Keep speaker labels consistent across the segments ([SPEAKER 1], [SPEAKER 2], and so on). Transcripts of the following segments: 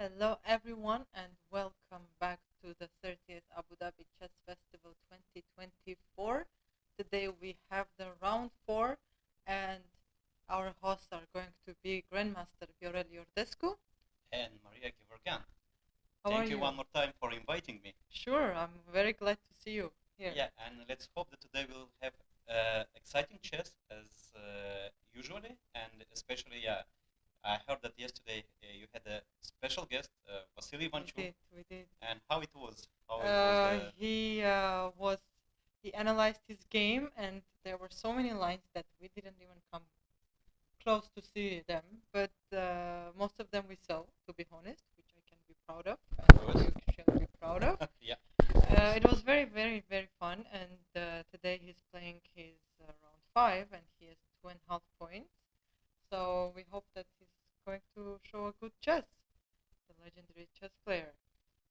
[SPEAKER 1] Hello, everyone, and welcome back to the 30th Abu Dhabi Chess Festival 2024. Today we have the round four, and our hosts are going to be Grandmaster Viorel Iordescu.
[SPEAKER 2] And Maria Gevorgyan.
[SPEAKER 1] How are
[SPEAKER 2] Thank you
[SPEAKER 1] you?
[SPEAKER 2] one more time for inviting me.
[SPEAKER 1] Sure, I'm very glad to see you here.
[SPEAKER 2] Yeah, and let's hope that today we'll have exciting chess as usually, and especially, I heard that yesterday you had a special guest, Vasily Ivanchuk,
[SPEAKER 1] We did.
[SPEAKER 2] and how it was?
[SPEAKER 1] He analyzed his game, and there were so many lines that we didn't even come close to see them, but most of them we saw, to be honest, which I can be proud of, and
[SPEAKER 2] Good.
[SPEAKER 1] you shall be proud of.
[SPEAKER 2] Yeah.
[SPEAKER 1] It was very, very, very fun, and today he's playing his round 5, and he has 2.5 points. So we hope that he's going to show a good chess, the legendary chess player.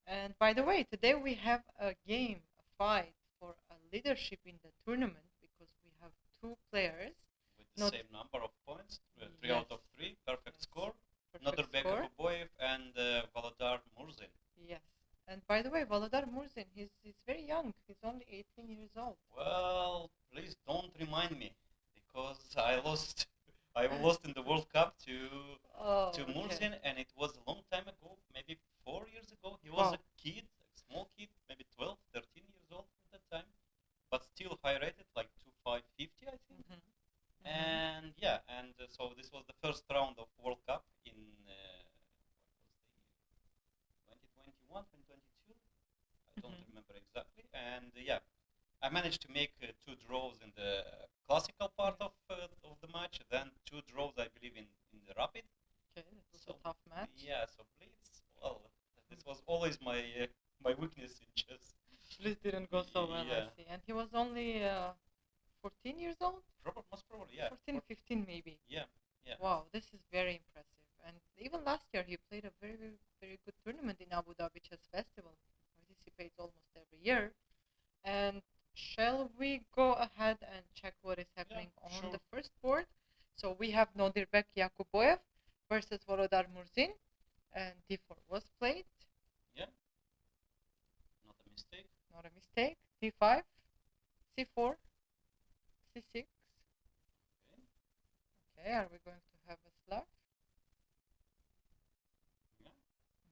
[SPEAKER 1] And by the way, today we have a game, a fight for a leadership in the tournament because we have two players.
[SPEAKER 2] With the
[SPEAKER 1] Not-
[SPEAKER 2] same number of points, three
[SPEAKER 1] Yes.
[SPEAKER 2] out of three, perfect
[SPEAKER 1] Yes.
[SPEAKER 2] score.
[SPEAKER 1] Perfect
[SPEAKER 2] Nodirbek
[SPEAKER 1] score.
[SPEAKER 2] Abuboyev and Volodar Murzin.
[SPEAKER 1] Yes. And by the way, Volodar Murzin, he's very young. He's only 18 years old.
[SPEAKER 2] Well, please don't remind me because I lost. I lost in the World Cup to
[SPEAKER 1] Oh,
[SPEAKER 2] Murzin, and it was a long time ago, maybe 4 years ago. He was
[SPEAKER 1] Wow.
[SPEAKER 2] a kid, a small kid, maybe 12, 13 years old at that time, but still high rated, like 2550, I think. And so this was the first round of World Cup in 2021, 2022. I don't remember exactly. And I managed to make 2 draws in the classical part of the match, then 2 draws, I believe, in the rapid.
[SPEAKER 1] Okay, that was a tough match.
[SPEAKER 2] Yeah, so Blitz, well, this was always my weakness in chess.
[SPEAKER 1] Blitz didn't go so well,
[SPEAKER 2] Yeah.
[SPEAKER 1] I see. And he was only 14 years old?
[SPEAKER 2] Most probably, yeah.
[SPEAKER 1] 14, 15 maybe.
[SPEAKER 2] Yeah.
[SPEAKER 1] Wow, this is very impressive. And even last year, he played a very, very, very good tournament in Abu Dhabi Chess Festival. He participates almost every year. And shall we go ahead and check what is happening on
[SPEAKER 2] sure.
[SPEAKER 1] the first board? So we have Nodirbek Yakuboyev versus Volodar Murzin. And d4 was played.
[SPEAKER 2] Yeah. Not a mistake.
[SPEAKER 1] Not a mistake. d5, c4, c6. Okay, are we going to have a slav?
[SPEAKER 2] Yeah.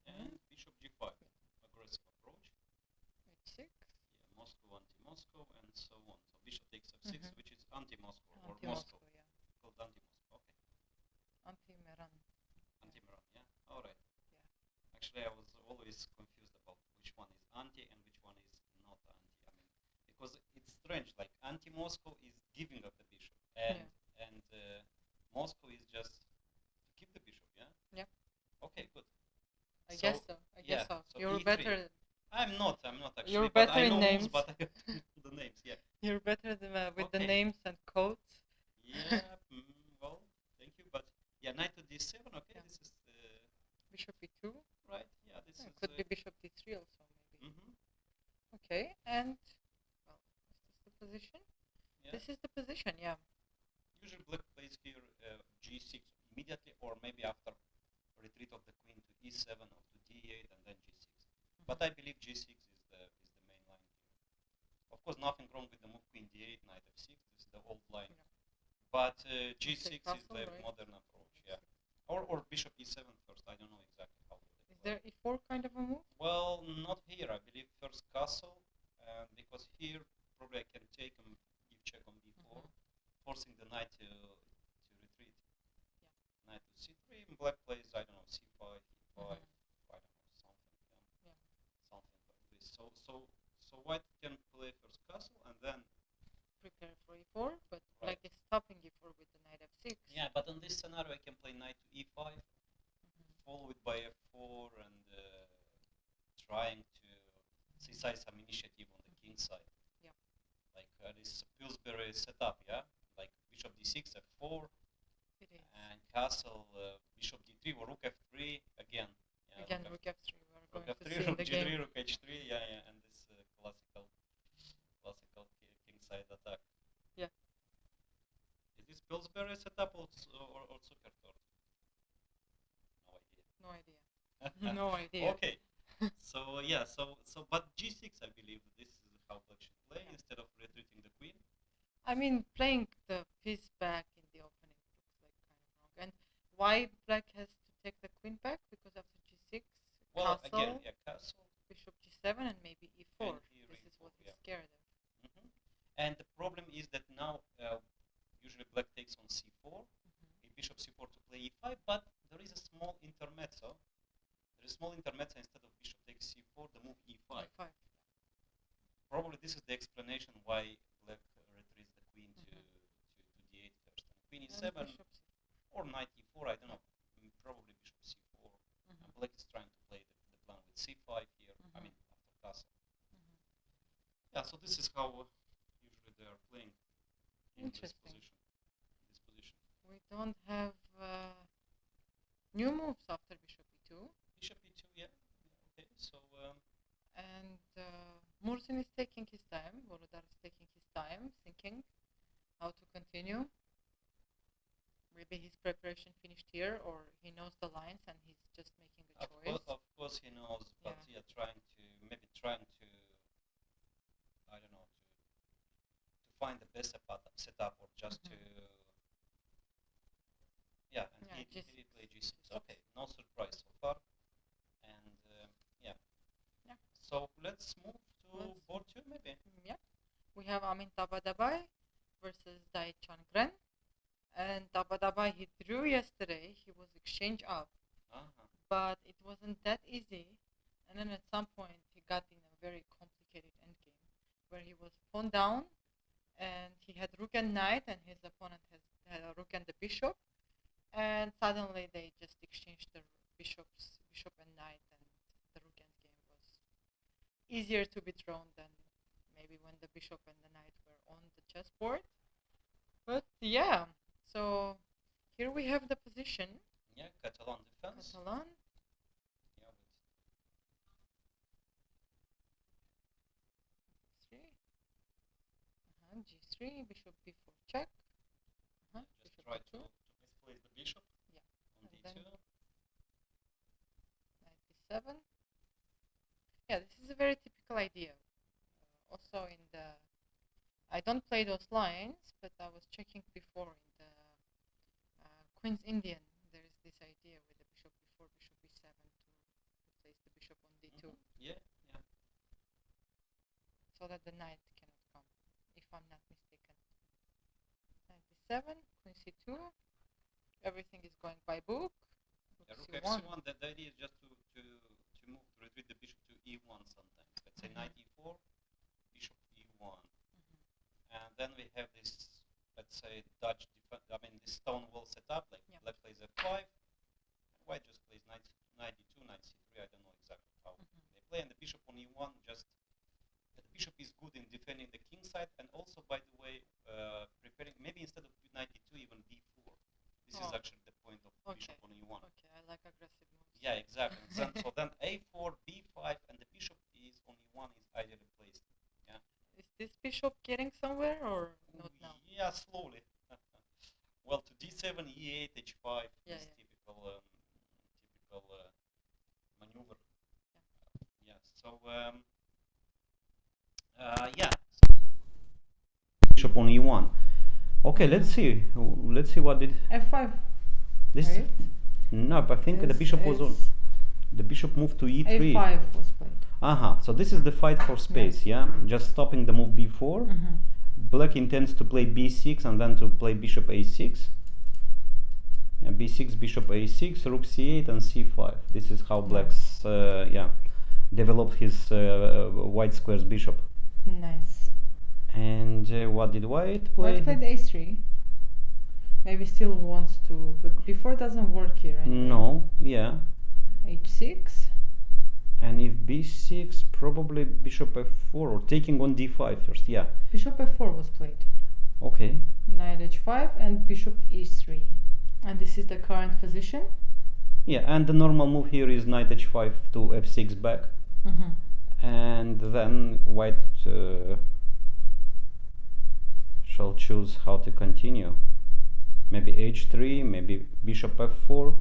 [SPEAKER 2] And bishop g5. Aggressive approach.
[SPEAKER 1] h6.
[SPEAKER 2] Yeah, Moscow, anti-Moscow, and so on. So bishop takes f6, which is anti-Moscow or
[SPEAKER 1] Anti-Moscow,
[SPEAKER 2] Moscow.
[SPEAKER 1] yeah.
[SPEAKER 2] Called anti-Moscow. Okay.
[SPEAKER 1] Anti-Meran.
[SPEAKER 2] Anti-Meran, yeah. All right.
[SPEAKER 1] Yeah.
[SPEAKER 2] Actually, I was always confused about which one is anti and which one is not anti. I mean, because it's strange. Like anti-Moscow is giving up the bishop, and Moscow is just to keep the bishop. Yeah.
[SPEAKER 1] Yeah.
[SPEAKER 2] Okay, good.
[SPEAKER 1] I guess so.
[SPEAKER 2] So
[SPEAKER 1] You're
[SPEAKER 2] E3.
[SPEAKER 1] better.
[SPEAKER 2] I'm not actually.
[SPEAKER 1] You're
[SPEAKER 2] but
[SPEAKER 1] better
[SPEAKER 2] I
[SPEAKER 1] in
[SPEAKER 2] know
[SPEAKER 1] names.
[SPEAKER 2] moves, but I have to know the names. Yeah.
[SPEAKER 1] You're better than, with the
[SPEAKER 2] Okay.
[SPEAKER 1] names and codes.
[SPEAKER 2] Yeah. Well, thank you. But yeah, knight to d7. Okay,
[SPEAKER 1] Yeah.
[SPEAKER 2] this is
[SPEAKER 1] Bishop e2.
[SPEAKER 2] right. Yeah, this is.
[SPEAKER 1] Could be bishop d3 also maybe.
[SPEAKER 2] Mhm.
[SPEAKER 1] Okay, and well, is this the position?
[SPEAKER 2] Yeah.
[SPEAKER 1] This is the position. Yeah.
[SPEAKER 2] Usually black plays here g6 immediately, or maybe after retreat of the queen to e7 or to d8 and then g6. But I believe g6 is the main line here. Of course, nothing wrong with the move queen d8, knight f6. This is the old line.
[SPEAKER 1] Yeah.
[SPEAKER 2] But g6 is
[SPEAKER 1] castle,
[SPEAKER 2] the
[SPEAKER 1] right?
[SPEAKER 2] modern approach. Yeah. Or bishop e7 first. I don't know exactly how.
[SPEAKER 1] Is there e4 kind of a move?
[SPEAKER 2] Well, not here. I believe first castle, because here probably I can take and give check on b4, forcing the knight to retreat.
[SPEAKER 1] Yeah.
[SPEAKER 2] Knight to c3. And black plays, I don't know, c5, e5. I don't know, something.
[SPEAKER 1] Yeah.
[SPEAKER 2] Something like this. So white can play first castle and then.
[SPEAKER 1] Prepare for e4, but
[SPEAKER 2] Right.
[SPEAKER 1] like it's stopping e4 with the knight f6.
[SPEAKER 2] Yeah, but in this scenario I can play knight to e5, followed by f4, and trying to seize some initiative on the king side.
[SPEAKER 1] Yeah.
[SPEAKER 2] Like this Pillsbury setup, yeah? Like bishop d6, f4,
[SPEAKER 1] It is.
[SPEAKER 2] and castle, bishop d3 or rook f3 again. Yeah,
[SPEAKER 1] Again, rook f3. We're
[SPEAKER 2] rook
[SPEAKER 1] going to
[SPEAKER 2] f3,
[SPEAKER 1] see in
[SPEAKER 2] rook
[SPEAKER 1] the
[SPEAKER 2] g3,
[SPEAKER 1] game.
[SPEAKER 2] rook h3, and this classical king side attack.
[SPEAKER 1] Yeah.
[SPEAKER 2] Is this Pillsbury setup or Zuckertort? No idea.
[SPEAKER 1] No idea. No idea.
[SPEAKER 2] Okay. So yeah, but G6, I believe this is how Black should play instead of retreating the queen.
[SPEAKER 1] I mean, playing the piece back in the opening looks like kind of wrong. And why Black has to take the queen back? Because after G6,
[SPEAKER 2] Well,
[SPEAKER 1] castle,
[SPEAKER 2] again, yeah, castle.
[SPEAKER 1] Bishop G7, and maybe E4.
[SPEAKER 2] And
[SPEAKER 1] This is what he's
[SPEAKER 2] yeah.
[SPEAKER 1] scared of.
[SPEAKER 2] And the problem is that now usually Black takes on C4, Bishop C4 to play E5, but there is a small intermezzo. There is a small intermezzo instead of Bishop takes C4, the move E5. Probably this is the explanation why Black retreats the queen to D8 first. And queen E7 or knight E4, I don't know. Probably Bishop C4. And Black is trying to play the plan with C5 here. I mean, after castle. Yeah, so this is how usually they are playing in this position.
[SPEAKER 1] We don't have new moves after Bishop E2.
[SPEAKER 2] Bishop E2, yeah. Okay, so
[SPEAKER 1] and Mursin is taking his time. Volodar is taking his time, thinking how to continue. Maybe his preparation finished here, or he knows the lines and he's just making a choice.
[SPEAKER 2] Of course he knows, but yeah, trying to I don't know, to find the best setup or just to he played G6. Okay, no surprise so far. And so let's move to board 2 maybe.
[SPEAKER 1] Yeah, we have Amin Tabatabai versus Dai Changren. And Tabatabai, he drew yesterday. He was exchange up, but it wasn't that easy. And then at some point he got in a very complicated endgame where he was pawn down, and he had rook and knight, and his opponent had a rook and the bishop. And suddenly they just exchanged the bishop and knight, and the rook endgame was easier to be thrown than maybe when the bishop and the knight were on the chessboard. But yeah, so here we have the position.
[SPEAKER 2] Yeah, Catalan defense.
[SPEAKER 1] Catalan.
[SPEAKER 2] Yeah,
[SPEAKER 1] G3, bishop b4 check.
[SPEAKER 2] Just try to misplace the bishop.
[SPEAKER 1] Yeah.
[SPEAKER 2] On D2.
[SPEAKER 1] Knight b7. Yeah, this is a very typical idea. Also in the, I don't play those lines, but I was checking before in the Queen's Indian. There is this idea with the bishop b4, bishop b7 to replace the bishop on d2.
[SPEAKER 2] Yeah.
[SPEAKER 1] So that the knight cannot come, if I'm not mistaken. Knight b7, queen c2. Everything is going by book.
[SPEAKER 2] Rook f1. The idea is just to retreat the bishop to e1 sometimes. Let's say knight e4, bishop e1. And then we have this, let's say, this stone wall setup, like Black plays f5, and White just plays knight d2, knight c3. I don't know exactly how they play. And the bishop on e1 the bishop is good in defending the king side, and also, by the way, preparing, maybe instead of knight d2, even b4. This is actually the point of bishop on e1.
[SPEAKER 1] Okay, I like aggressive moves.
[SPEAKER 2] Yeah, exactly. So then a4, b5, and the bishop is on e1 is ideally placed. Yeah.
[SPEAKER 1] Is this bishop getting somewhere or not now?
[SPEAKER 2] Yeah, slowly. Well, to d7, e8, h5 is typical maneuver. Yeah. So bishop on e1. Okay, let's see what did
[SPEAKER 1] f5.
[SPEAKER 2] This
[SPEAKER 1] right?
[SPEAKER 2] No, but I think the bishop was on. The bishop moved to e3.
[SPEAKER 1] a5 was played.
[SPEAKER 2] So this is the fight for space. Yeah, just stopping the move b4. Black intends to play b6 and then to play bishop a6. Yeah, b6, bishop a6, rook c8, and c5. This is how Black's developed his white square's bishop.
[SPEAKER 1] Nice.
[SPEAKER 2] And what did White play?
[SPEAKER 1] White played a3. Maybe still wants to, but before doesn't work here anyway.
[SPEAKER 2] No, yeah.
[SPEAKER 1] h6.
[SPEAKER 2] And if b6, probably bishop f4 or taking on d5 first, yeah.
[SPEAKER 1] Bishop f4 was played.
[SPEAKER 2] Okay.
[SPEAKER 1] Knight h5 and bishop e3. And this is the current position.
[SPEAKER 2] Yeah, and the normal move here is knight h5 to f6 back. And then White shall choose how to continue. Maybe h3, maybe bishop f4.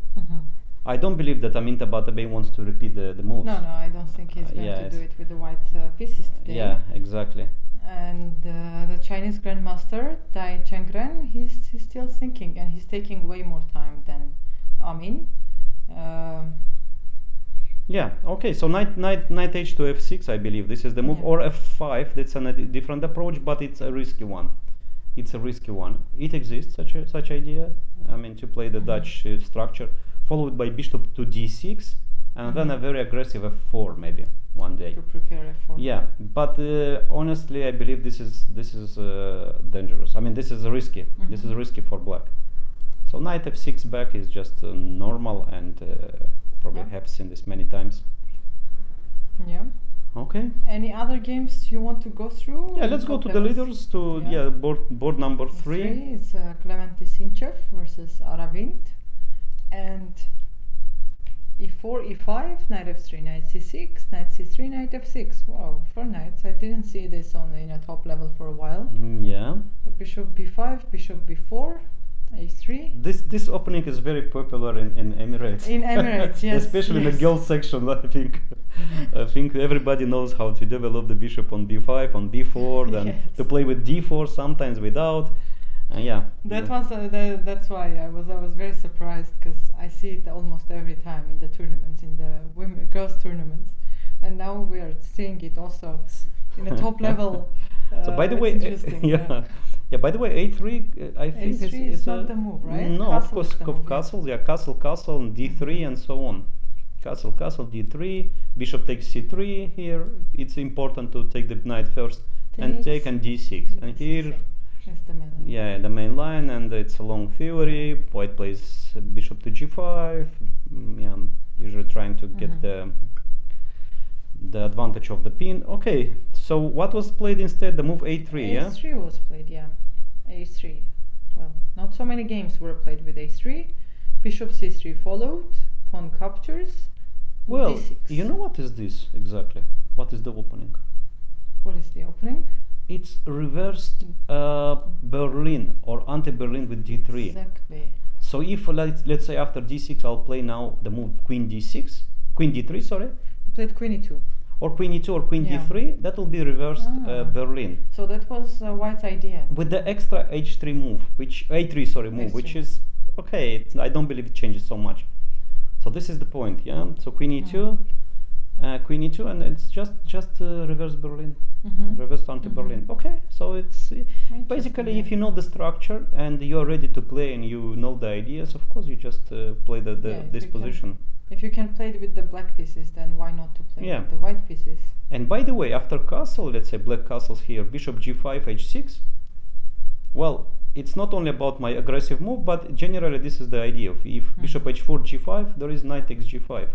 [SPEAKER 2] I don't believe that Aminta Batabey wants to repeat the moves.
[SPEAKER 1] No, I don't think he's going to do it with the white pieces today.
[SPEAKER 2] Yeah, exactly.
[SPEAKER 1] And the Chinese grandmaster Dai Chengren, he's still thinking, and he's taking way more time than Amin.
[SPEAKER 2] Yeah. Okay. So knight h to f6. I believe this is the move, or f5. That's a different approach, but it's a risky one. It's a risky one. It exists such idea. I mean, to play the Dutch structure, followed by bishop to d6, and then a very aggressive f4 maybe one day.
[SPEAKER 1] To prepare f4.
[SPEAKER 2] Yeah, but honestly, I believe this is dangerous. I mean, this is risky. This is risky for black. So knight f6 back is just normal, and probably have seen this many times.
[SPEAKER 1] Yeah.
[SPEAKER 2] Okay.
[SPEAKER 1] Any other games you want to go through?
[SPEAKER 2] Yeah, let's go to the leaders. To board number 3.
[SPEAKER 1] It's Clemente Sinchev versus Aravind, and e4, e5, knight f3, knight c6, knight c3, knight f6. Wow, 4 knights. I didn't see this in a top level for a while.
[SPEAKER 2] Yeah.
[SPEAKER 1] Bishop b5, bishop b4, a3.
[SPEAKER 2] This opening is very popular in Emirates.
[SPEAKER 1] In Emirates, yes.
[SPEAKER 2] Especially in the girls section, I think. I think everybody knows how to develop the bishop on b5, on b4, then to play with d4, sometimes without. Yeah.
[SPEAKER 1] That's why I was very surprised, because I see it almost every time in the tournaments, in the girls tournaments, and now we are seeing it also in a top level.
[SPEAKER 2] So by the way, by the way, a3 I think
[SPEAKER 1] a3 is not the move, right?
[SPEAKER 2] No, of course, castles, castle, and d3 and so on. Castle, d3, bishop takes c3 here. It's important to take the knight first and take and d6. And here,
[SPEAKER 1] the main line.
[SPEAKER 2] The main line, and it's a long theory. White plays bishop to g5. Usually trying to get the advantage of the pin. Okay, so what was played instead? The move a3,
[SPEAKER 1] a3 was played, a3. Well, not so many games were played with a3. Bishop c3 followed. Pawn captures.
[SPEAKER 2] Well,
[SPEAKER 1] d6.
[SPEAKER 2] You know what is this exactly? What is the opening?
[SPEAKER 1] What is the opening?
[SPEAKER 2] It's reversed Berlin or anti-Berlin with d3.
[SPEAKER 1] Exactly.
[SPEAKER 2] So if let's say after d6 I'll play now the move queen d3, sorry.
[SPEAKER 1] You played queen e2.
[SPEAKER 2] Or queen e2 or queen d3, that will be reversed Berlin.
[SPEAKER 1] So that was White's idea.
[SPEAKER 2] With the extra h3 move, which is okay. I don't believe it changes so much. So this is the point, So queen e2, and it's just reverse Berlin, reverse anti-Berlin. Okay, so it's basically if you know the structure and you are ready to play and you know the ideas, of course you just play this position.
[SPEAKER 1] If you can play it with the black pieces, then why not to play with the white pieces?
[SPEAKER 2] And by the way, after castle, let's say black castles here, bishop g5, h6. Well, it's not only about my aggressive move, but generally this is the idea of if bishop h4, g5, there is knight takes g5.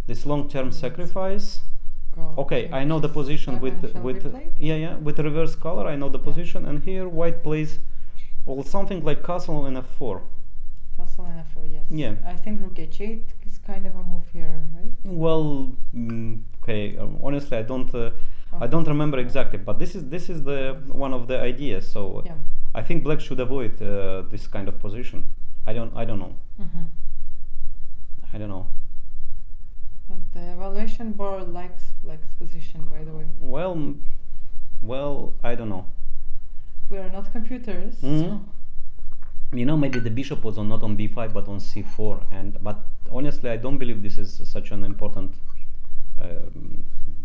[SPEAKER 2] This long-term sacrifice. Okay, I know the position with reverse color. I know the position, and here white plays something like castle and f4.
[SPEAKER 1] Castle and f4, yes.
[SPEAKER 2] Yeah.
[SPEAKER 1] I think rook h8 is kind of a move here, right?
[SPEAKER 2] Well, okay. Honestly, I don't remember exactly, but this is the one of the ideas. So I think black should avoid this kind of position. I don't know. I don't know.
[SPEAKER 1] But the evaluation board likes black's position, by the way.
[SPEAKER 2] Well, I don't know.
[SPEAKER 1] We are not computers. So.
[SPEAKER 2] Maybe the bishop was not on b5 but on c4, but honestly, I don't believe this is such an important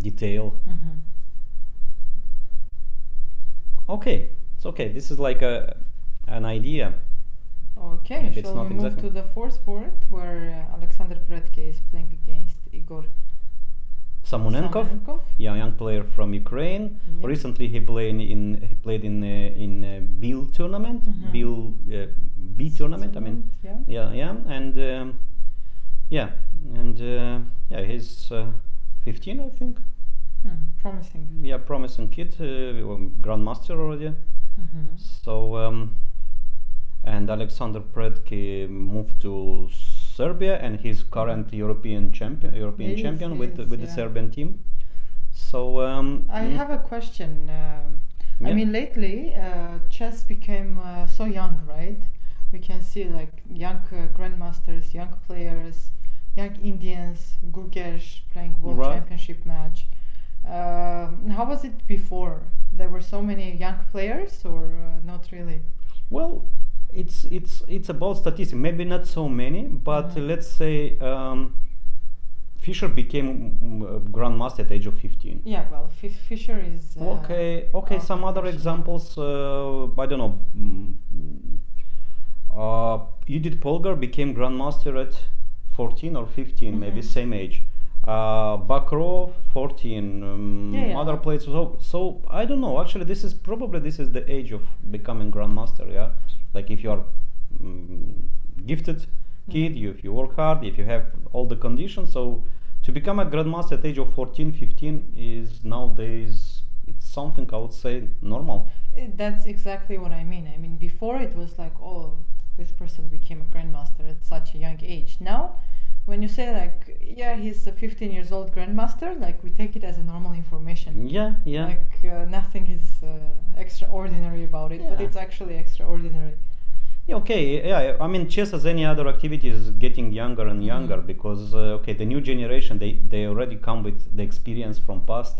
[SPEAKER 2] detail. Okay, it's okay. This is like an idea.
[SPEAKER 1] Okay,
[SPEAKER 2] maybe
[SPEAKER 1] shall we move to the fourth board where Alexander Bredke is playing against Igor
[SPEAKER 2] Samunenkov, young player from Ukraine.
[SPEAKER 1] Yes.
[SPEAKER 2] Recently, he played in Bill tournament, B tournament. I mean, he's 15, I think.
[SPEAKER 1] Promising.
[SPEAKER 2] Yeah, promising kid, grandmaster already. So, and Alexander Predke moved to Serbia, and he's current European champion with the Serbian team. So
[SPEAKER 1] I have a question. I mean, lately chess became so young, right? we can see like young grandmasters, young players, young Indians, Gukesh playing World
[SPEAKER 2] Right.
[SPEAKER 1] Championship match. How was it before? There were so many young players, or not really?
[SPEAKER 2] Well, it's about statistics. Maybe not so many, but
[SPEAKER 1] Mhm.
[SPEAKER 2] let's say Fischer became grandmaster at age of 15.
[SPEAKER 1] Yeah, well, Fischer is.
[SPEAKER 2] Okay,
[SPEAKER 1] out of
[SPEAKER 2] some other
[SPEAKER 1] question.
[SPEAKER 2] examples. I don't know. Judith Polgar became grandmaster at 14 or 15, maybe
[SPEAKER 1] Mhm.
[SPEAKER 2] same age. Bakro 14.
[SPEAKER 1] Yeah.
[SPEAKER 2] Other players. So I don't know. Actually, this is the age of becoming grandmaster. Yeah, like if you are gifted kid, if you work hard, if you have all the conditions. So to become a grandmaster at age of 14, 15 is nowadays it's something I would say normal.
[SPEAKER 1] That's exactly what I mean. I mean, before it was like, oh, this person became a grandmaster at such a young age. Now, when you say like, yeah, he's a 15 years old grandmaster, like we take it as a normal information.
[SPEAKER 2] Yeah, yeah.
[SPEAKER 1] Like nothing is extraordinary about it, but
[SPEAKER 2] Yeah.
[SPEAKER 1] it's actually extraordinary.
[SPEAKER 2] Yeah, okay, yeah. I mean, chess as any other activity is getting younger and younger
[SPEAKER 1] Mhm.
[SPEAKER 2] because okay, the new generation they already come with the experience from past.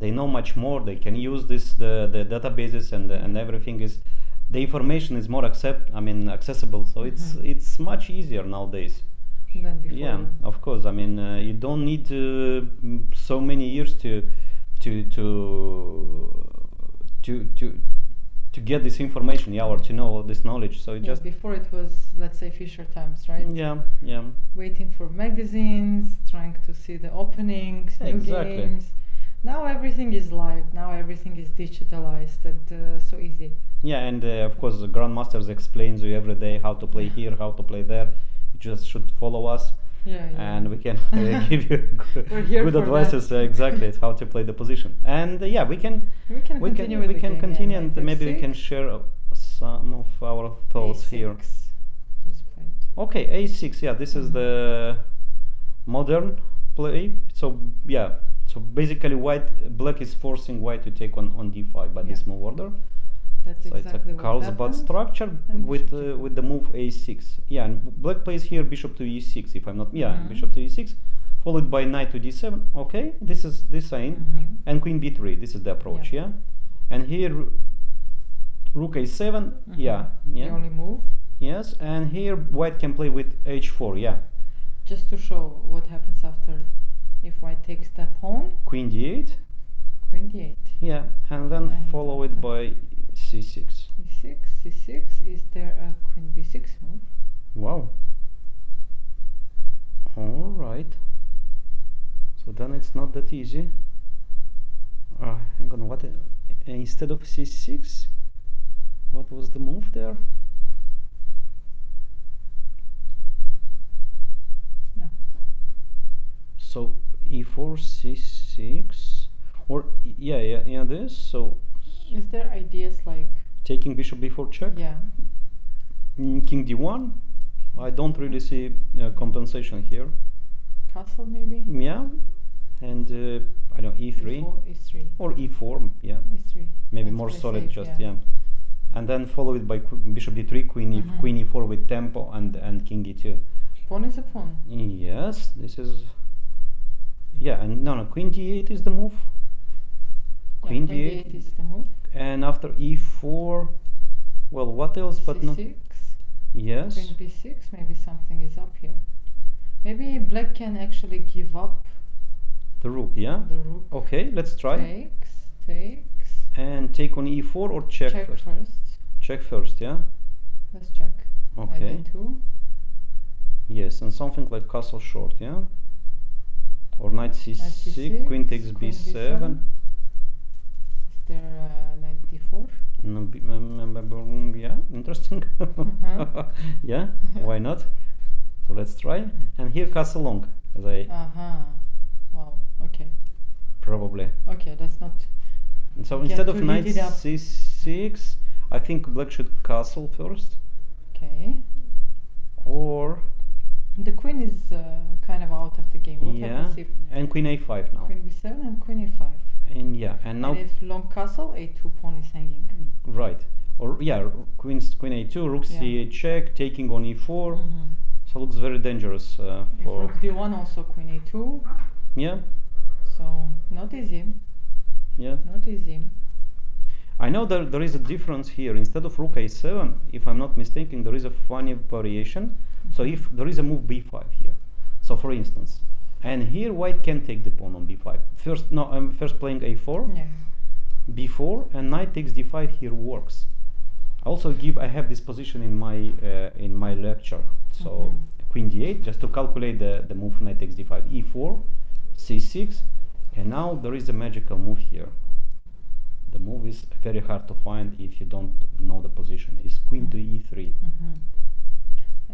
[SPEAKER 2] They know much more. They can use the databases and everything is the information is more accessible. So it's much easier nowadays.
[SPEAKER 1] Than before.
[SPEAKER 2] Yeah, of course. I mean, you don't need so many years to to to to to get this information, yeah, or to know all this knowledge. So it
[SPEAKER 1] Yeah,
[SPEAKER 2] just
[SPEAKER 1] before it was, let's say, Fisher times, right?
[SPEAKER 2] yeah, yeah.
[SPEAKER 1] Waiting for magazines, trying to see the openings, new
[SPEAKER 2] Exactly.
[SPEAKER 1] games. Now everything is live. Now everything is digitalized and so easy.
[SPEAKER 2] Yeah, and of course, the grandmasters explains you every day how to play here, how to play there. You just should follow us,
[SPEAKER 1] Yeah, yeah.
[SPEAKER 2] and we can give you
[SPEAKER 1] We're here
[SPEAKER 2] good
[SPEAKER 1] for
[SPEAKER 2] advices.
[SPEAKER 1] that.
[SPEAKER 2] Exactly, how to play the position. And yeah, we can
[SPEAKER 1] continue with
[SPEAKER 2] we
[SPEAKER 1] the
[SPEAKER 2] can
[SPEAKER 1] game,
[SPEAKER 2] continue,
[SPEAKER 1] yeah,
[SPEAKER 2] and
[SPEAKER 1] knight
[SPEAKER 2] maybe we can
[SPEAKER 1] f6.
[SPEAKER 2] share some of our thoughts here.
[SPEAKER 1] A6 was played.
[SPEAKER 2] Okay, a6. Yeah, this is the modern play. So yeah, so basically black is forcing white to take on d5 by this
[SPEAKER 1] Yeah.
[SPEAKER 2] move order.
[SPEAKER 1] That's
[SPEAKER 2] So
[SPEAKER 1] exactly
[SPEAKER 2] it's a
[SPEAKER 1] what
[SPEAKER 2] Carlsbad
[SPEAKER 1] happened.
[SPEAKER 2] structure
[SPEAKER 1] and
[SPEAKER 2] with
[SPEAKER 1] bishop
[SPEAKER 2] with the move a6. Yeah, and black plays here bishop to e6. If I'm not, yeah, bishop to e6, followed by knight to d7. Okay, this is this sign, and queen b3. This is the approach.
[SPEAKER 1] Yeah.
[SPEAKER 2] Yeah, and here rook a7. Yeah,
[SPEAKER 1] The
[SPEAKER 2] yeah,
[SPEAKER 1] only move.
[SPEAKER 2] yes, and here white can play with h4. Yeah,
[SPEAKER 1] Just to show what happens after if white takes the pawn,
[SPEAKER 2] queen d8.
[SPEAKER 1] queen d8.
[SPEAKER 2] Yeah, and then
[SPEAKER 1] And
[SPEAKER 2] follow it
[SPEAKER 1] after-
[SPEAKER 2] by c6.
[SPEAKER 1] e6, c6. Is there a queen b6 move?
[SPEAKER 2] Wow. All right. So then it's not that easy. Hang on. What? Instead of c6, what was the move there?
[SPEAKER 1] No.
[SPEAKER 2] So e4, c6, or yeah. This. So
[SPEAKER 1] Is there ideas like
[SPEAKER 2] taking bishop b4 check.
[SPEAKER 1] yeah?
[SPEAKER 2] King d1. I don't really see compensation here.
[SPEAKER 1] Castle maybe?
[SPEAKER 2] Yeah, and I don't know, e3
[SPEAKER 1] E4, e3.
[SPEAKER 2] or e4. Yeah,
[SPEAKER 1] e3.
[SPEAKER 2] maybe
[SPEAKER 1] Let's
[SPEAKER 2] more
[SPEAKER 1] play
[SPEAKER 2] solid.
[SPEAKER 1] safe,
[SPEAKER 2] Just yeah. And then follow it by bishop d3, queen e4 with tempo, and king e2.
[SPEAKER 1] Pawn is a pawn.
[SPEAKER 2] Yes, this is. Yeah, and no, queen d8 is the move. Queen
[SPEAKER 1] d8 is the move.
[SPEAKER 2] And after e4, well, what else? But no.
[SPEAKER 1] c6.
[SPEAKER 2] Yes.
[SPEAKER 1] Queen b6. Maybe something is up here. Maybe black can actually give up
[SPEAKER 2] The rook. Yeah.
[SPEAKER 1] the rook.
[SPEAKER 2] Okay, let's try.
[SPEAKER 1] Takes.
[SPEAKER 2] And take on e4 or check first. Check first. Yeah.
[SPEAKER 1] Let's check.
[SPEAKER 2] Okay.
[SPEAKER 1] d2.
[SPEAKER 2] Yes, and something like castle short, yeah? Or knight c6,
[SPEAKER 1] c6,
[SPEAKER 2] queen takes
[SPEAKER 1] queen
[SPEAKER 2] b7.
[SPEAKER 1] b7. Is there knight d4?
[SPEAKER 2] No, yeah, interesting. Yeah, why not? So let's try. And here castle long, as I
[SPEAKER 1] Wow. Okay.
[SPEAKER 2] probably.
[SPEAKER 1] Okay, that's not.
[SPEAKER 2] And so
[SPEAKER 1] Get
[SPEAKER 2] instead of
[SPEAKER 1] to
[SPEAKER 2] knight
[SPEAKER 1] heat it up.
[SPEAKER 2] c6, I think black should castle first.
[SPEAKER 1] Okay.
[SPEAKER 2] Or
[SPEAKER 1] The queen is kind of out of the game. What
[SPEAKER 2] yeah,
[SPEAKER 1] happens if
[SPEAKER 2] and queen a5 now.
[SPEAKER 1] queen b7 and queen a5?
[SPEAKER 2] And yeah, and now
[SPEAKER 1] And if long castle, a2 pawn is hanging.
[SPEAKER 2] right. or yeah, queen a2, rook
[SPEAKER 1] Yeah.
[SPEAKER 2] c8 check, taking on e4. So looks very dangerous
[SPEAKER 1] If
[SPEAKER 2] for
[SPEAKER 1] rook d1, also queen a2.
[SPEAKER 2] yeah,
[SPEAKER 1] So not easy.
[SPEAKER 2] yeah.
[SPEAKER 1] Not easy.
[SPEAKER 2] I know there is a difference here. Instead of rook a7, if I'm not mistaken, there is a funny variation. So if there is a move b5 here, so for instance, and here white can take the pawn on b5. First, no, I'm first playing a4,
[SPEAKER 1] Yeah.
[SPEAKER 2] b4, and knight takes d5 here works. I have this position in my lecture. So queen d8, just to calculate the move knight takes d5, e4, c6, and now there is a magical move here. The move is very hard to find if you don't know the position. It's queen to e3.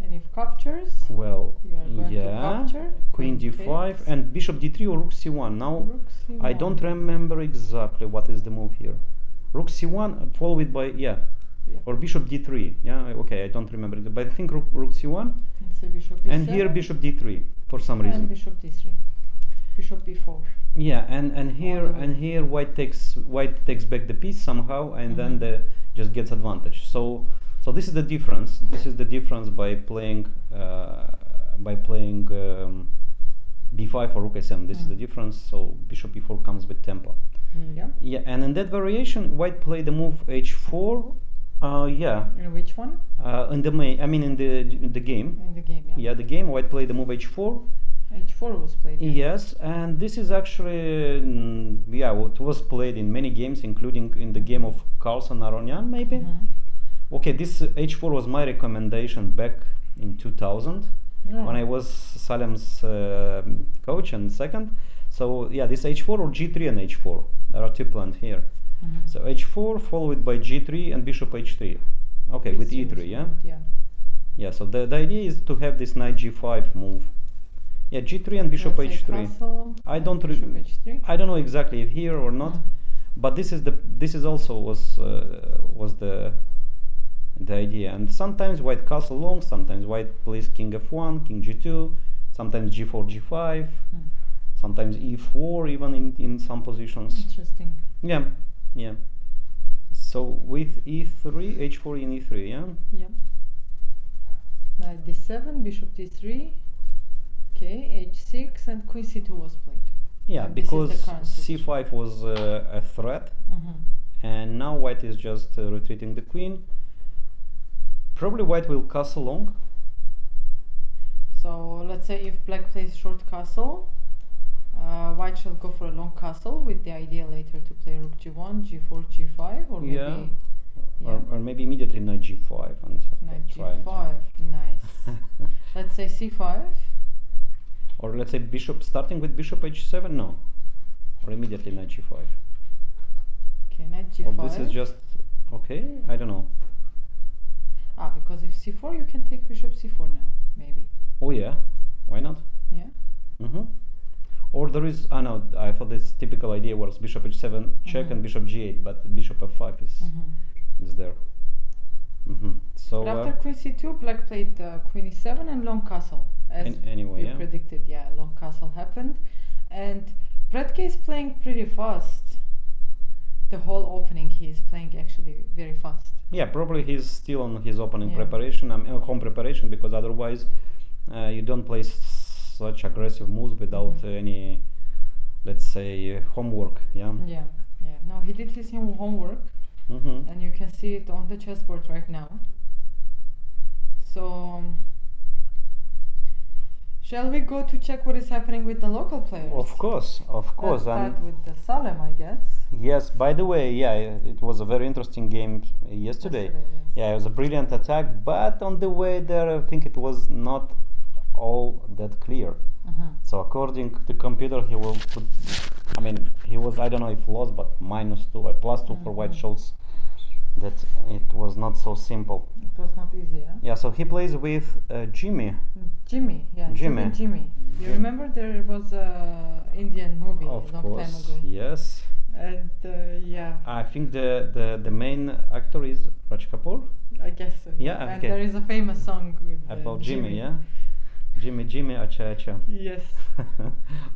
[SPEAKER 1] And if captures,
[SPEAKER 2] Well,
[SPEAKER 1] you are going to capture.
[SPEAKER 2] queen d5
[SPEAKER 1] takes.
[SPEAKER 2] and bishop d3 or rook c1. Now,
[SPEAKER 1] Rook c1.
[SPEAKER 2] I don't remember exactly what is the move here. Rook c1 followed by,
[SPEAKER 1] Yeah.
[SPEAKER 2] or bishop d3. Yeah, okay, I don't remember it, but I think rook c1.
[SPEAKER 1] Let's say bishop b7.
[SPEAKER 2] And here bishop d3 for some reason.
[SPEAKER 1] And bishop d3. Bishop b4.
[SPEAKER 2] Yeah, and here white takes back the piece somehow, and then just gets advantage. So this is the difference. This is the difference by playing b5 or rook a7. This is the difference. So bishop e4 comes with tempo.
[SPEAKER 1] Yeah.
[SPEAKER 2] Yeah, and in that variation, white played the move h4. Yeah.
[SPEAKER 1] In which one?
[SPEAKER 2] In the main, I mean in the game.
[SPEAKER 1] In the game, yeah.
[SPEAKER 2] Yeah, the game. White played the move h4.
[SPEAKER 1] h4 was played.
[SPEAKER 2] Yes, and this is actually it was played in many games, including in the game of Carlsen Aronian, maybe. Okay, this h4 was my recommendation back in 2000 when I was Salem's coach and second. So yeah, this h4 or g3 and h4. There are two planned here. So h4 followed by g3 and bishop h3. Okay, with e3, yeah? Yeah, so the idea is to have this knight g5 move. Yeah, g3 and bishop h3.
[SPEAKER 1] Castle,
[SPEAKER 2] I don't
[SPEAKER 1] bishop h3.
[SPEAKER 2] I don't know exactly if here or not, but this is also was the idea. And sometimes white castle long, sometimes white plays king f1, king g2, sometimes g4, g5, sometimes e4 even in some positions.
[SPEAKER 1] Interesting.
[SPEAKER 2] Yeah, yeah. So with e3, h4 in e3, yeah.
[SPEAKER 1] Yeah. Knight d7, bishop d3. Okay, h6 and queen c2 was played.
[SPEAKER 2] Yeah,
[SPEAKER 1] and
[SPEAKER 2] because
[SPEAKER 1] c5
[SPEAKER 2] was a threat, and now white is just retreating the queen. Probably white will castle long.
[SPEAKER 1] So let's say if black plays short castle, white shall go for a long castle with the idea later to play rook g1, g4, g5, or maybe
[SPEAKER 2] or maybe immediately knight g5 and
[SPEAKER 1] knight
[SPEAKER 2] try
[SPEAKER 1] g5. Nice. Let's say c5.
[SPEAKER 2] Or let's say bishop, starting with bishop h7, no. Or immediately knight g5.
[SPEAKER 1] Okay, knight g5.
[SPEAKER 2] Or this is just, okay, I don't know.
[SPEAKER 1] Because if c4, you can take bishop c4 now, maybe.
[SPEAKER 2] Oh yeah, why not?
[SPEAKER 1] Yeah.
[SPEAKER 2] Or there is, no, I thought this typical idea was bishop h7 check and bishop g8, but bishop f5 is there. So
[SPEAKER 1] but after queen c2, black played queen e7 and long castle. As
[SPEAKER 2] anyway,
[SPEAKER 1] you predicted, yeah, long castle happened. And Bradke is playing pretty fast. The whole opening he is playing actually very fast.
[SPEAKER 2] Yeah, probably he's still on his opening preparation, home preparation, because otherwise you don't play such aggressive moves without any, let's say, homework. Yeah.
[SPEAKER 1] Yeah, yeah. No, he did his homework, and you can see it on the chessboard right now. So, shall we go to check what is happening with the local players?
[SPEAKER 2] Of course, of course.
[SPEAKER 1] Let's start with the Salem, I guess.
[SPEAKER 2] Yes, by the way, yeah, it was a very interesting game yesterday.
[SPEAKER 1] Yes.
[SPEAKER 2] Yeah, it was a brilliant attack, but on the way there, I think it was not all that clear. So according to the computer, he will put, I mean, he was, I don't know if lost, but -2 or +2 for white shows that it was not so simple.
[SPEAKER 1] It was not easy, yeah?
[SPEAKER 2] Yeah, so he plays with Jimmy.
[SPEAKER 1] Jimmy. You remember there was a Indian movie a long time ago?
[SPEAKER 2] Yes.
[SPEAKER 1] And yeah.
[SPEAKER 2] I think the main actor is Raj Kapoor.
[SPEAKER 1] I guess so.
[SPEAKER 2] Yeah,
[SPEAKER 1] And
[SPEAKER 2] okay.
[SPEAKER 1] there is a famous song with
[SPEAKER 2] About Jimmy, yeah.
[SPEAKER 3] Jimmy, acha, acha.
[SPEAKER 1] Yes.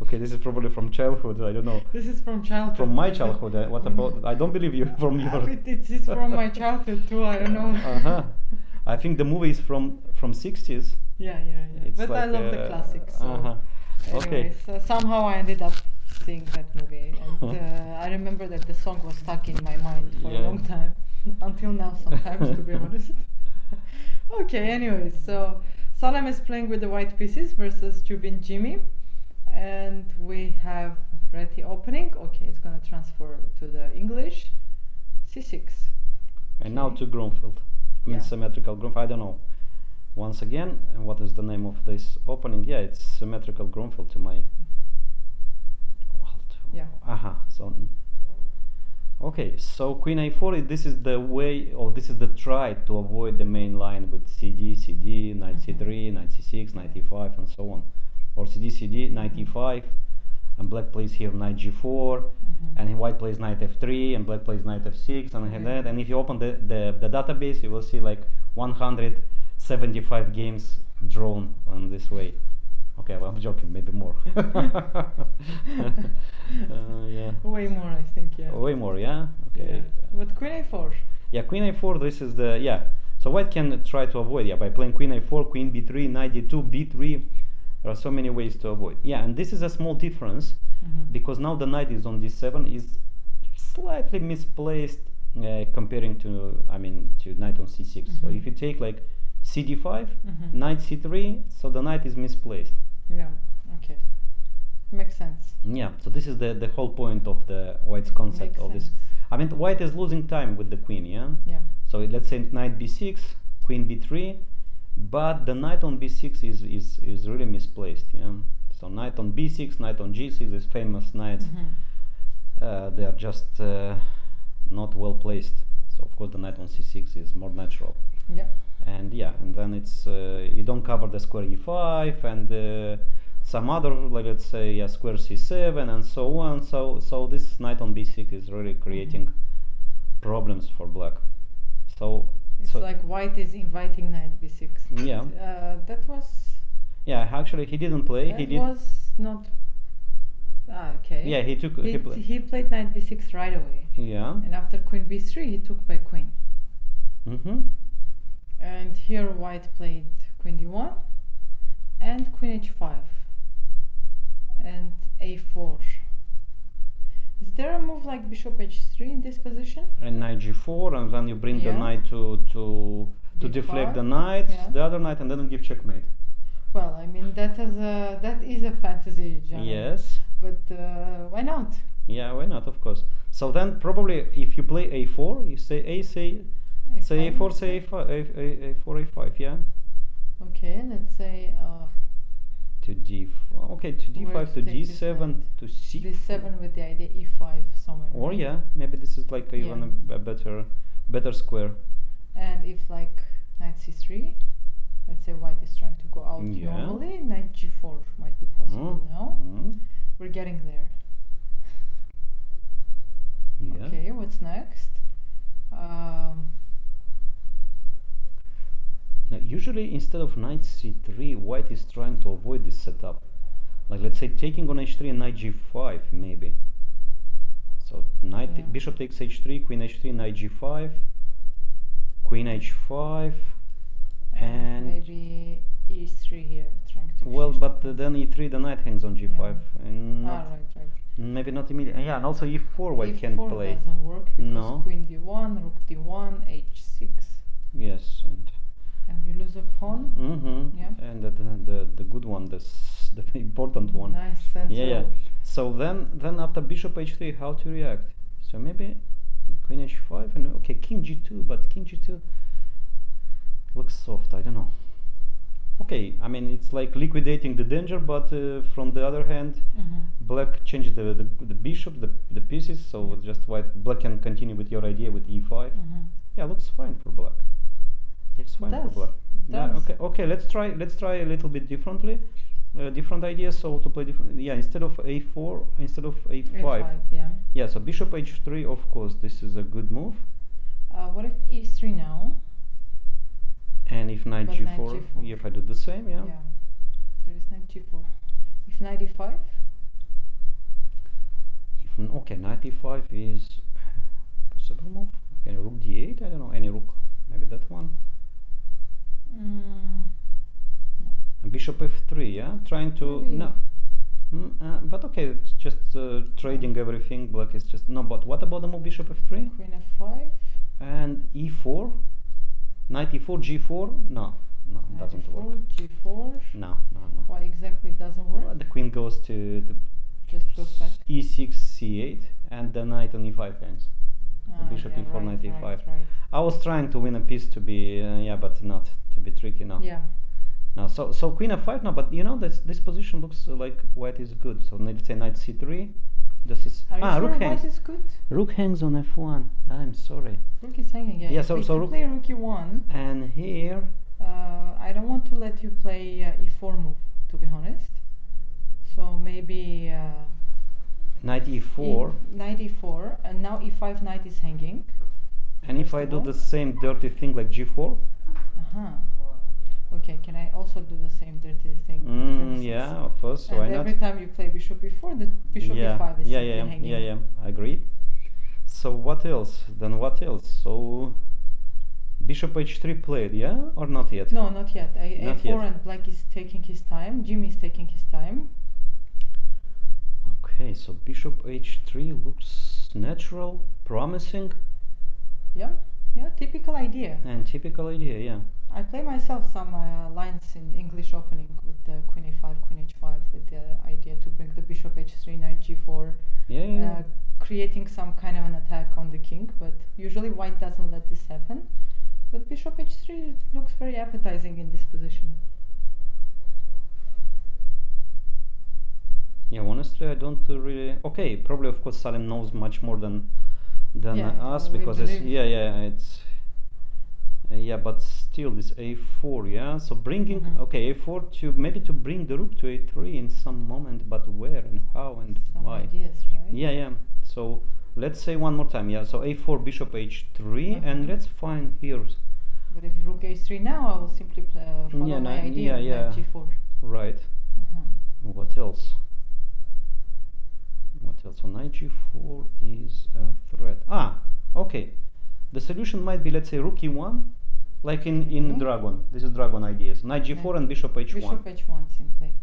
[SPEAKER 3] Okay, this is probably from childhood. I don't know.
[SPEAKER 1] This is from childhood.
[SPEAKER 3] From my childhood. What about? I don't believe you from your.
[SPEAKER 1] It is from my childhood too. I don't know.
[SPEAKER 3] Uh-huh. I think the movie is from 60s.
[SPEAKER 1] Yeah.
[SPEAKER 3] It's
[SPEAKER 1] But I
[SPEAKER 3] like,
[SPEAKER 1] love the classics. So
[SPEAKER 3] uh-huh. Okay.
[SPEAKER 1] anyways, somehow I ended up seeing that movie, and I remember that the song was stuck in my mind for a
[SPEAKER 3] Yeah.
[SPEAKER 1] long time, until now sometimes, to be honest. Okay. Anyways, so Salem is playing with the white pieces versus Jubin Jimmy, and we have ready opening. Okay, it's gonna transfer to the English. C6.
[SPEAKER 3] And now
[SPEAKER 1] Okay.
[SPEAKER 3] to Grunfeld. I mean
[SPEAKER 1] Yeah.
[SPEAKER 3] symmetrical Grunfeld. I don't know. Once again, what is the name of this opening? Yeah, it's symmetrical Grunfeld to my.
[SPEAKER 1] Yeah.
[SPEAKER 3] So. Okay, so Queen A4. This is the way, or this is the try to avoid the main line with CD, Knight C3, Knight C6, Knight E5, and so on, or CD, Knight E5, and Black plays here Knight G4, and White plays Knight F3, and Black plays Knight F6, and like that. And if you open the database, you will see like 175 games drawn on this way. Okay, well, I'm joking, maybe more. Yeah.
[SPEAKER 1] Way more, I think. Yeah.
[SPEAKER 3] Way more, yeah? Okay.
[SPEAKER 1] Yeah. But Queen A4.
[SPEAKER 3] Yeah, Queen A4, this is the, yeah. So White can try to avoid, yeah, by playing Queen A4, Queen B3, Knight D2, B3. There are so many ways to avoid. Yeah, and this is a small difference, because now the Knight is on D7, is slightly misplaced comparing to, to Knight on C6. So if you take like CD5, Knight C3, so the Knight is misplaced.
[SPEAKER 1] Yeah, okay. Makes sense.
[SPEAKER 3] Yeah, so this is the whole point of the White's concept
[SPEAKER 1] Makes
[SPEAKER 3] of this.
[SPEAKER 1] sense.
[SPEAKER 3] White is losing time with the Queen, yeah?
[SPEAKER 1] Yeah.
[SPEAKER 3] So let's say Knight B6, Queen B3, but the Knight on B6 is really misplaced, yeah? So Knight on B6, Knight on G6, these famous knights, they are just not well placed. So of course the Knight on C6 is more natural.
[SPEAKER 1] Yeah.
[SPEAKER 3] And yeah, and then it's you don't cover the square E5 and some other, like let's say square C7 and so on. So this Knight on B6 is really creating problems for Black. So
[SPEAKER 1] it's like White is inviting Knight B6.
[SPEAKER 3] Yeah.
[SPEAKER 1] That was.
[SPEAKER 3] Yeah, actually he didn't play.
[SPEAKER 1] That was not. Okay.
[SPEAKER 3] Yeah, he took.
[SPEAKER 1] He played Knight B6 right away.
[SPEAKER 3] Yeah.
[SPEAKER 1] And after Queen B3, he took by Queen. And here White played Queen D1 and Queen H5 and A4. Is there a move like Bishop H3 in this position?
[SPEAKER 3] And Knight G4, and then you bring the Knight to deflect the Knight, the other Knight, and then you give checkmate.
[SPEAKER 1] Well, that is a fantasy genre.
[SPEAKER 3] Yes.
[SPEAKER 1] But why not?
[SPEAKER 3] Yeah, why not? Of course. So then probably if you play A4, you say say A4, say A4, A5, yeah.
[SPEAKER 1] Okay, let's say.
[SPEAKER 3] To D4. Okay, to D5, to G7, to C4.
[SPEAKER 1] D7 with the idea E5 somewhere.
[SPEAKER 3] Or yeah, maybe this is like even a better square.
[SPEAKER 1] And if like Knight C3, let's say White is trying to go out normally, Knight G4 might be possible now. We're getting there.
[SPEAKER 3] Yeah.
[SPEAKER 1] Okay, what's next?
[SPEAKER 3] Now, usually instead of Knight C3, White is trying to avoid this setup. Like let's say taking on H3 and Knight G5 maybe. So Bishop takes H3, Queen H3, Knight G5, Queen H5, and
[SPEAKER 1] maybe E3 here, trying to.
[SPEAKER 3] Well, but then E3, the Knight hangs on G5, and
[SPEAKER 1] right.
[SPEAKER 3] Maybe not immediately. Yeah, and also E4 White can play.
[SPEAKER 1] E4 doesn't work because
[SPEAKER 3] No.
[SPEAKER 1] Queen D1, Rook D1, H6.
[SPEAKER 3] Yes, and
[SPEAKER 1] you lose a pawn. Yeah.
[SPEAKER 3] And the good one, the important one.
[SPEAKER 1] Nice center.
[SPEAKER 3] Yeah. So then after Bishop H3, how to react? So maybe Queen H5 and okay, King G2, but King G2 looks soft. I don't know. Okay, it's like liquidating the danger, but from the other hand, Black changed the bishop, the pieces, so just Black can continue with your idea with E5. Yeah, looks fine for Black. Looks fine for Black. Yeah, okay. Let's try a little bit differently. Different idea. So to play different. Yeah, instead of A4, instead of A5. Yeah. So Bishop H3. Of course, this is a good move.
[SPEAKER 1] What if E3 now?
[SPEAKER 3] And if Knight G4, if I do the same, yeah.
[SPEAKER 1] is knight g4? If knight e5?
[SPEAKER 3] Okay, knight e5 is possible move. Okay, rook d8. I don't know, any rook. Maybe that one. And bishop f3. Yeah, trying to
[SPEAKER 1] Maybe.
[SPEAKER 3] no. But okay, it's just trading everything. Black is just no. But what about the move bishop f3
[SPEAKER 1] Queen f5?
[SPEAKER 3] and e4? Knight e4, g4. No, no, it doesn't
[SPEAKER 1] Knight
[SPEAKER 3] work.
[SPEAKER 1] e4, g4.
[SPEAKER 3] No, no, no.
[SPEAKER 1] Why exactly it doesn't work?
[SPEAKER 3] The queen goes to the
[SPEAKER 1] Just goes back.
[SPEAKER 3] e6, c8, and the knight on e5 hangs. Bishop
[SPEAKER 1] yeah,
[SPEAKER 3] e4,
[SPEAKER 1] right,
[SPEAKER 3] knight e5.
[SPEAKER 1] right.
[SPEAKER 3] I was trying to win a piece to be yeah, but not to be tricky. No.
[SPEAKER 1] Yeah.
[SPEAKER 3] No. So queen f5 now, but you know this position looks like white is good. So let's say knight c3. This is
[SPEAKER 1] Are you sure
[SPEAKER 3] rook
[SPEAKER 1] white
[SPEAKER 3] hangs.
[SPEAKER 1] is good?
[SPEAKER 3] Rook hangs on f1. I'm sorry.
[SPEAKER 1] Rook is hanging, yeah.
[SPEAKER 3] Yeah,
[SPEAKER 1] If
[SPEAKER 3] so
[SPEAKER 1] you play rook e1,
[SPEAKER 3] and here
[SPEAKER 1] I don't want to let you play e4 move, to be honest. So maybe
[SPEAKER 3] knight e4.
[SPEAKER 1] Knight e4, and now e5 knight is hanging.
[SPEAKER 3] And if
[SPEAKER 1] first
[SPEAKER 3] I
[SPEAKER 1] of
[SPEAKER 3] do
[SPEAKER 1] all.
[SPEAKER 3] the same dirty thing like g4,
[SPEAKER 1] Okay, can I also do the same dirty thing? with queen e6?
[SPEAKER 3] yeah, of course.
[SPEAKER 1] And
[SPEAKER 3] Why
[SPEAKER 1] every
[SPEAKER 3] not?
[SPEAKER 1] time you play bishop e4, the bishop
[SPEAKER 3] Yeah,
[SPEAKER 1] e5 is
[SPEAKER 3] yeah,
[SPEAKER 1] simply
[SPEAKER 3] yeah,
[SPEAKER 1] hanging.
[SPEAKER 3] yeah, yeah. Agreed. So what else? Then what else? So bishop h3 played, yeah, or not yet?
[SPEAKER 1] No, not yet.
[SPEAKER 3] Not
[SPEAKER 1] A4
[SPEAKER 3] yet.
[SPEAKER 1] and black is taking his time. Jimmy is taking his time.
[SPEAKER 3] Okay, so bishop h3 looks natural, promising,
[SPEAKER 1] Yeah, yeah, typical idea.
[SPEAKER 3] and typical idea, yeah.
[SPEAKER 1] I play myself some lines in English opening with the queen a5, queen h5, with the idea to bring the bishop h3, knight g4,
[SPEAKER 3] Yeah, yeah, yeah.
[SPEAKER 1] creating some kind of an attack on the king. But usually white doesn't let this happen. But bishop h3 looks very appetizing in this position.
[SPEAKER 3] Yeah, honestly, I don't really. Okay, probably of course Salim knows much more than
[SPEAKER 1] Yeah,
[SPEAKER 3] us
[SPEAKER 1] we
[SPEAKER 3] because it's
[SPEAKER 1] believe.
[SPEAKER 3] it's yeah, but still this a4, yeah. So bringing okay a4 to maybe to bring the rook to a3 in some moment, but where and how and
[SPEAKER 1] Some
[SPEAKER 3] why?
[SPEAKER 1] ideas, right?
[SPEAKER 3] Yeah, yeah. So let's say one more time, yeah. So a4, bishop h3, and let's find here.
[SPEAKER 1] But if rook h3 now, I will simply follow
[SPEAKER 3] Yeah,
[SPEAKER 1] my idea,
[SPEAKER 3] yeah.
[SPEAKER 1] knight g4.
[SPEAKER 3] Right. What else? What else? So knight g4 is a threat. Okay. The solution might be, let's say, rook e1, like in dragon. This is dragon ideas. Knight g4 and bishop h1.
[SPEAKER 1] Bishop h1 simply.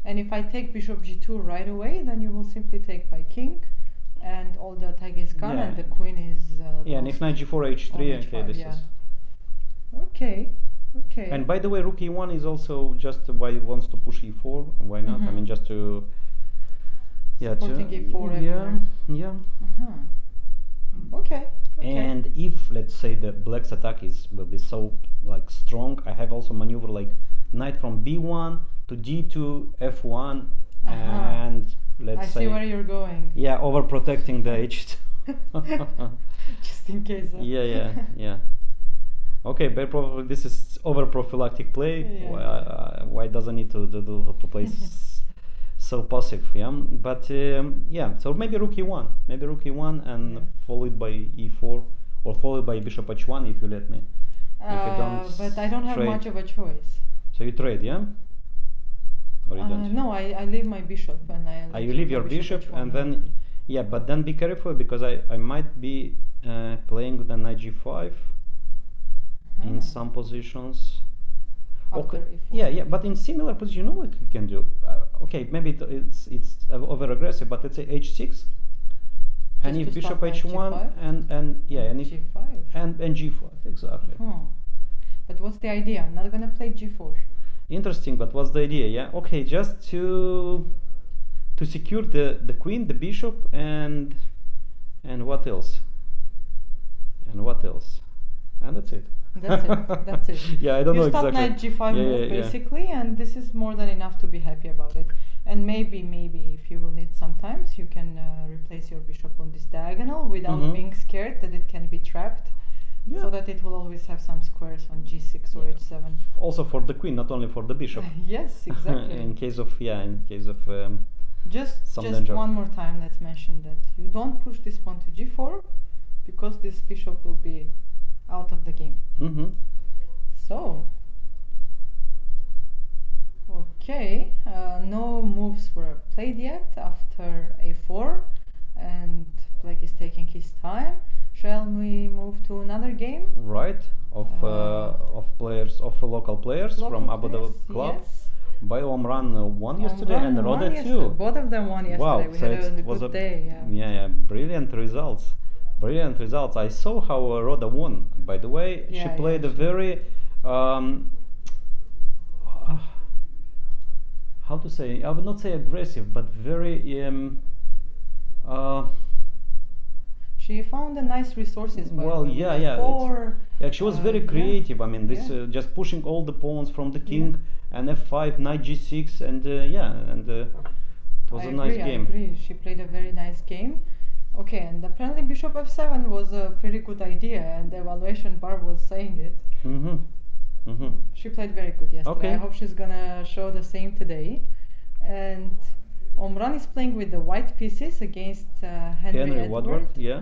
[SPEAKER 1] And if I take bishop g2 right away, then you will simply take by king, and all the attack is gone,
[SPEAKER 3] Yeah.
[SPEAKER 1] and the queen is
[SPEAKER 3] Yeah, and if
[SPEAKER 1] lost
[SPEAKER 3] knight g4 h3,
[SPEAKER 1] on
[SPEAKER 3] okay,
[SPEAKER 1] h5,
[SPEAKER 3] this
[SPEAKER 1] yeah.
[SPEAKER 3] is.
[SPEAKER 1] Okay, okay.
[SPEAKER 3] And by the way, rook e1 is also just why he wants to push e4. Why not? I mean, just to. Yeah,
[SPEAKER 1] Supporting e4
[SPEAKER 3] yeah,
[SPEAKER 1] everywhere.
[SPEAKER 3] yeah.
[SPEAKER 1] Okay, okay.
[SPEAKER 3] And if let's say the black's attack will be so like strong, I have also maneuver like knight from b1 to d2, f1, and let's
[SPEAKER 1] I
[SPEAKER 3] say
[SPEAKER 1] see where you're going.
[SPEAKER 3] yeah, overprotecting the h2.
[SPEAKER 1] Just in case.
[SPEAKER 3] Yeah. Okay, but probably this is over prophylactic play.
[SPEAKER 1] Yeah.
[SPEAKER 3] Why doesn't need to play so passive? Yeah, but yeah. So maybe rook e1, and followed by e4, or followed by bishop h1 if you let me. If you don't
[SPEAKER 1] But I don't have
[SPEAKER 3] trade.
[SPEAKER 1] much of a choice.
[SPEAKER 3] So you trade, yeah? Or you don't?
[SPEAKER 1] No, I leave my bishop and I.
[SPEAKER 3] You leave your bishop, and then yeah, but then be careful because I might be playing the knight g5 in some positions.
[SPEAKER 1] After
[SPEAKER 3] Okay.
[SPEAKER 1] e4.
[SPEAKER 3] Yeah, but in similar position, you know what you can do? Okay, maybe it's over aggressive, but let's say h6, and
[SPEAKER 1] Just
[SPEAKER 3] if
[SPEAKER 1] to
[SPEAKER 3] bishop
[SPEAKER 1] stop knight
[SPEAKER 3] h1
[SPEAKER 1] g5?
[SPEAKER 3] and yeah, and if
[SPEAKER 1] g5.
[SPEAKER 3] and g5 exactly.
[SPEAKER 1] But what's the idea? I'm not gonna play g4.
[SPEAKER 3] Interesting, but what's the idea? Yeah, okay, just to secure the queen, the bishop, and what else? And what else? And that's it.
[SPEAKER 1] That's it. That's it.
[SPEAKER 3] Yeah, I don't know
[SPEAKER 1] You stop
[SPEAKER 3] exactly.
[SPEAKER 1] knight g5
[SPEAKER 3] Yeah,
[SPEAKER 1] move
[SPEAKER 3] yeah, yeah.
[SPEAKER 1] basically, and this is more than enough to be happy about it. And maybe if you will need sometimes, you can replace your bishop on this diagonal without being scared that it can be trapped,
[SPEAKER 3] Yeah.
[SPEAKER 1] so that it will always have some squares on g6 or h7.
[SPEAKER 3] Also for the queen, not only for the bishop.
[SPEAKER 1] Yes, exactly.
[SPEAKER 3] in case of
[SPEAKER 1] Just
[SPEAKER 3] some danger.
[SPEAKER 1] one more time, let's mention that you don't push this pawn to g4 because this bishop will be out of the game. So, okay. Okay, no moves were played yet after a4, and black is taking his time. Shall we move to another game?
[SPEAKER 3] Right, of players, of local players from
[SPEAKER 1] Local
[SPEAKER 3] Abu Dhabi
[SPEAKER 1] players?
[SPEAKER 3] club.
[SPEAKER 1] Yes.
[SPEAKER 3] By Omran won yesterday
[SPEAKER 1] Omran
[SPEAKER 3] and
[SPEAKER 1] won
[SPEAKER 3] Rode
[SPEAKER 1] yesterday.
[SPEAKER 3] too.
[SPEAKER 1] Both of them won yesterday.
[SPEAKER 3] Wow,
[SPEAKER 1] We
[SPEAKER 3] so
[SPEAKER 1] had
[SPEAKER 3] it
[SPEAKER 1] a
[SPEAKER 3] was
[SPEAKER 1] good day.
[SPEAKER 3] yeah, brilliant results. Brilliant results. I saw how Rhoda won. By the way, she
[SPEAKER 1] Yeah,
[SPEAKER 3] played
[SPEAKER 1] yeah,
[SPEAKER 3] a very, how to say? I would not say aggressive, but very.
[SPEAKER 1] She found a nice resources. By
[SPEAKER 3] Well,
[SPEAKER 1] the way,
[SPEAKER 3] yeah,
[SPEAKER 1] with
[SPEAKER 3] yeah, it's-
[SPEAKER 1] four,
[SPEAKER 3] Yeah, she was very
[SPEAKER 1] yeah.
[SPEAKER 3] creative. I mean, this
[SPEAKER 1] Yeah.
[SPEAKER 3] just pushing all the pawns from the king and f5, knight g6, and it was a nice game.
[SPEAKER 1] I agree. She played a very nice game. Okay, and apparently bishop f7 was a pretty good idea, and the evaluation bar was saying it.
[SPEAKER 3] Mm-hmm. Mm-hmm.
[SPEAKER 1] She played very good yesterday.
[SPEAKER 3] Okay.
[SPEAKER 1] I hope she's gonna show the same today. And Omran is playing with the white pieces against Henry
[SPEAKER 3] Woodward, yeah,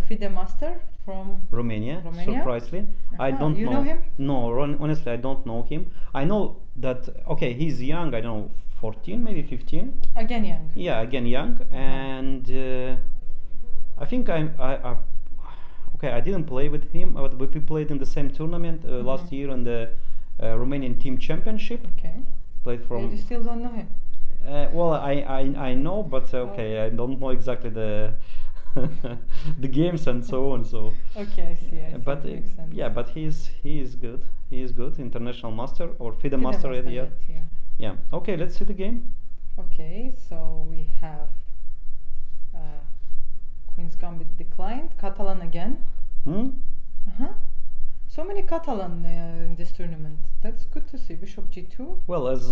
[SPEAKER 1] FIDE master from
[SPEAKER 3] Romania.
[SPEAKER 1] Romania?
[SPEAKER 3] Surprisingly, I
[SPEAKER 1] Uh-huh.
[SPEAKER 3] don't
[SPEAKER 1] You
[SPEAKER 3] know.
[SPEAKER 1] know him?
[SPEAKER 3] No, honestly, I don't know him. I know that. Okay, he's young. I don't know, 14, maybe 15.
[SPEAKER 1] again young.
[SPEAKER 3] Yeah, again young, and I think okay, I didn't play with him, but we played in the same tournament last year in the Romanian team championship.
[SPEAKER 1] Okay.
[SPEAKER 3] Played from.
[SPEAKER 1] You still don't know him.
[SPEAKER 3] Well, I know, but okay, I don't know exactly the the games and so on. So,
[SPEAKER 1] Okay, I see. I see.
[SPEAKER 3] but
[SPEAKER 1] Makes sense.
[SPEAKER 3] yeah, but he is good. He is good, international master or FIDE
[SPEAKER 1] FIDE
[SPEAKER 3] master. Yeah,
[SPEAKER 1] yet, yeah.
[SPEAKER 3] yeah. Okay, let's see the game.
[SPEAKER 1] Okay, so we have Queen's Gambit declined. Catalan again.
[SPEAKER 3] Hmm?
[SPEAKER 1] Uh-huh. So many Catalan in this tournament. That's good to see. Bishop g2.
[SPEAKER 3] Well, as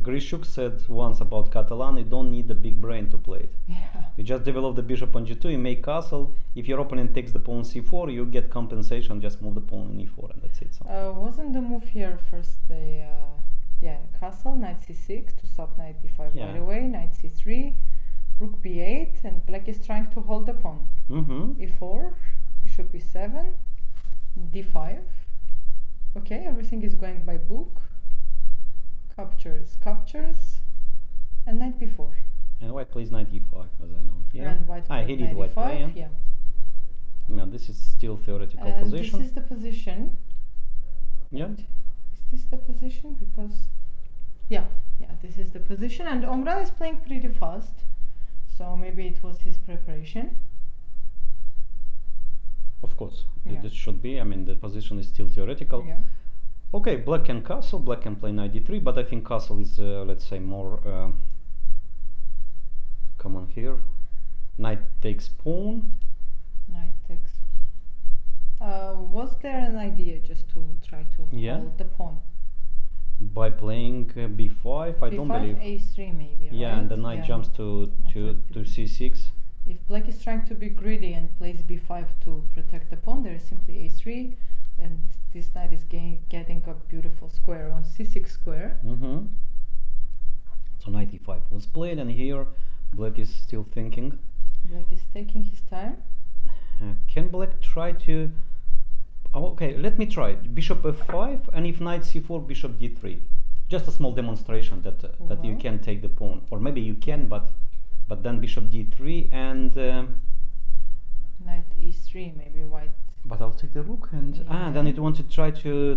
[SPEAKER 3] Grishuk said once about Catalan, you don't need a big brain to play it.
[SPEAKER 1] Yeah.
[SPEAKER 3] You just develop the bishop on g2, you make castle. If your opponent takes the pawn c4, you get compensation, just move the pawn on e4 and that's it. So.
[SPEAKER 1] Wasn't the move here first the castle, knight c6 to stop knight d5
[SPEAKER 3] Yeah.
[SPEAKER 1] right away, knight c3, rook b8, and black is trying to hold the pawn.
[SPEAKER 3] Mm-hmm.
[SPEAKER 1] e4, bishop e7, d5. Okay, everything is going by book. Captures, and knight b4.
[SPEAKER 3] And white plays knight e5, as I know here.
[SPEAKER 1] And white
[SPEAKER 3] he
[SPEAKER 1] played
[SPEAKER 3] did
[SPEAKER 1] knight
[SPEAKER 3] white play,
[SPEAKER 1] e5,
[SPEAKER 3] yeah. Yeah, this is still theoretical
[SPEAKER 1] And
[SPEAKER 3] position.
[SPEAKER 1] this is the position.
[SPEAKER 3] Yeah.
[SPEAKER 1] Is this the position? Because yeah, this is the position, and Omran is playing pretty fast, so maybe it was his preparation.
[SPEAKER 3] Of course,
[SPEAKER 1] Yeah.
[SPEAKER 3] this should be. I mean, the position is still theoretical.
[SPEAKER 1] Yeah.
[SPEAKER 3] Okay, black can castle, black can play knight d3, but I think castle is, let's say, more common here. Knight takes pawn.
[SPEAKER 1] Knight takes. Was there an idea just to try to
[SPEAKER 3] Yeah.
[SPEAKER 1] hold the pawn?
[SPEAKER 3] By playing b5, I don't
[SPEAKER 1] b5,
[SPEAKER 3] believe.
[SPEAKER 1] a3 maybe,
[SPEAKER 3] Yeah,
[SPEAKER 1] right?
[SPEAKER 3] and the knight
[SPEAKER 1] Yeah.
[SPEAKER 3] jumps to c6.
[SPEAKER 1] If black is trying to be greedy and plays b5 to protect the pawn, there is simply a3, and this knight is getting a beautiful square on c6 square.
[SPEAKER 3] Mm-hmm. So knight e5 was played, and here black is still thinking.
[SPEAKER 1] Black is taking his time.
[SPEAKER 3] Can black try to... Oh, okay, let me try. Bishop f5, and if knight c4, bishop d3. Just a small demonstration that that you
[SPEAKER 1] Wow.
[SPEAKER 3] can take the pawn. Or maybe you can, but then bishop d3 and...
[SPEAKER 1] Knight e3, maybe white.
[SPEAKER 3] but I'll take the rook and... then
[SPEAKER 1] Yeah.
[SPEAKER 3] it wants to try to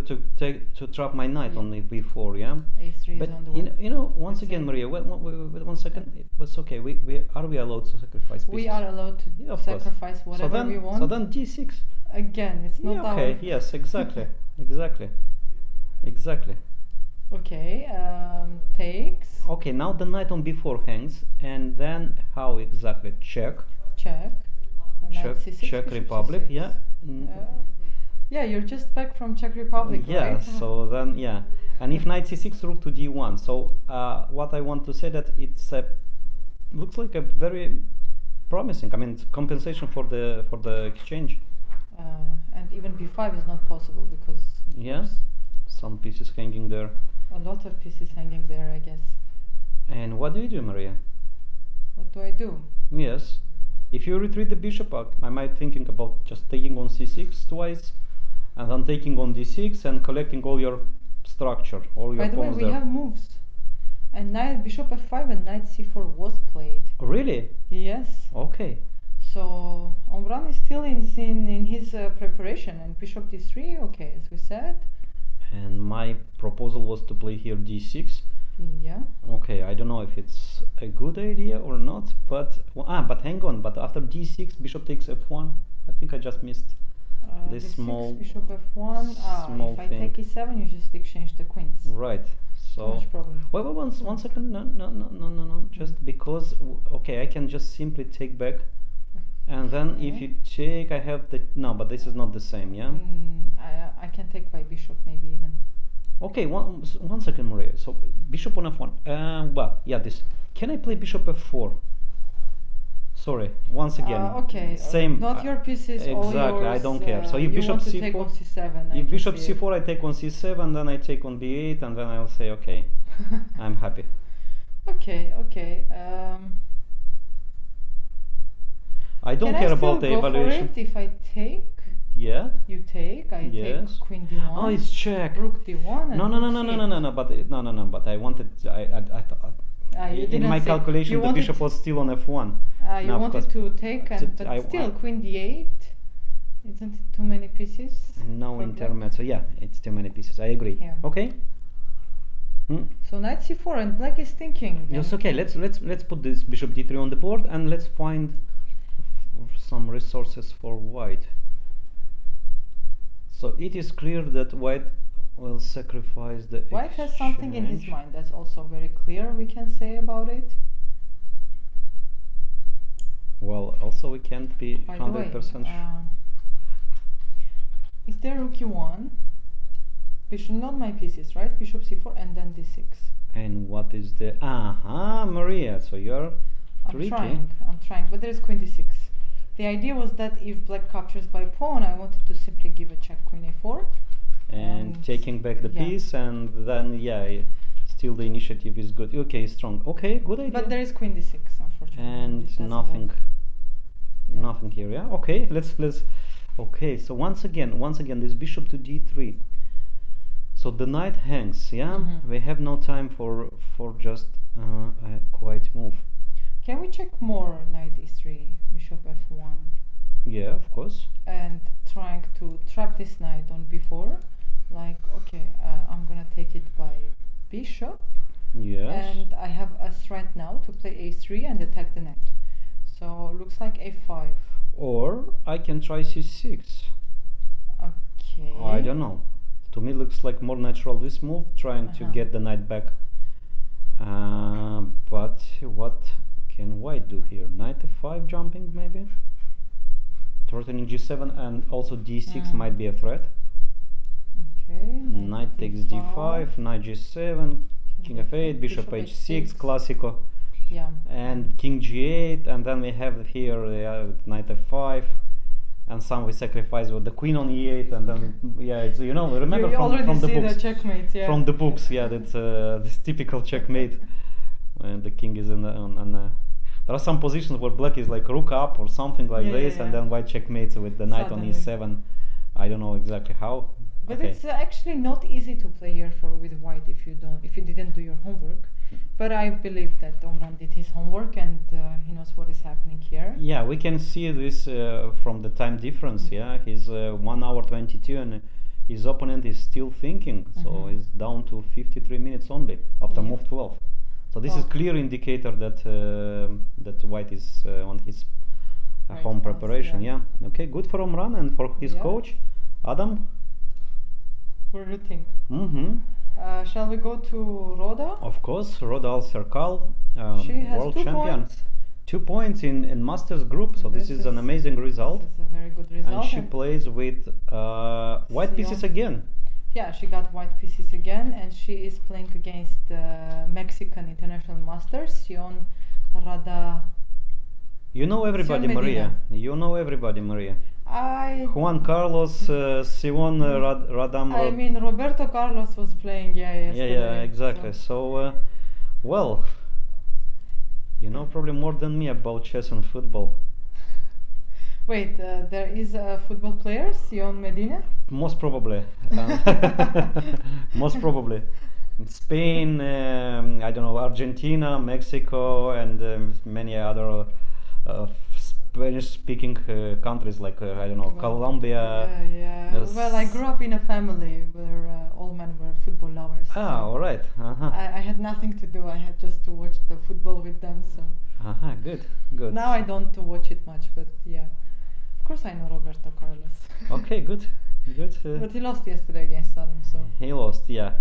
[SPEAKER 3] trap my knight
[SPEAKER 1] Yeah.
[SPEAKER 3] on the b4, yeah?
[SPEAKER 1] a3
[SPEAKER 3] But
[SPEAKER 1] is on the way.
[SPEAKER 3] you know, once
[SPEAKER 1] Let's
[SPEAKER 3] again,
[SPEAKER 1] see.
[SPEAKER 3] Maria, wait 1 second. It's okay. Are we allowed to sacrifice pieces?
[SPEAKER 1] We are allowed to
[SPEAKER 3] Yeah, of course.
[SPEAKER 1] sacrifice whatever we want.
[SPEAKER 3] So then d6.
[SPEAKER 1] Again, it's not
[SPEAKER 3] Yeah, okay.
[SPEAKER 1] our...
[SPEAKER 3] Yes, exactly. Exactly.
[SPEAKER 1] Okay, takes,
[SPEAKER 3] Okay, now the knight on b4 hangs, and then how exactly? Check.
[SPEAKER 1] check, and knight c6,
[SPEAKER 3] Czech
[SPEAKER 1] bishop
[SPEAKER 3] Republic.
[SPEAKER 1] c6.
[SPEAKER 3] Yeah. Mm.
[SPEAKER 1] Yeah, you're just back from Czech Republic,
[SPEAKER 3] Yeah.
[SPEAKER 1] right?
[SPEAKER 3] So then, yeah. And if knight c6, rook to d1. So what I want to say that it's looks like a very promising. I mean, it's compensation for the exchange.
[SPEAKER 1] And even b5 is not possible because
[SPEAKER 3] Yeah. Some pieces hanging there.
[SPEAKER 1] a lot of pieces hanging there, I guess.
[SPEAKER 3] And what do you do, Maria?
[SPEAKER 1] What do I do?
[SPEAKER 3] Yes. If you retreat the bishop, I might thinking about just taking on c6 twice, and then taking on d6 and collecting all your structure, all your
[SPEAKER 1] By the way,
[SPEAKER 3] pawns
[SPEAKER 1] we
[SPEAKER 3] there.
[SPEAKER 1] have moves. And knight bishop f5 and knight c4 was played.
[SPEAKER 3] Really?
[SPEAKER 1] Yes.
[SPEAKER 3] Okay.
[SPEAKER 1] So Omran is still in his preparation, and bishop d3. Okay, as we said.
[SPEAKER 3] And my proposal was to play here d6.
[SPEAKER 1] Yeah.
[SPEAKER 3] Okay, I don't know if it's a good idea or not, but but hang on. But after d6, bishop takes f1. I think I just missed this
[SPEAKER 1] d6,
[SPEAKER 3] small
[SPEAKER 1] bishop f1.
[SPEAKER 3] small
[SPEAKER 1] If I
[SPEAKER 3] thing.
[SPEAKER 1] take e7, you just exchange the queens.
[SPEAKER 3] Right.
[SPEAKER 1] So
[SPEAKER 3] So
[SPEAKER 1] much problem.
[SPEAKER 3] wait, one second. No. Just because okay, I can just simply take back, and then if
[SPEAKER 1] Okay.
[SPEAKER 3] you take, I have the no, but this is not the same, yeah.
[SPEAKER 1] I can take by bishop, maybe even.
[SPEAKER 3] Okay, one second, Maria. So bishop on f1. Well, yeah, this. Can I play bishop f4? Sorry, once again.
[SPEAKER 1] Okay.
[SPEAKER 3] Same.
[SPEAKER 1] Not your pieces. All
[SPEAKER 3] Exactly.
[SPEAKER 1] yours,
[SPEAKER 3] I don't care. So if
[SPEAKER 1] you
[SPEAKER 3] bishop
[SPEAKER 1] want to
[SPEAKER 3] c4,
[SPEAKER 1] take on c7. I
[SPEAKER 3] if
[SPEAKER 1] can
[SPEAKER 3] bishop
[SPEAKER 1] see it.
[SPEAKER 3] c4, I take on c7, then I take on b8, and then I'll say, okay, I'm happy.
[SPEAKER 1] Okay.
[SPEAKER 3] I don't
[SPEAKER 1] Can
[SPEAKER 3] care
[SPEAKER 1] I
[SPEAKER 3] about
[SPEAKER 1] still
[SPEAKER 3] the
[SPEAKER 1] go
[SPEAKER 3] evaluation.
[SPEAKER 1] for it if I take?
[SPEAKER 3] Yeah.
[SPEAKER 1] You take. I
[SPEAKER 3] Yes.
[SPEAKER 1] take queen d1.
[SPEAKER 3] Oh, it's check.
[SPEAKER 1] Rook d1. And
[SPEAKER 3] No. But no. But I wanted. I thought.
[SPEAKER 1] You
[SPEAKER 3] In
[SPEAKER 1] didn't
[SPEAKER 3] my
[SPEAKER 1] say-
[SPEAKER 3] calculation,
[SPEAKER 1] you
[SPEAKER 3] the
[SPEAKER 1] wanted-
[SPEAKER 3] bishop was still on f1.
[SPEAKER 1] You
[SPEAKER 3] Now, of
[SPEAKER 1] wanted
[SPEAKER 3] course,
[SPEAKER 1] to take, but
[SPEAKER 3] I-
[SPEAKER 1] still,
[SPEAKER 3] I-
[SPEAKER 1] queen d8. Isn't it too many pieces?
[SPEAKER 3] No
[SPEAKER 1] for black?
[SPEAKER 3] intermezzo. Yeah, it's too many pieces. I agree.
[SPEAKER 1] Yeah.
[SPEAKER 3] Okay.
[SPEAKER 1] So knight c4, and black is thinking.
[SPEAKER 3] Yes.
[SPEAKER 1] and-
[SPEAKER 3] Okay. Let's put this bishop d3 on the board, and let's find some resources for white. So it is clear that white will sacrifice the
[SPEAKER 1] White has something in his
[SPEAKER 3] exchange.
[SPEAKER 1] mind. That's also very clear. We can say about it.
[SPEAKER 3] Well, also we can't be
[SPEAKER 1] By the way,
[SPEAKER 3] 100%.
[SPEAKER 1] is there rook e1? Bishop, not my pieces, right? Bishop c4 and then d6.
[SPEAKER 3] And what is the Maria? So you're tricky.
[SPEAKER 1] I'm trying, but there's queen d6. The idea was that if black captures by pawn, I wanted to simply give a check queen a4.
[SPEAKER 3] And taking back the
[SPEAKER 1] yeah.
[SPEAKER 3] piece, and then still the initiative is good. Okay, strong. Okay, good idea.
[SPEAKER 1] But there is queen d6, unfortunately.
[SPEAKER 3] and
[SPEAKER 1] It doesn't
[SPEAKER 3] nothing,
[SPEAKER 1] work. Yeah.
[SPEAKER 3] nothing here. Yeah. Okay. Let's. Okay. So once again, this bishop to d3. So the knight hangs. Yeah.
[SPEAKER 1] Mhm.
[SPEAKER 3] We have no time for just a quiet move.
[SPEAKER 1] Can we check more knight e3, bishop f1,
[SPEAKER 3] Yeah, of course.
[SPEAKER 1] and trying to trap this knight on b4? Like, okay, I'm gonna take it by bishop,
[SPEAKER 3] Yes.
[SPEAKER 1] and I have a threat now to play a3 and attack the knight. So looks like a5.
[SPEAKER 3] Or I can try c6.
[SPEAKER 1] Okay.
[SPEAKER 3] I don't know. To me, looks like more natural this move, trying to get the knight back. But what can white do here? Knight f5 jumping maybe? Threatening g7, and also d6 might be a threat.
[SPEAKER 1] Okay.
[SPEAKER 3] Knight takes d5, knight g7, king f8, bishop h6, classico,
[SPEAKER 1] Yeah.
[SPEAKER 3] and king g8, and then we have here knight f5, and some we sacrifice with the queen on e8, and then it's remember
[SPEAKER 1] you already
[SPEAKER 3] from the
[SPEAKER 1] see
[SPEAKER 3] books.
[SPEAKER 1] the checkmate, yeah.
[SPEAKER 3] From the books, that's this typical checkmate when the king is there are some positions where black is like rook up or something like this, and then white checkmates with the knight on e7. I don't know exactly how.
[SPEAKER 1] But
[SPEAKER 3] Okay.
[SPEAKER 1] it's actually not easy to play here with white if you didn't do your homework. But I believe that Omran did his homework, and he knows what is happening here.
[SPEAKER 3] Yeah, we can see this from the time difference. Yeah, he's 1 hour 22, and his opponent is still thinking. So he's down to 53 minutes only after move 12. So this is clear indicator that that white is on his
[SPEAKER 1] Right
[SPEAKER 3] home
[SPEAKER 1] path,
[SPEAKER 3] preparation.
[SPEAKER 1] yeah.
[SPEAKER 3] Yeah. Okay, good for Omran and for his
[SPEAKER 1] Yeah.
[SPEAKER 3] coach, Adam.
[SPEAKER 1] What do you think?
[SPEAKER 3] Mm-hmm.
[SPEAKER 1] Shall we go to Roda?
[SPEAKER 3] Of course, Roda Al-Serkal,
[SPEAKER 1] She has
[SPEAKER 3] world
[SPEAKER 1] 2
[SPEAKER 3] champion.
[SPEAKER 1] points.
[SPEAKER 3] 2 points in Masters group. So this is an amazing result.
[SPEAKER 1] This is a very good result.
[SPEAKER 3] And she plays with white pieces
[SPEAKER 1] Sion.
[SPEAKER 3] again.
[SPEAKER 1] Yeah, she got white pieces again, and she is playing against Mexican international master Sion Rada.
[SPEAKER 3] You know everybody,
[SPEAKER 1] Sion
[SPEAKER 3] Maria.
[SPEAKER 1] Medina.
[SPEAKER 3] You know everybody, Maria. Juan Carlos, Sion Radam.
[SPEAKER 1] I mean, Roberto Carlos was playing, yesterday.
[SPEAKER 3] Yeah, exactly. So, well, you know probably more than me about chess and football.
[SPEAKER 1] Wait, there is a football player, Sion Medina?
[SPEAKER 3] Most probably. Most probably. Spain, I don't know, Argentina, Mexico, and many other Spanish-speaking countries like I don't know,
[SPEAKER 1] Well,
[SPEAKER 3] Colombia.
[SPEAKER 1] yeah.
[SPEAKER 3] there's-
[SPEAKER 1] Well, I grew up in a family where all men were football lovers.
[SPEAKER 3] Ah,
[SPEAKER 1] so
[SPEAKER 3] all right. Uh-huh.
[SPEAKER 1] I had nothing to do. I had just to watch the football with them. So
[SPEAKER 3] Uh-huh. Good. Good.
[SPEAKER 1] now I don't watch it much, but yeah. Of course, I know Roberto Carlos.
[SPEAKER 3] Okay. Good. Good.
[SPEAKER 1] But he lost yesterday against Salim, so
[SPEAKER 3] He lost. Yeah.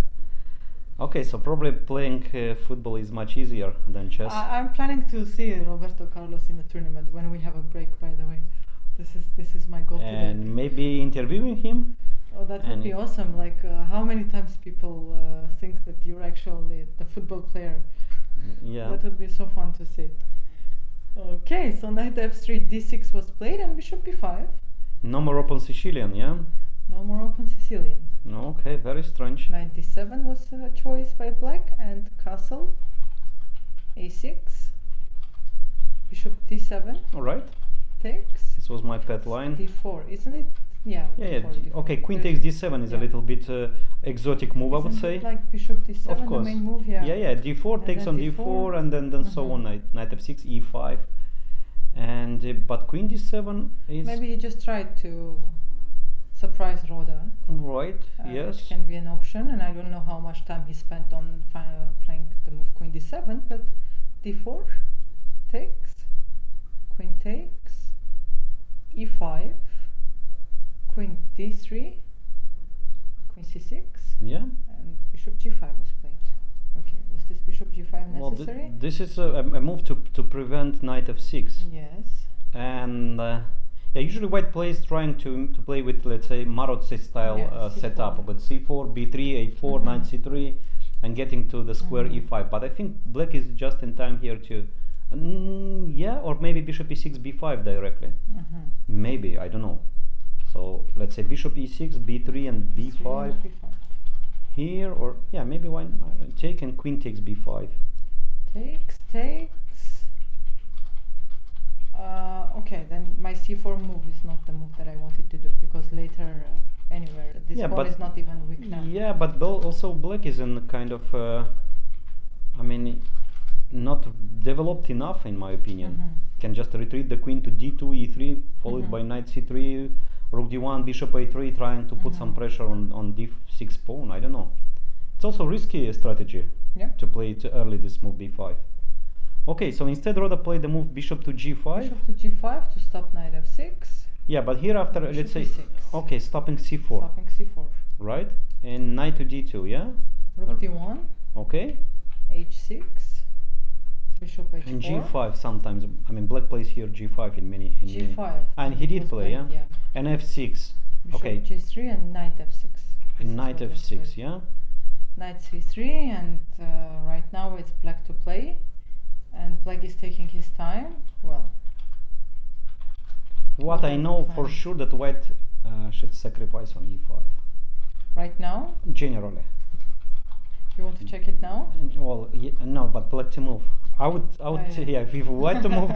[SPEAKER 3] Okay, so probably playing football is much easier than chess.
[SPEAKER 1] I'm planning to see Roberto Carlos in the tournament when we have a break. By the way, this is my goal
[SPEAKER 3] And
[SPEAKER 1] today.
[SPEAKER 3] maybe interviewing him.
[SPEAKER 1] Oh, that would
[SPEAKER 3] and-
[SPEAKER 1] be awesome! Like, how many times people think that you're actually the football player?
[SPEAKER 3] Yeah.
[SPEAKER 1] That would be so fun to see. Okay, so knight f3, d6 was played, and bishop b5.
[SPEAKER 3] No more open Sicilian, yeah?
[SPEAKER 1] No more open Sicilian.
[SPEAKER 3] Okay, very strange.
[SPEAKER 1] Knight d7 was a choice by black, and castle a6. Bishop d7
[SPEAKER 3] Alright,
[SPEAKER 1] takes.
[SPEAKER 3] this was my pet line.
[SPEAKER 1] d4, isn't it? Yeah.
[SPEAKER 3] Yeah, yeah.
[SPEAKER 1] d4, d4.
[SPEAKER 3] Okay, queen
[SPEAKER 1] There's-
[SPEAKER 3] takes d7 is a
[SPEAKER 1] yeah.
[SPEAKER 3] little bit exotic move, I would
[SPEAKER 1] Isn't
[SPEAKER 3] say.
[SPEAKER 1] it like bishop d7,
[SPEAKER 3] Of
[SPEAKER 1] the
[SPEAKER 3] course.
[SPEAKER 1] main move? Yeah.
[SPEAKER 3] Yeah, d4
[SPEAKER 1] And
[SPEAKER 3] takes
[SPEAKER 1] then
[SPEAKER 3] on
[SPEAKER 1] d4.
[SPEAKER 3] d4, and then so
[SPEAKER 1] Mhm.
[SPEAKER 3] on, knight f6, e5. And but queen d7 is
[SPEAKER 1] Maybe he just tried to surprise Roda.
[SPEAKER 3] right.
[SPEAKER 1] It
[SPEAKER 3] Yes.
[SPEAKER 1] can be an option, and I don't know how much time he spent on playing the move queen d7, but d4 takes, queen takes, e5, queen d3, queen c6,
[SPEAKER 3] Yeah.
[SPEAKER 1] and bishop g5 was played. Okay, was this bishop g5
[SPEAKER 3] Well,
[SPEAKER 1] necessary?
[SPEAKER 3] this is a move to prevent knight f6.
[SPEAKER 1] Yes.
[SPEAKER 3] And yeah, usually white plays trying to play with, let's say, Marozzi style
[SPEAKER 1] Yeah,
[SPEAKER 3] setup
[SPEAKER 1] C4.
[SPEAKER 3] with c4, b3, a4, knight c3, and getting to the square
[SPEAKER 1] Mhm.
[SPEAKER 3] e5. But I think black is just in time here to, yeah, or maybe bishop e6, b5 directly.
[SPEAKER 1] Mhm.
[SPEAKER 3] Maybe, I don't know. So let's say bishop e6, b3, and b5
[SPEAKER 1] b5.
[SPEAKER 3] here, or yeah, maybe why not take and queen takes b5.
[SPEAKER 1] Takes. Okay, then my c4 move is not the move that I wanted to do, because later, anywhere, this
[SPEAKER 3] Yeah,
[SPEAKER 1] pawn
[SPEAKER 3] but
[SPEAKER 1] is not even weak now.
[SPEAKER 3] Yeah, but also black is in kind of, I mean, not developed enough in my opinion.
[SPEAKER 1] Mhm.
[SPEAKER 3] Can just retreat the queen to d2, e3, followed
[SPEAKER 1] Mhm.
[SPEAKER 3] by knight c3, rook d1, bishop a3, trying to put some
[SPEAKER 1] Mhm.
[SPEAKER 3] pressure on d6 pawn. I don't know. It's also risky strategy
[SPEAKER 1] Yeah.
[SPEAKER 3] to play it early, this move b5. Okay, so instead Roda played the move bishop to g5.
[SPEAKER 1] Bishop to g5 to stop knight f6.
[SPEAKER 3] Yeah, but here after,
[SPEAKER 1] Bishop
[SPEAKER 3] let's say,
[SPEAKER 1] e6.
[SPEAKER 3] okay, stopping c4,
[SPEAKER 1] Stopping c4.
[SPEAKER 3] right? And knight to d2, yeah?
[SPEAKER 1] Rook d1,
[SPEAKER 3] Okay.
[SPEAKER 1] h6, bishop h4.
[SPEAKER 3] And g5 sometimes. I mean, black plays here g5 in many.
[SPEAKER 1] g5.
[SPEAKER 3] And he
[SPEAKER 1] it
[SPEAKER 3] did
[SPEAKER 1] was
[SPEAKER 3] play, yeah.
[SPEAKER 1] played,
[SPEAKER 3] And f6.
[SPEAKER 1] Bishop
[SPEAKER 3] Okay.
[SPEAKER 1] g3 and knight f6. This is
[SPEAKER 3] Knight
[SPEAKER 1] what was
[SPEAKER 3] f6,
[SPEAKER 1] played.
[SPEAKER 3] yeah.
[SPEAKER 1] Knight c3, and right now it's black to play, and black is taking his time. Well,
[SPEAKER 3] What I
[SPEAKER 1] Well,
[SPEAKER 3] know for
[SPEAKER 1] fine.
[SPEAKER 3] sure that white should sacrifice on e5.
[SPEAKER 1] right now,
[SPEAKER 3] Generally.
[SPEAKER 1] you want to check it now?
[SPEAKER 3] Well, no, but black to move. I would,
[SPEAKER 1] yeah.
[SPEAKER 3] if white to move.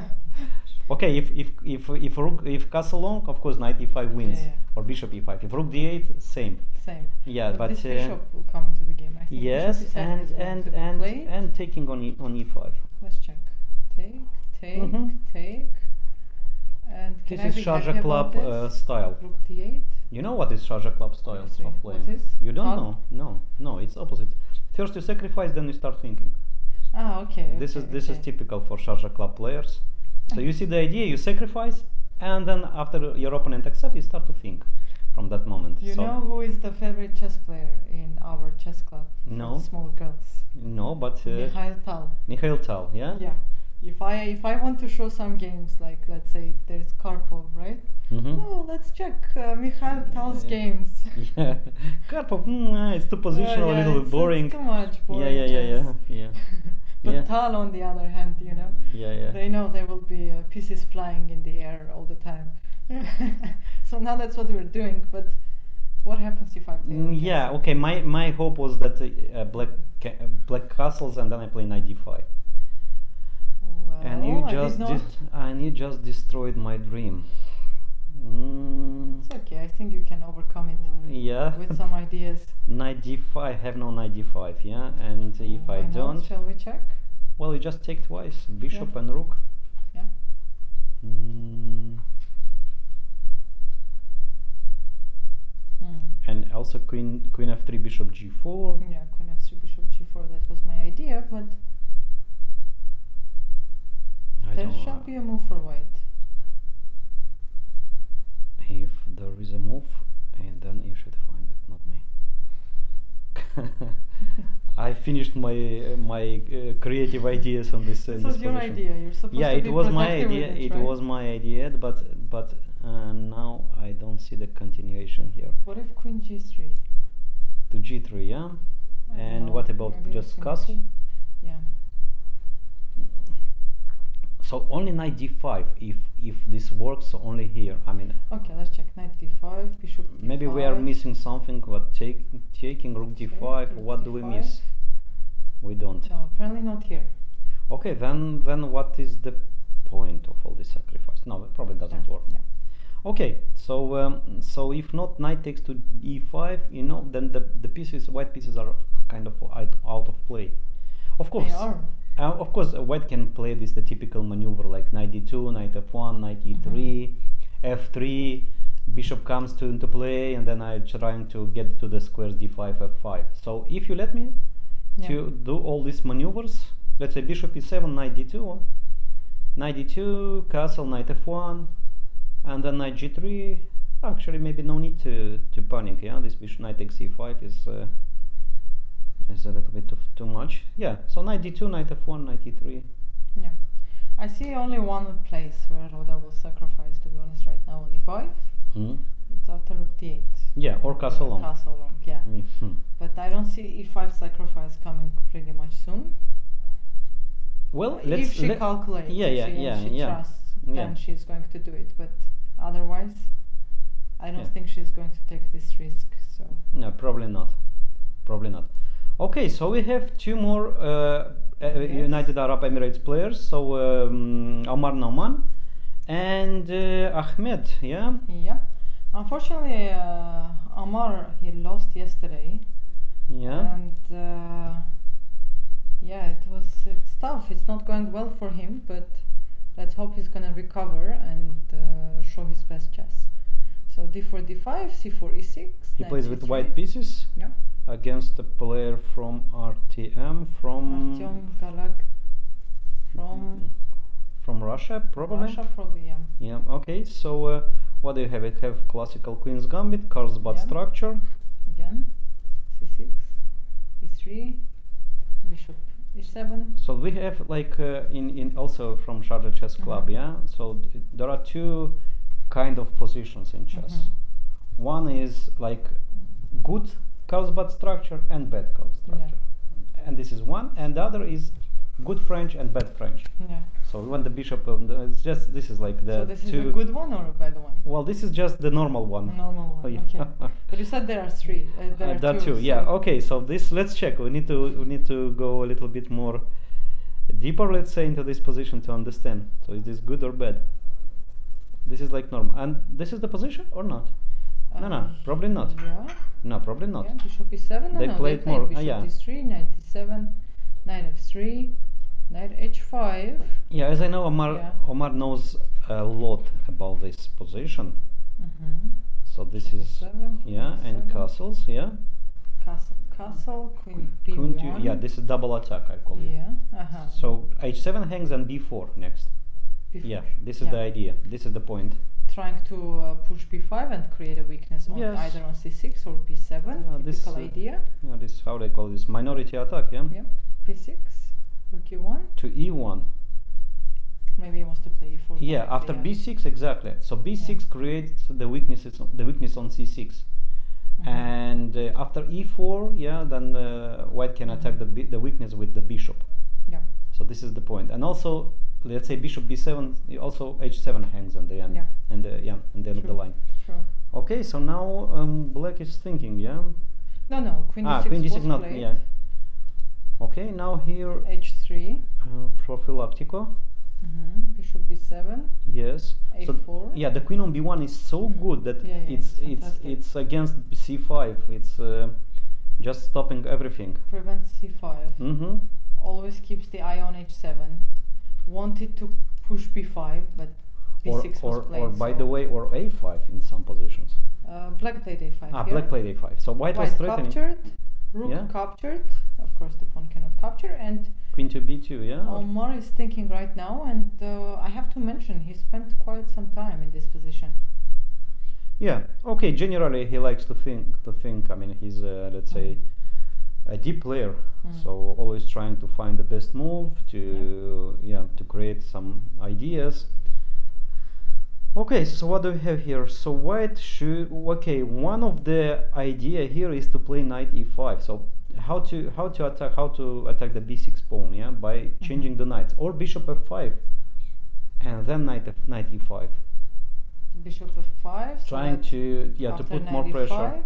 [SPEAKER 3] Okay, if rook, if castle long, of course knight e5 wins,
[SPEAKER 1] Yeah, yeah.
[SPEAKER 3] or bishop e5. If rook d8, same.
[SPEAKER 1] Same.
[SPEAKER 3] Yeah, but
[SPEAKER 1] this bishop will come into the game. I think
[SPEAKER 3] yes,
[SPEAKER 1] bishop e7 is going to be played.
[SPEAKER 3] and taking on e5.
[SPEAKER 1] Let's check. Take,
[SPEAKER 3] Mhm.
[SPEAKER 1] take. And can
[SPEAKER 3] This
[SPEAKER 1] I
[SPEAKER 3] is
[SPEAKER 1] be happy
[SPEAKER 3] Sharjah
[SPEAKER 1] about
[SPEAKER 3] Club
[SPEAKER 1] this?
[SPEAKER 3] style.
[SPEAKER 1] Rook d8.
[SPEAKER 3] You know what is Sharjah Club style
[SPEAKER 1] Let's see.
[SPEAKER 3] of playing?
[SPEAKER 1] What is?
[SPEAKER 3] You don't
[SPEAKER 1] How?
[SPEAKER 3] know? No, it's opposite. First you sacrifice, then you start thinking.
[SPEAKER 1] Ah, okay.
[SPEAKER 3] This
[SPEAKER 1] okay,
[SPEAKER 3] is
[SPEAKER 1] okay.
[SPEAKER 3] typical for Sharjah Club players. So you see the idea, you sacrifice, and then after your opponent accepts, you start to think from that moment.
[SPEAKER 1] You
[SPEAKER 3] So-
[SPEAKER 1] know who is the favorite chess player in our chess club? for
[SPEAKER 3] No.
[SPEAKER 1] the small girls.
[SPEAKER 3] No, but
[SPEAKER 1] Mikhail Tal.
[SPEAKER 3] Mikhail Tal, yeah?
[SPEAKER 1] Yeah. If I want to show some games, like let's say there's Karpov, right?
[SPEAKER 3] Mhm.
[SPEAKER 1] Oh, let's check Mikhail Tal's
[SPEAKER 3] Yeah.
[SPEAKER 1] games.
[SPEAKER 3] Yeah. Karpov, it's too positional, a
[SPEAKER 1] Yeah,
[SPEAKER 3] little bit
[SPEAKER 1] it's
[SPEAKER 3] boring.
[SPEAKER 1] too much boring.
[SPEAKER 3] Yeah.
[SPEAKER 1] chess. But
[SPEAKER 3] Yeah.
[SPEAKER 1] Tal, on the other hand,
[SPEAKER 3] Yeah.
[SPEAKER 1] they know there will be pieces flying in the air all the time. So now that's what we're doing. But what happens if I play? against
[SPEAKER 3] Yeah,
[SPEAKER 1] him?
[SPEAKER 3] okay. My hope was that black castles, and then I play knight d5.
[SPEAKER 1] Well,
[SPEAKER 3] And you
[SPEAKER 1] I did
[SPEAKER 3] just
[SPEAKER 1] not.
[SPEAKER 3] destroyed my dream. Mm,
[SPEAKER 1] It's okay. I think you can overcome it
[SPEAKER 3] yeah.
[SPEAKER 1] with some ideas.
[SPEAKER 3] Knight d5. I have no knight d5. Yeah, and if
[SPEAKER 1] Why
[SPEAKER 3] I
[SPEAKER 1] not?
[SPEAKER 3] don't,
[SPEAKER 1] Shall we check?
[SPEAKER 3] well, you just take twice, bishop
[SPEAKER 1] Yeah.
[SPEAKER 3] and rook.
[SPEAKER 1] Yeah.
[SPEAKER 3] Mm,
[SPEAKER 1] Hmm.
[SPEAKER 3] and also queen f3, bishop g4.
[SPEAKER 1] Yeah, queen f3, bishop g4. That was my idea, but
[SPEAKER 3] I
[SPEAKER 1] there
[SPEAKER 3] don't
[SPEAKER 1] shall
[SPEAKER 3] know.
[SPEAKER 1] be a move for white.
[SPEAKER 3] If there is a move, and then you should find it, not me. I finished my creative ideas on this.
[SPEAKER 1] This was your
[SPEAKER 3] position.
[SPEAKER 1] idea. You're supposed
[SPEAKER 3] Yeah,
[SPEAKER 1] to
[SPEAKER 3] it
[SPEAKER 1] be
[SPEAKER 3] was my
[SPEAKER 1] productive
[SPEAKER 3] idea.
[SPEAKER 1] with it,
[SPEAKER 3] It
[SPEAKER 1] right?
[SPEAKER 3] was my idea, but now I don't see the continuation here.
[SPEAKER 1] What if queen g3?
[SPEAKER 3] To g3, yeah.
[SPEAKER 1] I don't
[SPEAKER 3] And
[SPEAKER 1] know,
[SPEAKER 3] what about
[SPEAKER 1] maybe
[SPEAKER 3] just
[SPEAKER 1] it's
[SPEAKER 3] castle?
[SPEAKER 1] Yeah.
[SPEAKER 3] So only knight d5. If this works, only here. I mean,
[SPEAKER 1] Okay, let's check. Knight d5, bishop d5.
[SPEAKER 3] maybe we are missing something. What taking rook d5?
[SPEAKER 1] rook
[SPEAKER 3] What do we
[SPEAKER 1] d5.
[SPEAKER 3] miss? We don't.
[SPEAKER 1] No, apparently not here.
[SPEAKER 3] Okay, then what is the point of all this sacrifice? No, it probably doesn't
[SPEAKER 1] Yeah,
[SPEAKER 3] work.
[SPEAKER 1] yeah.
[SPEAKER 3] Okay, so if not knight takes to e5, you know, then the pieces, white pieces are kind of out of play. Of course,
[SPEAKER 1] They are.
[SPEAKER 3] of course, white can play the typical maneuver like knight d2, knight f1, knight e3, f3, bishop comes into play, and then I'm trying to get to the squares d5, f5. So if you let me to do all these maneuvers, let's say bishop e7, knight d2, knight d2, castle, knight f1, and then knight g3. Actually, maybe no need to panic. Yeah, this bishop knight takes e5 is a little bit too much. Yeah, so knight d2, knight f1, knight e3.
[SPEAKER 1] Yeah. I see only one place where Roda will sacrifice, to be honest, right now on e5.
[SPEAKER 3] Hmm.
[SPEAKER 1] It's after rook d8.
[SPEAKER 3] Yeah, or castle long.
[SPEAKER 1] Castle long, yeah.
[SPEAKER 3] Mhm.
[SPEAKER 1] But I don't see e5 sacrifice coming pretty much soon.
[SPEAKER 3] Well,
[SPEAKER 1] If she calculates,
[SPEAKER 3] Yeah,
[SPEAKER 1] if
[SPEAKER 3] yeah,
[SPEAKER 1] she,
[SPEAKER 3] yeah,
[SPEAKER 1] she
[SPEAKER 3] yeah.
[SPEAKER 1] trusts,
[SPEAKER 3] Yeah.
[SPEAKER 1] then she's going to do it. But otherwise, I don't
[SPEAKER 3] Yeah.
[SPEAKER 1] think she's going to take this risk. So
[SPEAKER 3] No, probably not. Probably not. Okay, so we have two more
[SPEAKER 1] Yes.
[SPEAKER 3] United Arab Emirates players. So Omar Nauman and Ahmed. Yeah.
[SPEAKER 1] yeah, unfortunately, Amar, he lost yesterday,
[SPEAKER 3] Yeah.
[SPEAKER 1] and yeah, it's tough. It's not going well for him, but let's hope he's gonna recover and show his best chess. So d4, d5, c4, e6.
[SPEAKER 3] He
[SPEAKER 1] knight
[SPEAKER 3] plays with
[SPEAKER 1] c3.
[SPEAKER 3] white pieces
[SPEAKER 1] Yeah.
[SPEAKER 3] against a player from RTM
[SPEAKER 1] Artyom Galak from
[SPEAKER 3] Russia, probably.
[SPEAKER 1] Russia, probably, yeah.
[SPEAKER 3] Yeah. Okay. So what do you have? It have classical Queen's Gambit, Carlsbad
[SPEAKER 1] Yeah.
[SPEAKER 3] structure.
[SPEAKER 1] Again, c6, e3, bishop e7.
[SPEAKER 3] So we have like in also from Sharjah Chess Club,
[SPEAKER 1] Mhm.
[SPEAKER 3] yeah. So there are two kind of positions in chess.
[SPEAKER 1] Mhm.
[SPEAKER 3] One is like good Carlsbad structure and bad Carlsbad structure, and this is one, and the other is good French and bad French.
[SPEAKER 1] Yeah.
[SPEAKER 3] So when the bishop, it's just this is like the
[SPEAKER 1] So this is
[SPEAKER 3] two.
[SPEAKER 1] a good one or a bad one?
[SPEAKER 3] Well, this is just the normal one.
[SPEAKER 1] A normal one.
[SPEAKER 3] Oh, yeah.
[SPEAKER 1] Okay. But you said there are three. There are
[SPEAKER 3] That
[SPEAKER 1] two.
[SPEAKER 3] too, yeah.
[SPEAKER 1] so-
[SPEAKER 3] Okay, so this let's check. We need to go a little bit more deeper, let's say, into this position to understand. So is this good or bad? This is like normal, and this is the position or not? No, probably not.
[SPEAKER 1] Yeah.
[SPEAKER 3] No, probably not.
[SPEAKER 1] Yeah, bishop e7.
[SPEAKER 3] They
[SPEAKER 1] no,
[SPEAKER 3] played
[SPEAKER 1] played
[SPEAKER 3] more,
[SPEAKER 1] Bishop
[SPEAKER 3] yeah.
[SPEAKER 1] d3, knight d7, knight f3, knight h5.
[SPEAKER 3] Yeah, as I know, Omar
[SPEAKER 1] Yeah.
[SPEAKER 3] Omar knows a lot about this position.
[SPEAKER 1] Mm-hmm.
[SPEAKER 3] So this
[SPEAKER 1] Bishop
[SPEAKER 3] is
[SPEAKER 1] e7,
[SPEAKER 3] yeah,
[SPEAKER 1] queen
[SPEAKER 3] and
[SPEAKER 1] e7.
[SPEAKER 3] castles, yeah.
[SPEAKER 1] Castle, queen b1.
[SPEAKER 3] Queen to, yeah, this is double attack, I call it.
[SPEAKER 1] Yeah. Uh-huh.
[SPEAKER 3] So h7 hangs and b4 next.
[SPEAKER 1] Before.
[SPEAKER 3] Yeah, this is the idea. This is the point.
[SPEAKER 1] Trying to push b5 and create a weakness on
[SPEAKER 3] Yes.
[SPEAKER 1] either on c6 or b7.
[SPEAKER 3] Yeah, this,
[SPEAKER 1] Typical idea.
[SPEAKER 3] Yeah, this is how they call this minority attack. Yeah.
[SPEAKER 1] Yeah. b6, rook e1.
[SPEAKER 3] To e1.
[SPEAKER 1] Maybe he wants to play e4.
[SPEAKER 3] Yeah,
[SPEAKER 1] directly,
[SPEAKER 3] after
[SPEAKER 1] yeah.
[SPEAKER 3] b6 exactly. So b6 creates the weakness on c6.
[SPEAKER 1] Mhm.
[SPEAKER 3] And after e4, yeah, then white can attack the weakness with the bishop.
[SPEAKER 1] Yeah.
[SPEAKER 3] So this is the point. And also, let's say bishop b7, also h7 hangs on the end,
[SPEAKER 1] Yeah.
[SPEAKER 3] and and the end of the
[SPEAKER 1] True.
[SPEAKER 3] line.
[SPEAKER 1] Sure.
[SPEAKER 3] Okay, so now black is thinking, yeah.
[SPEAKER 1] No, queen d6
[SPEAKER 3] Queen d6
[SPEAKER 1] was
[SPEAKER 3] not,
[SPEAKER 1] played.
[SPEAKER 3] yeah. Okay, now here
[SPEAKER 1] h3.
[SPEAKER 3] Profilactico.
[SPEAKER 1] Bishop b7,
[SPEAKER 3] Yes. So
[SPEAKER 1] a4.
[SPEAKER 3] yeah, the queen on b1 is so good that
[SPEAKER 1] Yeah, yeah,
[SPEAKER 3] it's
[SPEAKER 1] it's fantastic.
[SPEAKER 3] it's against c5. It's just stopping everything.
[SPEAKER 1] Prevents c5.
[SPEAKER 3] Mm-hmm.
[SPEAKER 1] Always keeps the eye on h7. Wanted to push b5, but b6 was played.
[SPEAKER 3] Or by the way, or a5 in some positions.
[SPEAKER 1] Black played a5
[SPEAKER 3] Ah,
[SPEAKER 1] here.
[SPEAKER 3] black played a5. So white was threatening.
[SPEAKER 1] captured, rook
[SPEAKER 3] Yeah.
[SPEAKER 1] captured. Of course, the pawn cannot capture, and
[SPEAKER 3] Queen to b2, yeah?
[SPEAKER 1] Omar is thinking right now, and I have to mention he spent quite some time in this position.
[SPEAKER 3] Yeah. Okay. Generally, he likes to think. I mean, he's let's say a deep player, so always trying to find the best move to to create some ideas. Okay. So what do we have here? So white should one of the idea here is to play knight e5. So how to attack the b6 pawn, yeah, by changing the knights, or bishop f5 and then knight e5.
[SPEAKER 1] Bishop f5.
[SPEAKER 3] Trying to
[SPEAKER 1] after
[SPEAKER 3] put
[SPEAKER 1] knight
[SPEAKER 3] more pressure.
[SPEAKER 1] e5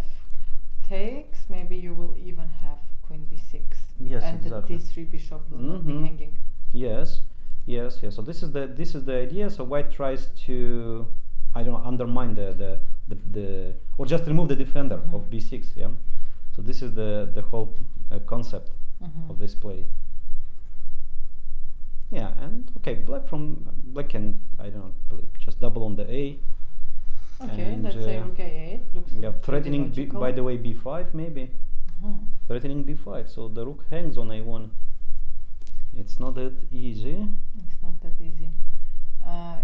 [SPEAKER 1] takes. Maybe you will even have queen b6.
[SPEAKER 3] Yes,
[SPEAKER 1] and
[SPEAKER 3] exactly.
[SPEAKER 1] the d3 bishop will not be hanging.
[SPEAKER 3] Yes. So this is the idea. So white tries to, I don't know, undermine the or just remove the defender of b6. Yeah. So this is the whole concept of this play. Yeah, and okay, black can, I don't believe, just double on the a.
[SPEAKER 1] Okay,
[SPEAKER 3] and
[SPEAKER 1] let's say rook a8 looks
[SPEAKER 3] threatening by the way b5 maybe. Threatening b5, so the rook hangs on a1. It's not that easy.
[SPEAKER 1] It's not that easy.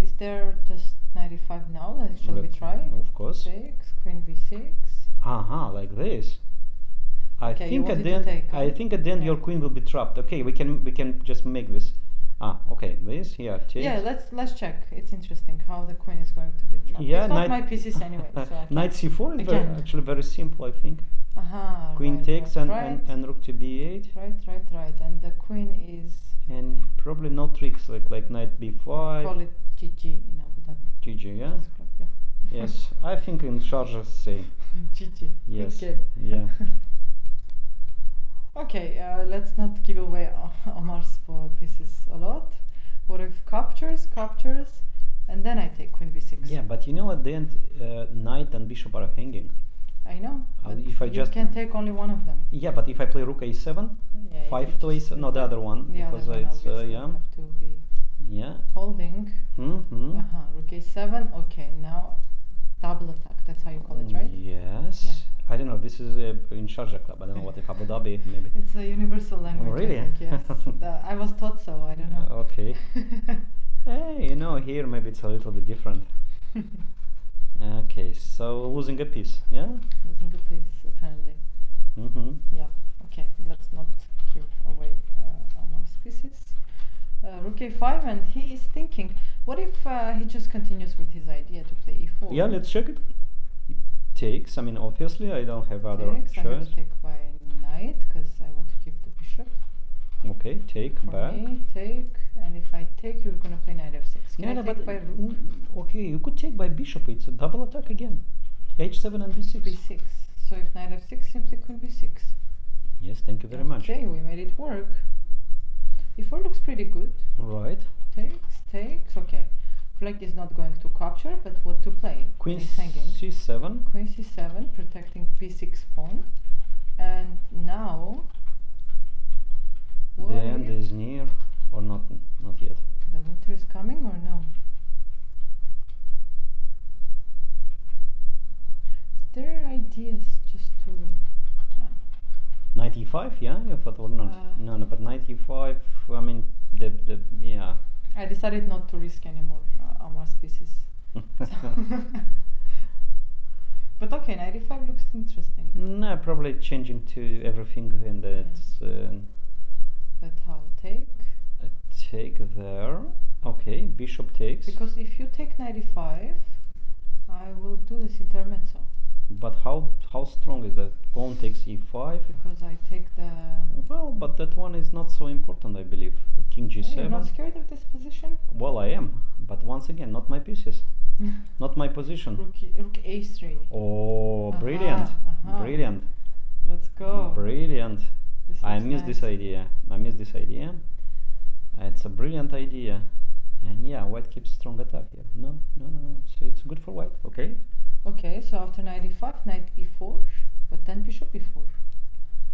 [SPEAKER 1] Is there just knight e5 now? Shall we try?
[SPEAKER 3] Of course.
[SPEAKER 1] Takes, queen b6.
[SPEAKER 3] Like this. I
[SPEAKER 1] Okay,
[SPEAKER 3] think at the end your queen will be trapped. Okay, we can just make this. Okay, this here. Takes.
[SPEAKER 1] Yeah, let's check. It's interesting how the queen is going to be trapped.
[SPEAKER 3] Yeah,
[SPEAKER 1] it's not my pieces anyway. So
[SPEAKER 3] knight c4 is actually very simple, I think. Queen takes and rook to b8.
[SPEAKER 1] Right. And the queen is.
[SPEAKER 3] And probably no tricks like knight b5.
[SPEAKER 1] Call it GG in Abu Dhabi.
[SPEAKER 3] GG, yeah.
[SPEAKER 1] Yeah.
[SPEAKER 3] Yes, I think in Sharjah same.
[SPEAKER 1] GG.
[SPEAKER 3] Yes.
[SPEAKER 1] Good game.
[SPEAKER 3] Yeah.
[SPEAKER 1] Okay, let's not give away Omar's pieces a lot. What if captures, and then I take queen b6?
[SPEAKER 3] Yeah, but you know at the end, knight and bishop are hanging.
[SPEAKER 1] I know.
[SPEAKER 3] If I
[SPEAKER 1] you
[SPEAKER 3] just
[SPEAKER 1] can take only one of them.
[SPEAKER 3] Yeah, but if I play rook a7, 5 to a7, no, the other one, because it's
[SPEAKER 1] have to be holding. Rook a7. Okay, now double attack. That's how you call it, right?
[SPEAKER 3] Yes.
[SPEAKER 1] Yeah.
[SPEAKER 3] I don't know. This is in Sharjah club. I don't know what if Abu Dhabi maybe.
[SPEAKER 1] It's a universal language.
[SPEAKER 3] Oh, really?
[SPEAKER 1] I think, yes. I was taught so. I don't know.
[SPEAKER 3] Okay. Hey, here maybe it's a little bit different. Okay, so losing a piece, yeah?
[SPEAKER 1] Losing a piece, apparently. Yeah. Okay. Let's not give away Omar's pieces. Rook a5, and he is thinking, what if he just continues with his idea to play e4?
[SPEAKER 3] Yeah, let's check it. Takes. I mean, obviously, I don't have other
[SPEAKER 1] takes.
[SPEAKER 3] choice.
[SPEAKER 1] I have to take by knight because I want to keep the bishop.
[SPEAKER 3] Okay, take
[SPEAKER 1] For
[SPEAKER 3] back.
[SPEAKER 1] me, take, and if I take, you're gonna play knight f6. Can I take by rook?
[SPEAKER 3] Okay, you could take by bishop. It's a double attack again. h7 and b6.
[SPEAKER 1] b6. So if knight f6, simply queen b6.
[SPEAKER 3] Yes, thank you very much.
[SPEAKER 1] Okay, we made it work. e4 looks pretty good.
[SPEAKER 3] Right.
[SPEAKER 1] Takes. Okay. Black is not going to capture, but what to play?
[SPEAKER 3] Queen
[SPEAKER 1] is hanging.
[SPEAKER 3] c7.
[SPEAKER 1] Queen c7, protecting b6 pawn. And now...
[SPEAKER 3] The end is near, or not yet.
[SPEAKER 1] The winter is coming or no? Is there ideas just to...
[SPEAKER 3] Knight e5, yeah, you thought or not? No, but knight e5, I mean, yeah.
[SPEAKER 1] I decided not to risk anymore Omar's pieces. But okay, knight e5 looks interesting.
[SPEAKER 3] No, probably changing to everything, and it's...
[SPEAKER 1] But how? Take?
[SPEAKER 3] Take there. Okay, bishop takes.
[SPEAKER 1] Because if you take knight e5, I will do this intermezzo.
[SPEAKER 3] But how strong is that? Pawn takes e5.
[SPEAKER 1] Because I take the...
[SPEAKER 3] Well, but that one is not so important, I believe. King g7.
[SPEAKER 1] Hey, you're not scared of this position?
[SPEAKER 3] Well, I am. But once again, not my pieces. Not my position.
[SPEAKER 1] Rook a3.
[SPEAKER 3] Oh, brilliant. Brilliant.
[SPEAKER 1] Let's go.
[SPEAKER 3] Brilliant.
[SPEAKER 1] I missed this idea.
[SPEAKER 3] It's a brilliant idea. And yeah, white keeps strong attack here. No, no, no, no. It's good for white. Okay.
[SPEAKER 1] Okay, so after knight e5, knight e4, but then bishop e4.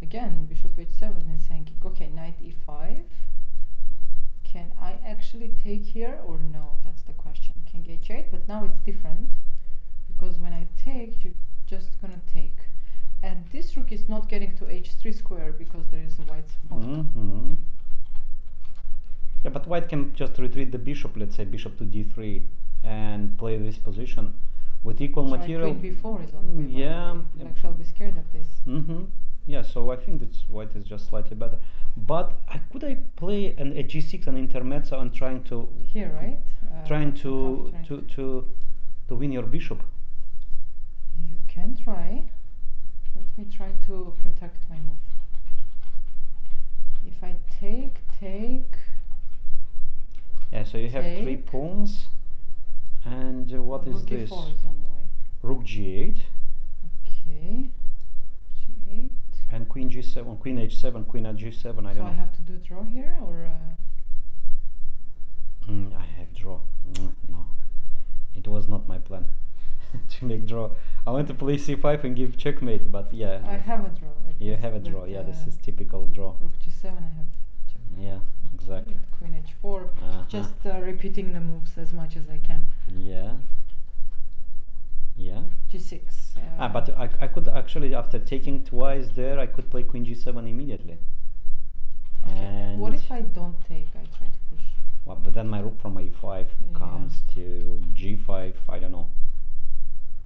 [SPEAKER 1] Again, bishop h7 is hanging. Okay, knight e5. Can I actually take here or no? That's the question. King h8, but now it's different because when I take, you're just gonna take. And this rook is not getting to h3 square because there is a white's pawn.
[SPEAKER 3] Mm-hmm. Yeah, but white can just retreat the bishop, let's say bishop to d3, and play this position with equal
[SPEAKER 1] Sorry,
[SPEAKER 3] material.
[SPEAKER 1] queen b4 is on the way. by the
[SPEAKER 3] Yeah.
[SPEAKER 1] way. Black shall be scared of this.
[SPEAKER 3] Mm-hmm. Yeah, so I think that white is just slightly better. But could I play a g6 and intermezzo and trying to
[SPEAKER 1] Here, right?
[SPEAKER 3] trying to
[SPEAKER 1] countering.
[SPEAKER 3] to win your bishop?
[SPEAKER 1] You can try. Let me try to protect my move. If I take.
[SPEAKER 3] Yeah, so you have 3
[SPEAKER 1] Take.
[SPEAKER 3] pawns, and what is
[SPEAKER 1] Rook
[SPEAKER 3] this?
[SPEAKER 1] e4 is on the way.
[SPEAKER 3] Rook g8
[SPEAKER 1] Okay. G8.
[SPEAKER 3] and queen g7, queen h7, queen at g7. I
[SPEAKER 1] So
[SPEAKER 3] don't
[SPEAKER 1] I
[SPEAKER 3] know.
[SPEAKER 1] have to do draw here, or
[SPEAKER 3] I have draw. No, it was not my plan to make draw. I want to play c5 and give checkmate, but yeah.
[SPEAKER 1] I have a draw. at
[SPEAKER 3] You
[SPEAKER 1] least
[SPEAKER 3] have a draw.
[SPEAKER 1] with,
[SPEAKER 3] Yeah, this is typical draw.
[SPEAKER 1] Rook g7. I have checkmate.
[SPEAKER 3] Yeah, exactly.
[SPEAKER 1] With queen h4.
[SPEAKER 3] Uh-huh.
[SPEAKER 1] Just repeating the moves as much as I can.
[SPEAKER 3] Yeah. Yeah.
[SPEAKER 1] G6.
[SPEAKER 3] But I could actually, after taking twice there, I could play queen g7 immediately.
[SPEAKER 1] Okay.
[SPEAKER 3] And
[SPEAKER 1] What if I don't take? I try to push.
[SPEAKER 3] well, but then my rook from a5
[SPEAKER 1] Yeah.
[SPEAKER 3] comes to g5. I don't know,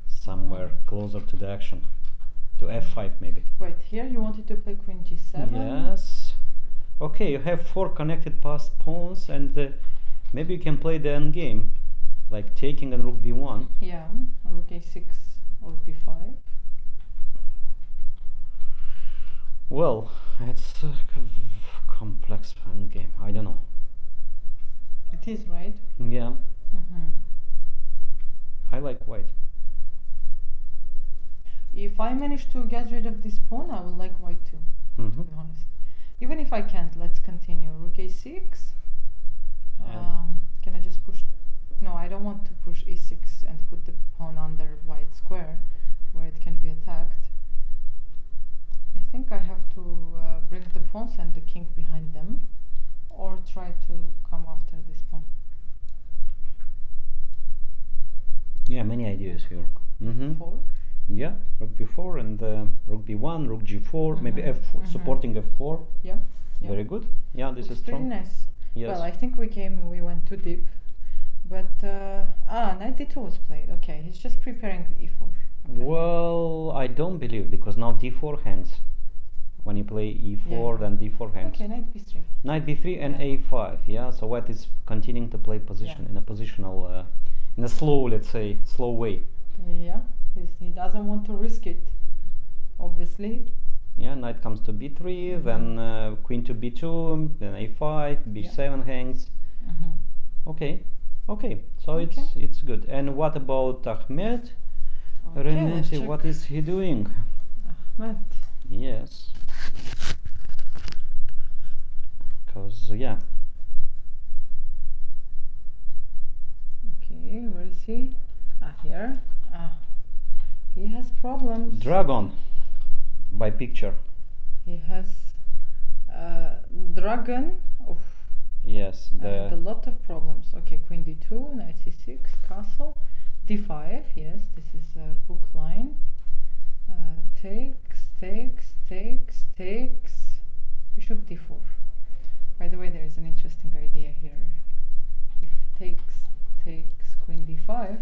[SPEAKER 3] somewhere closer to the action, to f5 maybe.
[SPEAKER 1] Wait, here you wanted to play queen g7.
[SPEAKER 3] Yes. Okay, you have 4 connected passed pawns, and maybe you can play the end game, like taking and rook b1.
[SPEAKER 1] Yeah, rook a6 or b5.
[SPEAKER 3] Well, it's a complex end game. I don't know.
[SPEAKER 1] It is, right?
[SPEAKER 3] Yeah,
[SPEAKER 1] Mm-hmm.
[SPEAKER 3] I like white.
[SPEAKER 1] If I manage to get rid of this pawn, I will like white too, to
[SPEAKER 3] Mm-hmm.
[SPEAKER 1] be honest. Even if I can't, let's continue. Rook a6. Can I just push? No, I don't want to push e6 and put the pawn under white square where it can be attacked. I think I have to bring the pawns and the king behind them, or try to come after this pawn.
[SPEAKER 3] Yeah, many ideas here. Mm-hmm.
[SPEAKER 1] 4.
[SPEAKER 3] Yeah, rook b4 and rook b1, rook g4, maybe
[SPEAKER 1] Mhm,
[SPEAKER 3] f4,
[SPEAKER 1] mhm.
[SPEAKER 3] supporting f4.
[SPEAKER 1] Yeah. Yeah.
[SPEAKER 3] Very good. Yeah, this
[SPEAKER 1] It's
[SPEAKER 3] is
[SPEAKER 1] pretty
[SPEAKER 3] strong.
[SPEAKER 1] nice.
[SPEAKER 3] Yes.
[SPEAKER 1] Well, I think we went too deep. But knight d2 was played. Okay, he's just preparing the e4. Okay.
[SPEAKER 3] Well, I don't believe, because now d4 hangs. When you play e4,
[SPEAKER 1] Yeah.
[SPEAKER 3] then d4 hangs.
[SPEAKER 1] Okay, knight b3.
[SPEAKER 3] Knight b3 and
[SPEAKER 1] Yeah.
[SPEAKER 3] a5. Yeah, so white is continuing to play position
[SPEAKER 1] Yeah.
[SPEAKER 3] in a positional, in a slow, let's say, slow way.
[SPEAKER 1] Yeah, he doesn't want to risk it, obviously.
[SPEAKER 3] Yeah, knight comes to b3, then queen to b2, then a5, b7 hangs.
[SPEAKER 1] Mm-hmm.
[SPEAKER 3] Okay, okay, so
[SPEAKER 1] Okay.
[SPEAKER 3] it's good. And what about Ahmed?
[SPEAKER 1] Okay, let's
[SPEAKER 3] Renesi,
[SPEAKER 1] check.
[SPEAKER 3] what is he doing?
[SPEAKER 1] Ahmed.
[SPEAKER 3] Yes. Because, yeah.
[SPEAKER 1] Okay, where is he? Here. He has problems.
[SPEAKER 3] Dragon, by picture.
[SPEAKER 1] He has dragon. Oof.
[SPEAKER 3] Yes,
[SPEAKER 1] And a lot of problems. Okay, queen d2, knight c6, castle, d5. Yes, this is a book line. Takes, bishop d4. By the way, there is an interesting idea here. If takes queen d5,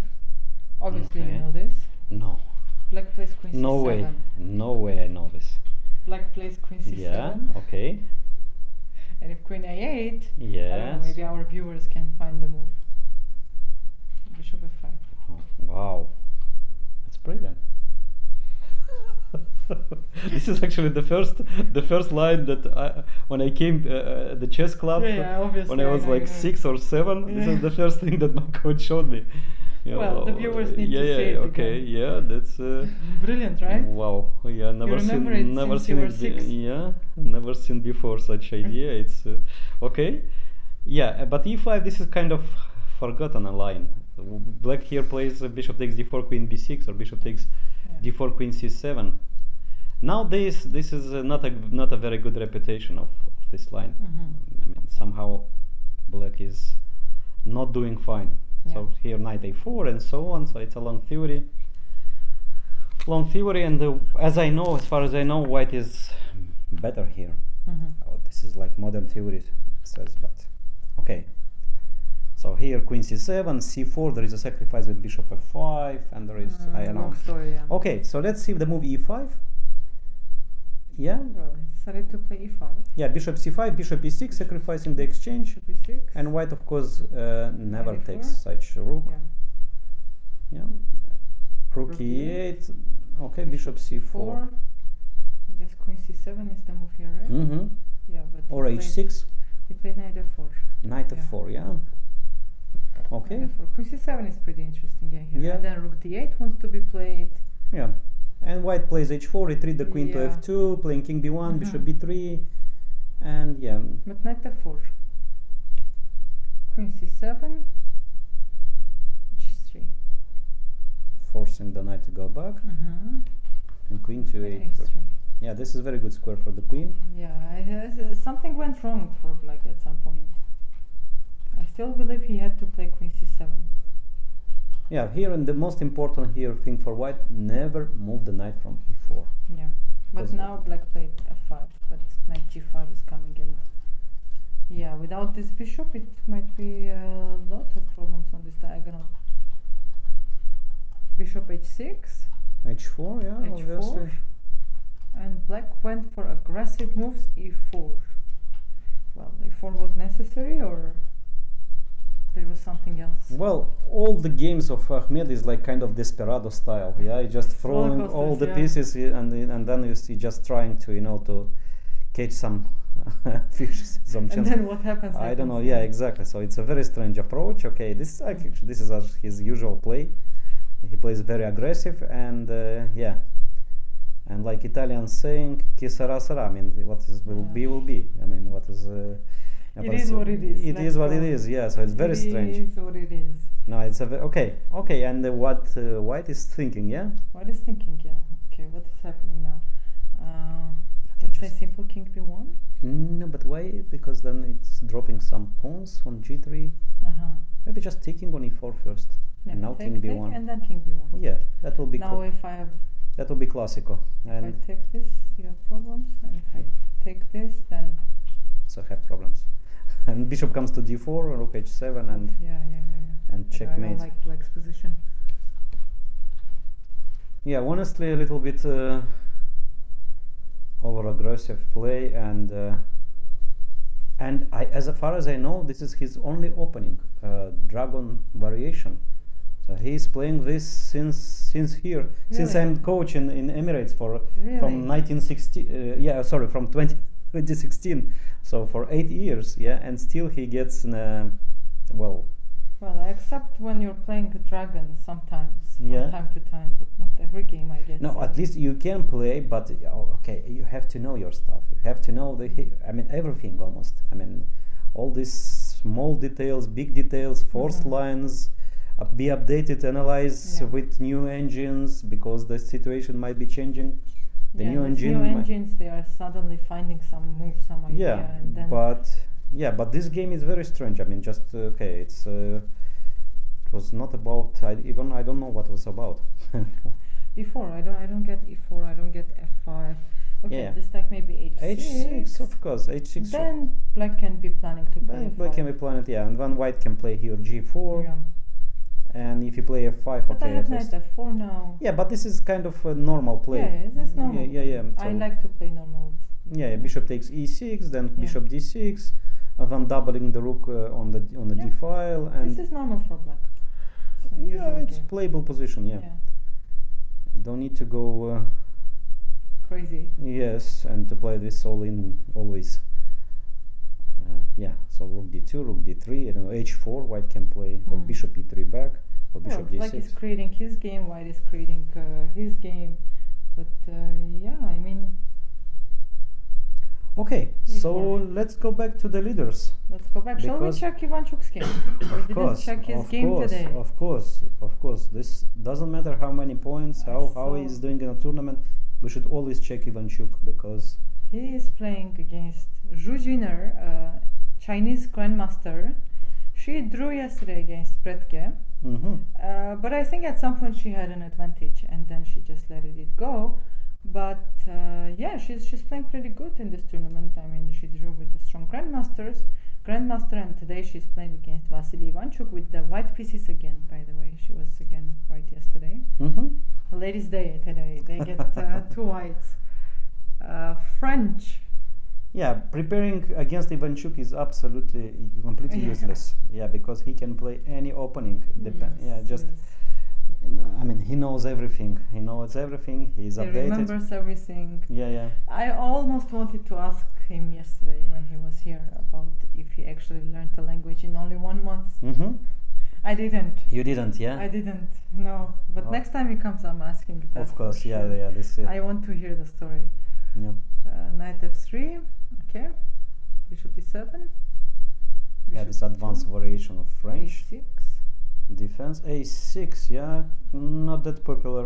[SPEAKER 1] obviously
[SPEAKER 3] Okay.
[SPEAKER 1] you know this.
[SPEAKER 3] no,
[SPEAKER 1] Black plays queen c7.
[SPEAKER 3] no way I know this.
[SPEAKER 1] Black plays queen c7.
[SPEAKER 3] Yeah, okay.
[SPEAKER 1] And if queen a8, I don't know,
[SPEAKER 3] Yes.
[SPEAKER 1] maybe our viewers can find the move. Bishop f5.
[SPEAKER 3] Oh, wow, that's brilliant. This is actually the first line that when I came the chess club,
[SPEAKER 1] Yeah, obviously,
[SPEAKER 3] when I
[SPEAKER 1] I
[SPEAKER 3] was
[SPEAKER 1] know,
[SPEAKER 3] like
[SPEAKER 1] I know.
[SPEAKER 3] 6 or 7. This
[SPEAKER 1] Yeah.
[SPEAKER 3] is the first thing that my coach showed me. You
[SPEAKER 1] Well, the
[SPEAKER 3] know,
[SPEAKER 1] viewers need to
[SPEAKER 3] yeah,
[SPEAKER 1] see
[SPEAKER 3] yeah,
[SPEAKER 1] it
[SPEAKER 3] okay,
[SPEAKER 1] again.
[SPEAKER 3] yeah, that's
[SPEAKER 1] Brilliant, right?
[SPEAKER 3] wow. Yeah, never
[SPEAKER 1] remember
[SPEAKER 3] seen
[SPEAKER 1] it
[SPEAKER 3] never
[SPEAKER 1] since
[SPEAKER 3] seen
[SPEAKER 1] you were
[SPEAKER 3] it
[SPEAKER 1] 6?
[SPEAKER 3] Yeah, never seen before such idea. It's okay. Yeah, but e5, this is kind of forgotten a line. Black here plays bishop takes d4, queen b6, or bishop takes d4, queen c7. Nowadays, this is not a very good reputation of this line. I mean, somehow black is not doing fine. So here knight a4 and so on. So it's a long theory. And as far as I know, white is better here. Oh, this is like modern theory, it says, but okay. So here queen c7, c4, there is a sacrifice with bishop f5, and there is, I don't know.
[SPEAKER 1] Long story, yeah.
[SPEAKER 3] Okay, so let's see the move e5. Yeah?
[SPEAKER 1] Well, he decided to play e5.
[SPEAKER 3] Yeah, bishop c5, bishop e6, sacrificing the exchange.
[SPEAKER 1] Bishop e6.
[SPEAKER 3] And white, of course, never
[SPEAKER 1] e4.
[SPEAKER 3] takes such a rook.
[SPEAKER 1] Yeah.
[SPEAKER 3] Yeah. Rook e8. Okay, bishop c4.
[SPEAKER 1] I guess queen c7 is the move here, right? Yeah, but
[SPEAKER 3] Or h6.
[SPEAKER 1] He played knight f4.
[SPEAKER 3] Knight f4, yeah. Okay.
[SPEAKER 1] Knight f4. Queen c7 is pretty interesting, yeah, here.
[SPEAKER 3] Yeah.
[SPEAKER 1] And then rook d8 wants to be played.
[SPEAKER 3] Yeah. And white plays h4, retreat the queen to
[SPEAKER 1] Yeah.
[SPEAKER 3] f2, playing king b1, bishop b3, and yeah.
[SPEAKER 1] But knight f4. Queen c7. g3.
[SPEAKER 3] Forcing the knight to go back. And queen to
[SPEAKER 1] Queen
[SPEAKER 3] a3.
[SPEAKER 1] h3.
[SPEAKER 3] Yeah, this is very good square for the queen.
[SPEAKER 1] Yeah, something went wrong for black at some point. I still believe he had to play queen c7.
[SPEAKER 3] Yeah, here and the most important here thing for white, never move the knight from e4.
[SPEAKER 1] Yeah, but now black played f5, but knight g5 is coming in. Yeah, without this bishop it might be a lot of problems on this diagonal. Bishop h6.
[SPEAKER 3] h4, yeah,
[SPEAKER 1] h4.
[SPEAKER 3] obviously.
[SPEAKER 1] And black went for aggressive moves, e4. Well, e4 was necessary, or there was something else?
[SPEAKER 3] Well, all the games of Ahmed is like kind of desperado style. Yeah, just throwing all the pieces, and then you see just trying to to catch some fishes.
[SPEAKER 1] And then what happens?
[SPEAKER 3] I don't know. Yeah, exactly. So it's a very strange approach. Okay, this is his usual play. He plays very aggressive, and yeah. And like Italians saying, "Chi sarà sarà." I mean, what is will be will be. I mean, what is.
[SPEAKER 1] It is what it is.
[SPEAKER 3] It is what it is. Yeah. So it's very strange.
[SPEAKER 1] It is what it is.
[SPEAKER 3] No, it's a okay. And what white is thinking? Yeah.
[SPEAKER 1] White is thinking. Yeah. Okay. What is happening now? Let's say simple king b1.
[SPEAKER 3] No, but why? Because then it's dropping some pawns on g3. Maybe just taking on e4 first.
[SPEAKER 1] Yeah,
[SPEAKER 3] and now
[SPEAKER 1] take,
[SPEAKER 3] king b1.
[SPEAKER 1] and then king b1.
[SPEAKER 3] Yeah, that will be
[SPEAKER 1] now
[SPEAKER 3] cool.
[SPEAKER 1] if I have.
[SPEAKER 3] That will be classical. And
[SPEAKER 1] if I take this, you have problems. And if I take this, then.
[SPEAKER 3] Also have problems. And bishop comes to d4, rook h7, and and
[SPEAKER 1] but
[SPEAKER 3] checkmate.
[SPEAKER 1] I don't like black's position.
[SPEAKER 3] Yeah, honestly, a little bit over aggressive play, and as far as I know, this is his only opening dragon variation. So he's playing this since here, since I'm coach in Emirates from 1960. From 2016. So for 8 years, and still he gets well.
[SPEAKER 1] Well, I accept when you're playing a dragon sometimes, from time to time, but not every game, I guess.
[SPEAKER 3] No, at least you can play, but okay, you have to know your stuff. You have to know everything almost. I mean, all these small details, big details, forced lines, be updated, analyze with new engines, because the situation might be changing. The new engines,
[SPEAKER 1] they are suddenly finding some move, some idea, and then.
[SPEAKER 3] But this game is very strange. I mean, just okay. It was not about. I don't know what it was about.
[SPEAKER 1] E4. I don't get E4. I don't get F5. Okay, this like maybe H6.
[SPEAKER 3] H6, of course. H6.
[SPEAKER 1] Then black can be planning to play.
[SPEAKER 3] Black can be planning, and then white can play here G4.
[SPEAKER 1] Yeah.
[SPEAKER 3] And if you play F5,
[SPEAKER 1] but I have knight F4 now.
[SPEAKER 3] Yeah, but this is kind of a normal play.
[SPEAKER 1] Yeah, this is normal.
[SPEAKER 3] Yeah. So
[SPEAKER 1] I like to play normal.
[SPEAKER 3] Yeah, bishop takes E6, then bishop D6, and then doubling the rook on the D file. And
[SPEAKER 1] this is normal for black.
[SPEAKER 3] It's playable position. Yeah. You don't need to go
[SPEAKER 1] crazy.
[SPEAKER 3] Yes, and to play this all in always. So rook D2, rook D3, H4. White can play or bishop E3 back or bishop D6.
[SPEAKER 1] Black is creating his game. White is creating his game. But I mean.
[SPEAKER 3] Okay, so
[SPEAKER 1] E4.
[SPEAKER 3] let's go back to the leaders.
[SPEAKER 1] Let's go back. Shall we
[SPEAKER 3] Because-
[SPEAKER 1] check Ivanchuk's game? We
[SPEAKER 3] Of
[SPEAKER 1] didn't
[SPEAKER 3] course,
[SPEAKER 1] check his
[SPEAKER 3] of
[SPEAKER 1] game
[SPEAKER 3] course,
[SPEAKER 1] today.
[SPEAKER 3] of course. This doesn't matter how many points, how
[SPEAKER 1] So-
[SPEAKER 3] he's doing in a tournament. We should always check Ivanchuk because
[SPEAKER 1] He is playing against Zhu Jiner, Chinese grandmaster. She drew yesterday against Pretke, but I think at some point she had an advantage, and then she just let it go. But yeah, she's playing pretty good in this tournament. I mean, she drew with the strong grandmaster, and today she's playing against Vasily Ivanchuk with the white pieces again. By the way, she was again white yesterday. Ladies' Day today. They get 2 whites. French.
[SPEAKER 3] yeah, preparing against Ivanchuk is absolutely completely
[SPEAKER 1] Yeah.
[SPEAKER 3] useless. Yeah, because he can play any opening. Yeah, just I mean, he knows everything. He knows everything. He's
[SPEAKER 1] He
[SPEAKER 3] updated.
[SPEAKER 1] remembers everything.
[SPEAKER 3] Yeah.
[SPEAKER 1] I almost wanted to ask him yesterday when he was here about if he actually learned the language in only 1 month. I didn't.
[SPEAKER 3] You didn't, yeah?
[SPEAKER 1] I didn't. No. But
[SPEAKER 3] Oh.
[SPEAKER 1] next time he comes, I'm asking that.
[SPEAKER 3] Of course,
[SPEAKER 1] for
[SPEAKER 3] yeah.
[SPEAKER 1] sure.
[SPEAKER 3] This.
[SPEAKER 1] I want to hear the story.
[SPEAKER 3] Yeah.
[SPEAKER 1] Knight f3. Okay. Bishop d7.
[SPEAKER 3] Yeah,
[SPEAKER 1] Bishop
[SPEAKER 3] this advanced
[SPEAKER 1] d2,
[SPEAKER 3] variation of French
[SPEAKER 1] a6.
[SPEAKER 3] defense. A6, yeah, not that popular.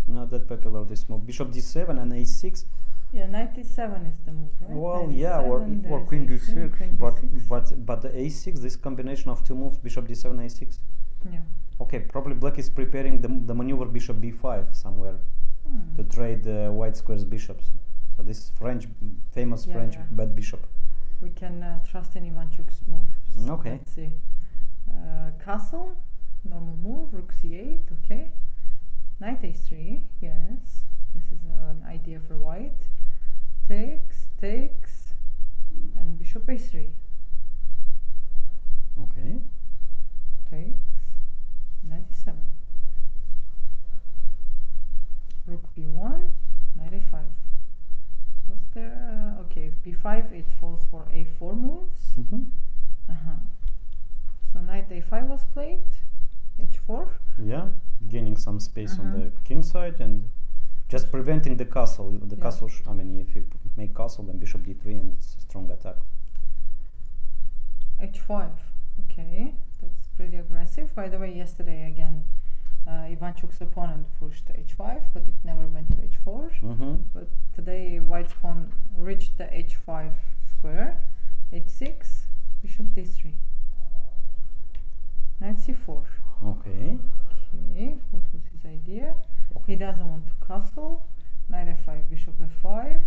[SPEAKER 3] Not that popular this move. Bishop d7 and a6.
[SPEAKER 1] Yeah, knight d7 is the move, right?
[SPEAKER 3] Well,
[SPEAKER 1] Knight
[SPEAKER 3] yeah,
[SPEAKER 1] d7, there
[SPEAKER 3] or
[SPEAKER 1] is
[SPEAKER 3] queen d6,
[SPEAKER 1] queen d6.
[SPEAKER 3] but the a6, this combination of 2 moves, bishop d7, a6.
[SPEAKER 1] Yeah.
[SPEAKER 3] Okay, probably black is preparing the maneuver bishop b5 somewhere to trade white squares bishops. So this famous
[SPEAKER 1] Yeah,
[SPEAKER 3] French
[SPEAKER 1] yeah.
[SPEAKER 3] bad bishop.
[SPEAKER 1] We can trust in Ivanchuk's moves.
[SPEAKER 3] Okay.
[SPEAKER 1] Let's see. Castle, normal move, rook c8, okay. Knight a3, yes. This is an idea for white. Takes, and bishop a3.
[SPEAKER 3] Okay.
[SPEAKER 1] Takes, knight e7. Rook b1, knight a5. Was there, okay, if b5 it falls for a4 moves. So knight a5 was played, h4.
[SPEAKER 3] Yeah, gaining some space on
[SPEAKER 1] Uh-huh.
[SPEAKER 3] the king side and just preventing the castle. The
[SPEAKER 1] Yeah.
[SPEAKER 3] castle, I mean, if you make castle, then bishop d3 and it's a strong attack.
[SPEAKER 1] h5, okay, that's pretty aggressive. By the way, yesterday again, Ivanchuk's opponent pushed h5, but it never went to h4. But today, white's pawn reached the h5 square, h6, bishop d3, knight c4.
[SPEAKER 3] Okay.
[SPEAKER 1] Okay, what was his idea?
[SPEAKER 3] Okay.
[SPEAKER 1] He doesn't want to castle. Knight f5, bishop f5.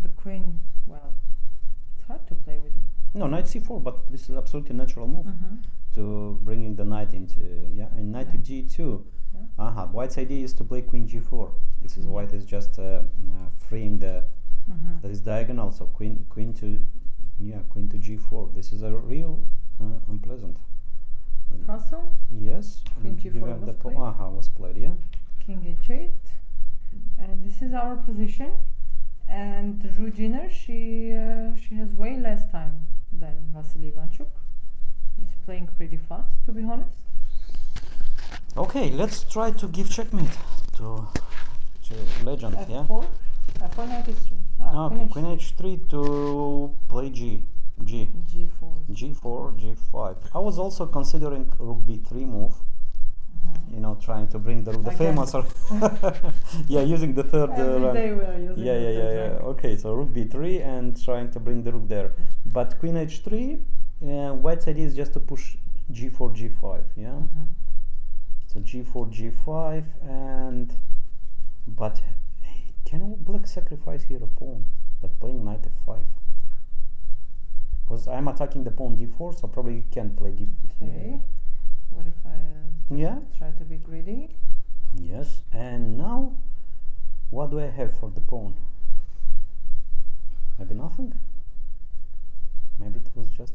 [SPEAKER 1] The queen, well, it's hard to play with.
[SPEAKER 3] No, knight c4, but this is absolutely natural move to bringing the knight into, yeah, and knight to g2.
[SPEAKER 1] Yeah.
[SPEAKER 3] White's idea is to play queen g4. This is white is just freeing this diagonal, so queen to g4. This is a real unpleasant.
[SPEAKER 1] Castle,
[SPEAKER 3] Yes.
[SPEAKER 1] Queen
[SPEAKER 3] and
[SPEAKER 1] g4
[SPEAKER 3] give her
[SPEAKER 1] was
[SPEAKER 3] the
[SPEAKER 1] played.
[SPEAKER 3] was played, yeah.
[SPEAKER 1] king h8. And this is our position. And Zhu Jiner, she has way less time than Vasily Ivanchuk. He's playing pretty fast, to be honest.
[SPEAKER 3] Okay, let's try to give checkmate to legend, yeah.
[SPEAKER 1] f4, f4 knight e3.
[SPEAKER 3] Okay, queen h3 to play g,
[SPEAKER 1] g4.
[SPEAKER 3] g4, g5. I was also considering rook b3 move. You know, trying to bring the rook, the
[SPEAKER 1] Again.
[SPEAKER 3] famous, yeah, using the third
[SPEAKER 1] Every
[SPEAKER 3] rank.
[SPEAKER 1] day we are using
[SPEAKER 3] Yeah.
[SPEAKER 1] the third rank.
[SPEAKER 3] Okay, so rook b3 and trying to bring the rook there. But queen h3, white's idea is just to push g4, g5, yeah. So g4, g5, and but can black sacrifice here a pawn, like playing knight f5? Because I'm attacking the pawn d4, so probably you can play d4.
[SPEAKER 1] Okay. What if I
[SPEAKER 3] Yeah.
[SPEAKER 1] try to be greedy?
[SPEAKER 3] Yes, and now what do I have for the pawn? Maybe nothing? Maybe it was just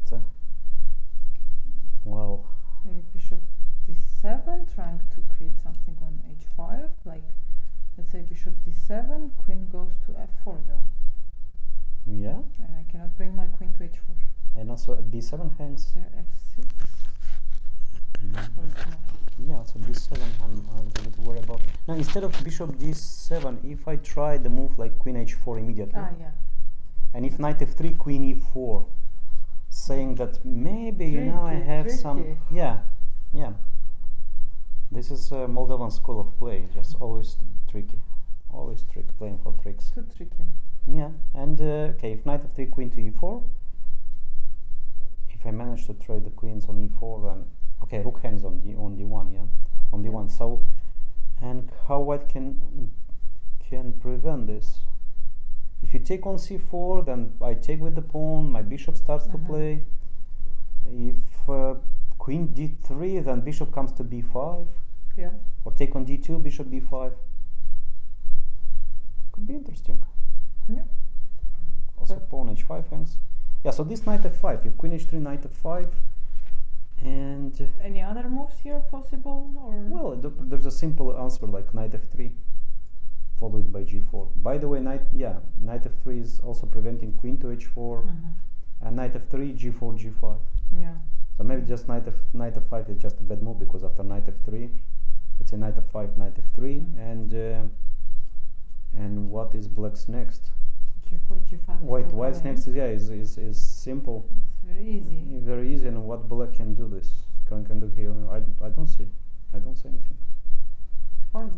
[SPEAKER 3] well,
[SPEAKER 1] Maybe bishop d7, trying to create something on h5, like let's say bishop d7, queen goes to f4 though,
[SPEAKER 3] yeah,
[SPEAKER 1] and I cannot bring my queen to h4.
[SPEAKER 3] and also at b7 hangs.
[SPEAKER 1] There f6. Or it's not?
[SPEAKER 3] Yeah, so b7 I'm a little bit worried about. Now instead of bishop d7, if I try the move like queen h4 immediately,
[SPEAKER 1] Ah, yeah.
[SPEAKER 3] And if knight f3, queen e4, saying that maybe you know I have some yeah. This is a Moldovan school of play, just always tricky, always playing for tricks.
[SPEAKER 1] Too tricky.
[SPEAKER 3] Yeah, and okay, if knight f3, queen to e4. If I manage to trade the queens on e4, then okay, rook hangs on d1, yeah, on d1. So, and how white can prevent this? If you take on c4, then I take with the pawn. My bishop starts to play. If queen d3, then bishop comes to b5.
[SPEAKER 1] Yeah.
[SPEAKER 3] Or take on d2, bishop b5. Could be interesting.
[SPEAKER 1] Yeah.
[SPEAKER 3] Also pawn h5 hangs. Yeah, so this knight f5, if queen h3, knight f5, and
[SPEAKER 1] any other moves here possible, or
[SPEAKER 3] well, there's a simple answer like knight f3, followed by g4. By the way, knight f3 is also preventing queen to h4, and knight f3, g4, g5.
[SPEAKER 1] Yeah.
[SPEAKER 3] So maybe just knight f5 is just a bad move, because after knight f3, let's say knight f5, knight f3, and what is black's next?
[SPEAKER 1] g4, g5.
[SPEAKER 3] Wait, white's next is simple.
[SPEAKER 1] It's very easy.
[SPEAKER 3] Very easy, and what black can do this? Can do here? I don't see anything.
[SPEAKER 1] Hard.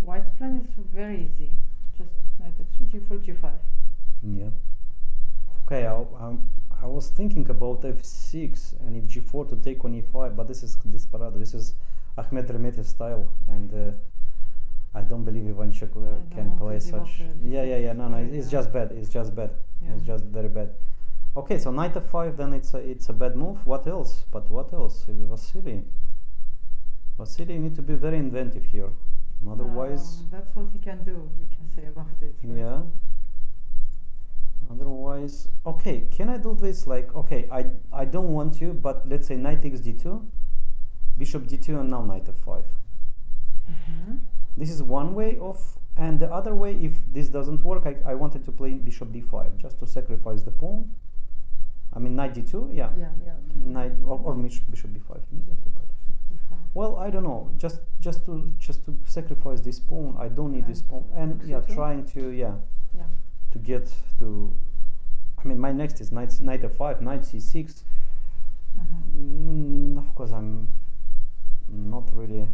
[SPEAKER 1] White's plan is very easy. Just knight f3, g4, g5.
[SPEAKER 3] Yeah. Okay, I was thinking about f6 and if g4 to take on e5, but this is disparate. This is Ahmed Remeti's style, and I don't believe Ivanchuk can play such. Yeah. No, it's just bad. It's just bad.
[SPEAKER 1] Yeah.
[SPEAKER 3] It's just very bad. Okay, so knight f5, then it's a bad move. What else? But what else? Vasily, you need to be very inventive here. Otherwise,
[SPEAKER 1] that's what he can do. We can say about it. Right?
[SPEAKER 3] Yeah. Otherwise, okay, can I do this like, okay, I don't want to, but let's say knight takes d2, bishop d2, and now knight f5. This is one way of, and the other way, if this doesn't work, I wanted to play bishop b5, just to sacrifice the pawn. I mean knight d2, yeah. Knight or bishop b5 immediately. But well, I don't know, just to sacrifice this pawn. I don't need this pawn, and trying to to get to. I mean, my next is knight f5, knight c6. Of course, I'm not really.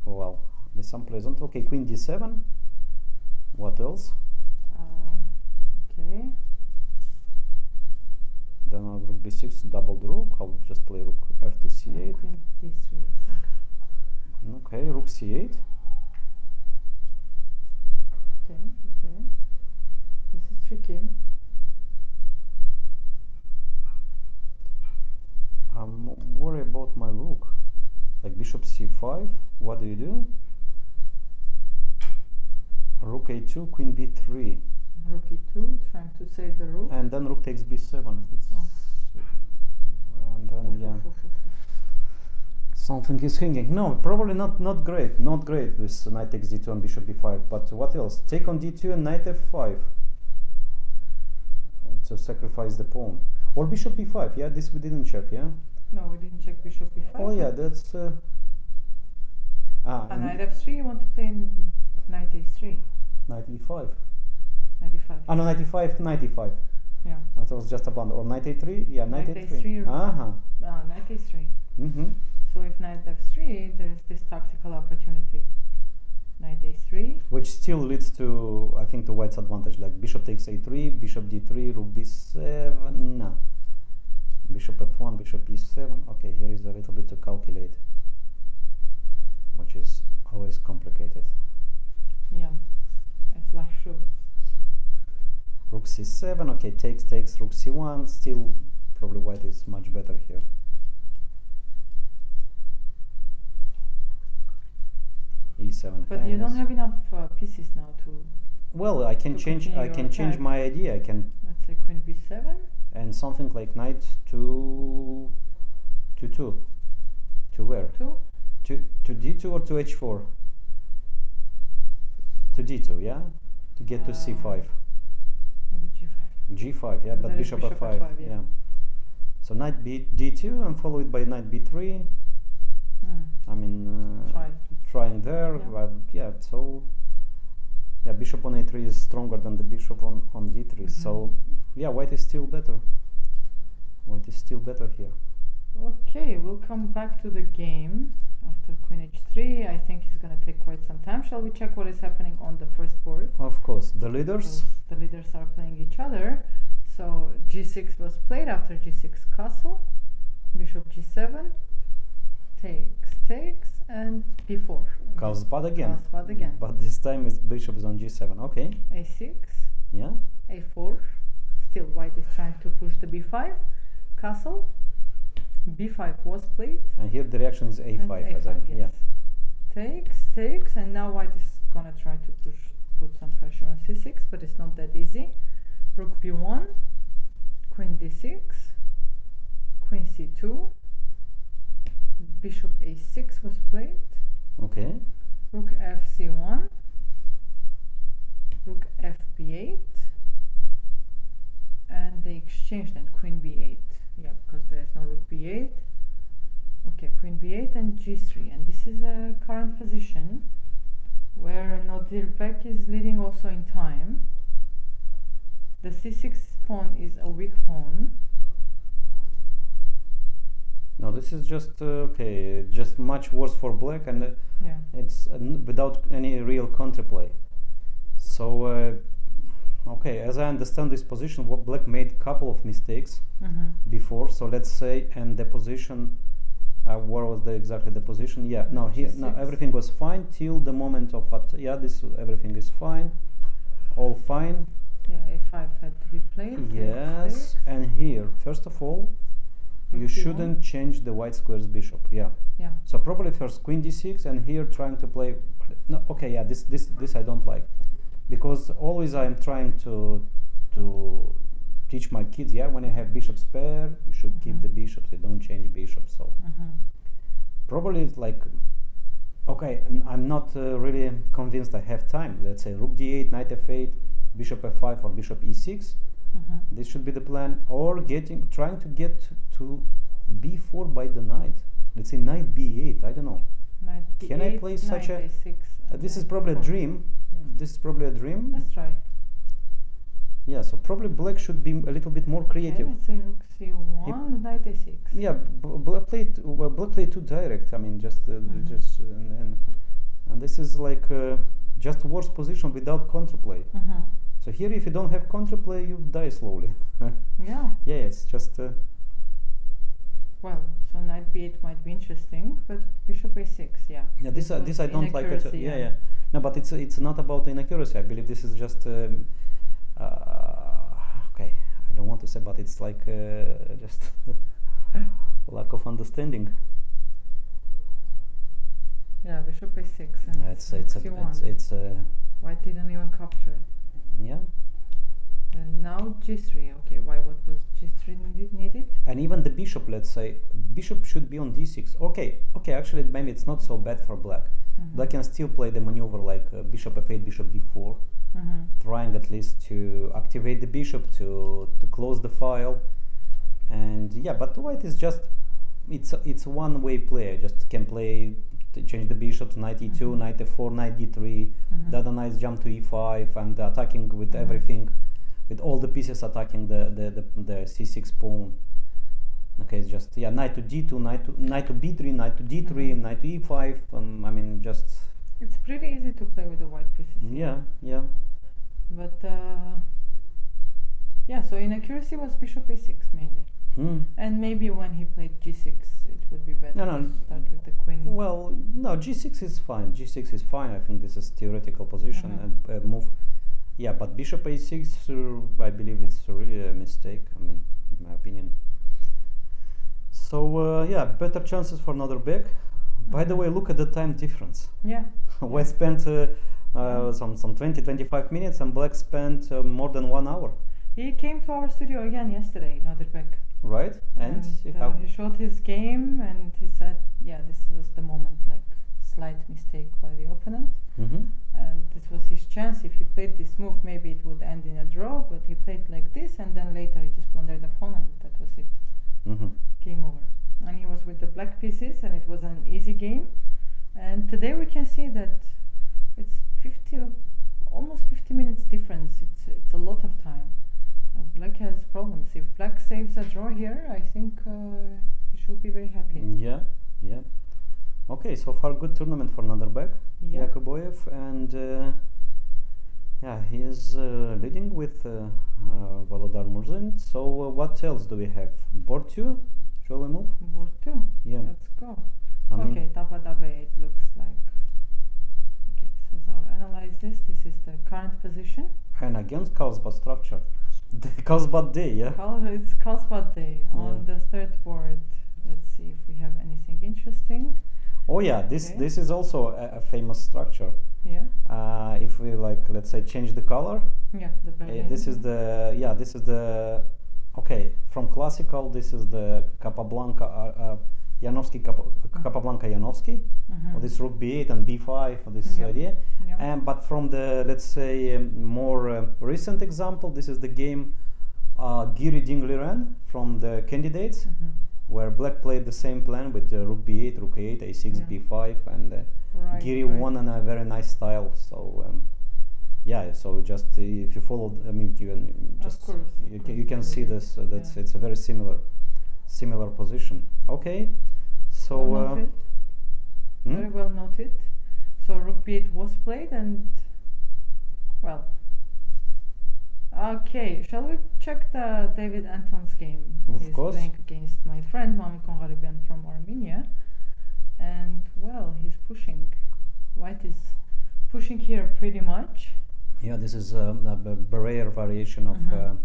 [SPEAKER 3] Well, this unpleasant. Okay, queen d7. What else?
[SPEAKER 1] Okay.
[SPEAKER 3] Then I'll rook b6, double rook. I'll just play rook f to c8.
[SPEAKER 1] Queen d3, I think.
[SPEAKER 3] Okay, rook c8.
[SPEAKER 1] Okay. This is tricky.
[SPEAKER 3] I'm worried about my rook. Like bishop c5. What do you do? Rook a2, queen b3.
[SPEAKER 1] Rook e2, trying to save the rook.
[SPEAKER 3] And then rook takes b7. And then something is hanging. No, probably not great. Not great, this knight takes d2 and bishop b5. But what else? Take on d2 and knight f5. To sacrifice the pawn. Or bishop b5, yeah? This we didn't check, yeah?
[SPEAKER 1] No, we didn't check bishop b5.
[SPEAKER 3] Oh yeah, that's...
[SPEAKER 1] and knight f3, you want to play knight a3.
[SPEAKER 3] Knight e5.
[SPEAKER 1] Knight e5.
[SPEAKER 3] Ah, no, knight e5, knight e5.
[SPEAKER 1] Yeah.
[SPEAKER 3] That was just a blunder. Or knight a3? Yeah, knight a3.
[SPEAKER 1] Knight a3. So if knight f3, there is this tactical opportunity. Knight a3.
[SPEAKER 3] Which still leads to, I think, to white's advantage. Like bishop takes a3, bishop d3, rook b7. No. Bishop f1, bishop e7. Okay, here is a little bit to calculate, which is always complicated.
[SPEAKER 1] Yeah, as life shows.
[SPEAKER 3] Rook c7. Okay, takes, rook c1. Still, probably white is much better here. e7.
[SPEAKER 1] But you don't have enough pieces now to.
[SPEAKER 3] Well, I can change. I can change my idea. I can.
[SPEAKER 1] Let's say queen b7.
[SPEAKER 3] And something like knight to 2. To where?
[SPEAKER 1] 2.
[SPEAKER 3] To d2 or to h4? To d2, yeah. To get to c5.
[SPEAKER 1] Maybe g5.
[SPEAKER 3] G5, yeah. But bishop f5, yeah. So knight d2 and followed by knight b3. I mean, trying there.
[SPEAKER 1] Yeah.
[SPEAKER 3] So Yeah, bishop on a3 is stronger than the bishop on d3. So yeah, white is still better. White is still better here.
[SPEAKER 1] Okay, we'll come back to the game after queen h3. I think it's going to take quite some time. Shall we check what is happening on the first board?
[SPEAKER 3] Of course, the leaders.
[SPEAKER 1] The leaders are playing each other. So g6 was played after g6 castle, bishop g7, takes, and b4.
[SPEAKER 3] Carlsbad again.
[SPEAKER 1] Carlsbad again.
[SPEAKER 3] But this time bishop is on g7. Okay.
[SPEAKER 1] a6,
[SPEAKER 3] Yeah.
[SPEAKER 1] a4. Still white is trying to push the b5. Castle. b5 was played.
[SPEAKER 3] And here the reaction is a5.
[SPEAKER 1] And
[SPEAKER 3] as
[SPEAKER 1] a5,
[SPEAKER 3] I,
[SPEAKER 1] yes. Takes, and now white is gonna try to put some pressure on c6, but it's not that easy. Rook b1, queen d6, queen c2, bishop a6 was played.
[SPEAKER 3] Okay.
[SPEAKER 1] Rook fc1, rook fb8, and they exchanged and queen b8. Yeah, because there is no rook b8. Okay, queen b8 and g3, and this is a current position where Nodirbek is leading also in time. The c6 pawn is a weak pawn.
[SPEAKER 3] No, this is just okay, just much worse for black, and
[SPEAKER 1] Yeah.
[SPEAKER 3] it's without any real counterplay. So okay, as I understand this position, what black made couple of mistakes before. So let's say, and the position, where was exactly the position? Yeah, no, here, no,
[SPEAKER 1] G6.
[SPEAKER 3] everything was fine till the moment of yeah, this everything is fine, all fine.
[SPEAKER 1] Yeah, a5 had to be played.
[SPEAKER 3] Yes,
[SPEAKER 1] takes.
[SPEAKER 3] and here, first of all, you
[SPEAKER 1] Rook b1.
[SPEAKER 3] shouldn't change the white square's bishop. Yeah.
[SPEAKER 1] Yeah.
[SPEAKER 3] So probably first queen d6, and here trying to play. No, okay, yeah, this I don't like, because always I'm trying to teach my kids. Yeah, when you have bishop's pair, you should keep the bishops. You don't change bishops. So probably it's like, okay, and I'm not really convinced I have time. Let's say rook d8, knight f8, bishop f5, or bishop e6. This should be the plan, or trying to get to b4 by the knight. Let's say knight b8. I don't know.
[SPEAKER 1] Knight
[SPEAKER 3] Can I
[SPEAKER 1] b8,
[SPEAKER 3] play such
[SPEAKER 1] knight
[SPEAKER 3] a?
[SPEAKER 1] a6,
[SPEAKER 3] This is
[SPEAKER 1] knight
[SPEAKER 3] probably a
[SPEAKER 1] b4.
[SPEAKER 3] dream.
[SPEAKER 1] Yeah.
[SPEAKER 3] This is probably a dream.
[SPEAKER 1] Let's try.
[SPEAKER 3] Yeah, so probably black should be a little bit more creative.
[SPEAKER 1] Okay, let's say rook c1, knight a6.
[SPEAKER 3] Yeah, black played too direct. I mean, just and this is like just worse position without counterplay. So here, if you don't have counterplay, you die slowly.
[SPEAKER 1] Yeah.
[SPEAKER 3] Yeah, it's just.
[SPEAKER 1] Well, so knight b8 might be interesting, but bishop a6, yeah.
[SPEAKER 3] Yeah, this
[SPEAKER 1] was
[SPEAKER 3] I don't like it.
[SPEAKER 1] inaccuracy,
[SPEAKER 3] Yeah, yeah. No, but it's not about inaccuracy. I believe this is just okay. I don't want to say, but it's like just lack of understanding.
[SPEAKER 1] Yeah, bishop a6 and
[SPEAKER 3] It's
[SPEAKER 1] c1. White didn't even capture it.
[SPEAKER 3] yeah.
[SPEAKER 1] And now g3. Okay, why? What was g3 needed?
[SPEAKER 3] And even the bishop, let's say, bishop should be on d6. Okay, actually maybe it's not so bad for black. Black can still play the maneuver like bishop f8, bishop d4, trying at least to activate the bishop to close the file. And yeah, but white is just, it's one-way play. Just can play to change the bishops, knight e2, knight f4, knight d3, the other knights jump to e5, and attacking with everything, with all the pieces attacking the c6 pawn. Okay, it's just, yeah, knight to d2, knight to b3, knight to d3, knight to e5. I mean, just.
[SPEAKER 1] It's pretty easy to play with the white pieces.
[SPEAKER 3] Yeah, yeah.
[SPEAKER 1] But yeah, so inaccuracy was bishop a6 mainly. And maybe when he played g6, it would be better to start with the queen.
[SPEAKER 3] Well, no, g6 is fine. G6 is fine. I think this is theoretical position and move. Yeah, but bishop a6, I believe it's really a mistake. I mean, in my opinion. So yeah, better chances for Nodirbek. By the way, look at the time difference.
[SPEAKER 1] Yeah.
[SPEAKER 3] White spent some 20-25 minutes, and black spent more than 1 hour.
[SPEAKER 1] He came to our studio again yesterday, Nodirbek.
[SPEAKER 3] Right, and
[SPEAKER 1] he showed his game, and he said, yeah, this was the moment, like slight mistake by the opponent, and this was his chance. If he played this move, maybe it would end in a draw, but he played like this, and then later he just blundered the pawn, and that was it. Game over. And he was with the black pieces, and it was an easy game. And today we can see that it's almost 50 minutes difference. It's a lot of time. Black has problems. If Black saves a draw here, I think he should be very happy.
[SPEAKER 3] Yeah, yeah. Okay, so far good tournament for Nanderbek,
[SPEAKER 1] Yeah.
[SPEAKER 3] Yakuboyev, and yeah, he is leading with Volodar Murzin. So what else do we have? Board 2? Shall we move?
[SPEAKER 1] Board 2.
[SPEAKER 3] Yeah.
[SPEAKER 1] Let's go.
[SPEAKER 3] I mean,
[SPEAKER 1] Okay, Tapa Dabe, it looks like. Okay, this was our analyze this. This is the current position.
[SPEAKER 3] and against Carlsbad structure. The Carlsbad day, yeah?
[SPEAKER 1] It's Carlsbad Day on the third board. Let's see if we have anything interesting.
[SPEAKER 3] Oh yeah, this
[SPEAKER 1] Okay.
[SPEAKER 3] this is also a famous structure.
[SPEAKER 1] Yeah.
[SPEAKER 3] If we like, let's say, change the color,
[SPEAKER 1] Yeah, the Berlin.
[SPEAKER 3] this is the this is the okay from classical. This is the Capablanca Janowski Capablanca Janowski.
[SPEAKER 1] Mhm.
[SPEAKER 3] Or this rook b8 and b5 for this
[SPEAKER 1] Yeah.
[SPEAKER 3] idea.
[SPEAKER 1] Yeah.
[SPEAKER 3] And but from the let's say more recent example, this is the game Giri Dingliren from the candidates,
[SPEAKER 1] Mhm.
[SPEAKER 3] where Black played the same plan with rook b8, rook a8, a6,
[SPEAKER 1] Yeah.
[SPEAKER 3] b5, and
[SPEAKER 1] Right,
[SPEAKER 3] Giri
[SPEAKER 1] right.
[SPEAKER 3] won in a very nice style. So yeah, so just if you follow, I mean, you can just
[SPEAKER 1] course,
[SPEAKER 3] you can see this. That's
[SPEAKER 1] yeah.
[SPEAKER 3] it's a very similar position. Okay, so
[SPEAKER 1] Well noted.
[SPEAKER 3] hmm?
[SPEAKER 1] Very well noted. So rook b8 was played, and well. Okay, shall we check the David Anton's game?
[SPEAKER 3] Of
[SPEAKER 1] He's
[SPEAKER 3] course.
[SPEAKER 1] playing against my friend Mami Kongaribyan from Armenia, and well, he's pushing. White is pushing here pretty much.
[SPEAKER 3] Yeah, this is a rare variation of
[SPEAKER 1] Mhm.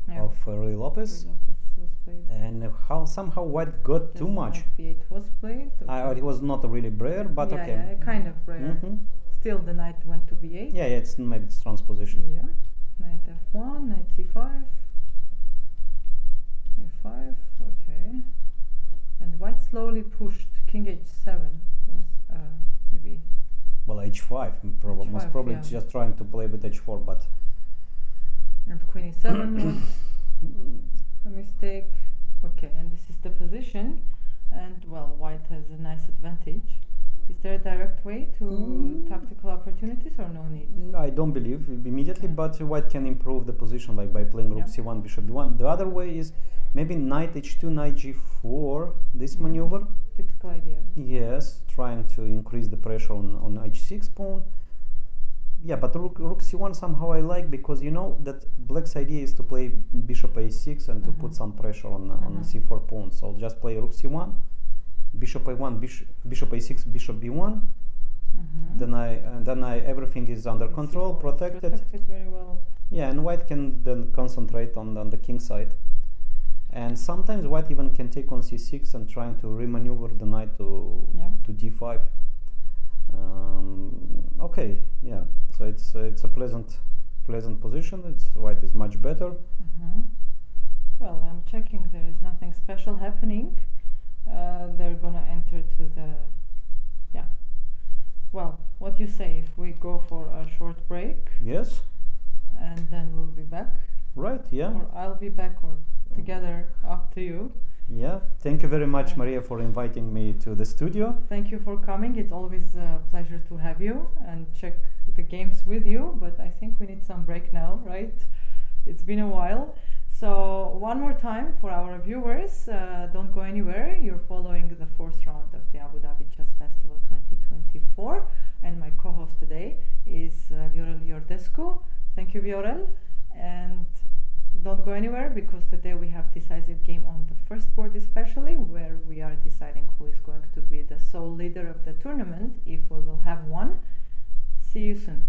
[SPEAKER 1] Yeah.
[SPEAKER 3] Rui Lopez,
[SPEAKER 1] Lopez was played.
[SPEAKER 3] and how somehow White got too
[SPEAKER 1] This
[SPEAKER 3] much.
[SPEAKER 1] knight b8 was played.
[SPEAKER 3] It was not really rare, but
[SPEAKER 1] yeah,
[SPEAKER 3] okay.
[SPEAKER 1] yeah, kind of rare.
[SPEAKER 3] Mhm.
[SPEAKER 1] Still, the knight went to b8.
[SPEAKER 3] Yeah, it's maybe it's transposition.
[SPEAKER 1] Yeah. Knight f1, knight c5, a5, okay. And white slowly pushed king h7 was maybe.
[SPEAKER 3] Well, h5, most
[SPEAKER 1] H5,
[SPEAKER 3] probably
[SPEAKER 1] yeah.
[SPEAKER 3] just trying to play with h4, but
[SPEAKER 1] And queen e7 was a mistake. Okay, and this is the position. And well, white has a nice advantage. Is there a direct way to tactical opportunities or no need?
[SPEAKER 3] I don't believe immediately,
[SPEAKER 1] Yeah.
[SPEAKER 3] but White can improve the position like by playing rook
[SPEAKER 1] Yeah.
[SPEAKER 3] c1, bishop b1. The other way is maybe knight h2, knight g4, this
[SPEAKER 1] Mm.
[SPEAKER 3] maneuver.
[SPEAKER 1] Typical idea.
[SPEAKER 3] Yes, trying to increase the pressure on h6 pawn. Yeah, but rook c1 somehow I like, because you know that Black's idea is to play bishop a6 and to put
[SPEAKER 1] Mhm.
[SPEAKER 3] some pressure on
[SPEAKER 1] Mhm.
[SPEAKER 3] c4 pawn. So just play rook c1, bishop a1, bishop a6, bishop b1.
[SPEAKER 1] Mhm.
[SPEAKER 3] Then I everything is under
[SPEAKER 1] It's
[SPEAKER 3] control,
[SPEAKER 1] c4,
[SPEAKER 3] protected.
[SPEAKER 1] Protected very well.
[SPEAKER 3] Yeah, and White can then concentrate on the king side. And sometimes White even can take on c6 and trying to remaneuver the knight
[SPEAKER 1] Yeah.
[SPEAKER 3] to d5. Okay, yeah. So it's a pleasant position. White is much better.
[SPEAKER 1] Mhm. Well, I'm checking. There is nothing special happening. They're gonna enter to the. Yeah. Well, what do you say if we go for a short break
[SPEAKER 3] Yes,
[SPEAKER 1] and then we'll be back?
[SPEAKER 3] right. Yeah,
[SPEAKER 1] Or I'll be back, or together, up to you.
[SPEAKER 3] yeah. Thank you very much, Maria, for inviting me to the studio.
[SPEAKER 1] Thank you for coming. It's always a pleasure to have you and check the games with you, but I think we need some break now, right? It's been a while. So one more time for our viewers, don't go anywhere. You're following the fourth round of the Abu Dhabi Chess Festival 2024, and my co-host today is Viorel Iordescu. Thank you, Viorel, and don't go anywhere, because today we have decisive game on the first board especially, where we are deciding who is going to be the sole leader of the tournament, if we will have one. See you soon.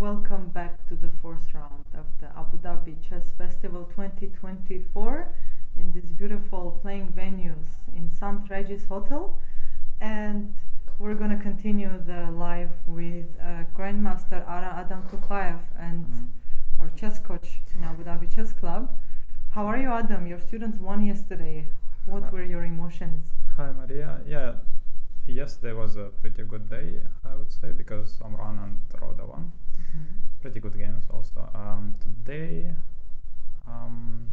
[SPEAKER 1] welcome back to the fourth round of the Abu Dhabi Chess Festival 2024 in these beautiful playing venues in St. Regis Hotel. And we're going to continue the live with Grandmaster Ara Adam Tukhaev and our chess coach in Abu Dhabi Chess Club. How are you, Adam? Your students won yesterday. What were your emotions?
[SPEAKER 4] Hi, Maria. Yeah, yesterday was a pretty good day, I would say, because Omran and Roda won. Pretty good games also. Today, I'm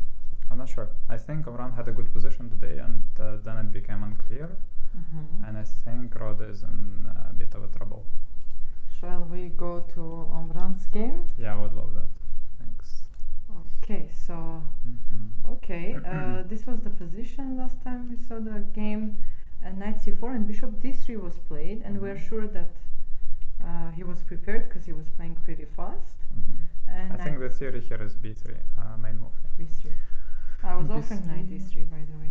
[SPEAKER 4] not sure. I think Omran had a good position today, and then it became unclear. And I think Roda is in a bit of a trouble.
[SPEAKER 1] Shall we go to Omran's game?
[SPEAKER 4] Yeah, I would love that. Thanks.
[SPEAKER 1] Okay, so this was the position last time we saw the game. Knight c4 and bishop d3 was played, and we're sure that he was prepared because he was playing pretty fast. And
[SPEAKER 4] I think the theory here is b3, main move. Yeah.
[SPEAKER 1] b3. I was
[SPEAKER 4] B3.
[SPEAKER 1] offering knight d3, by the way.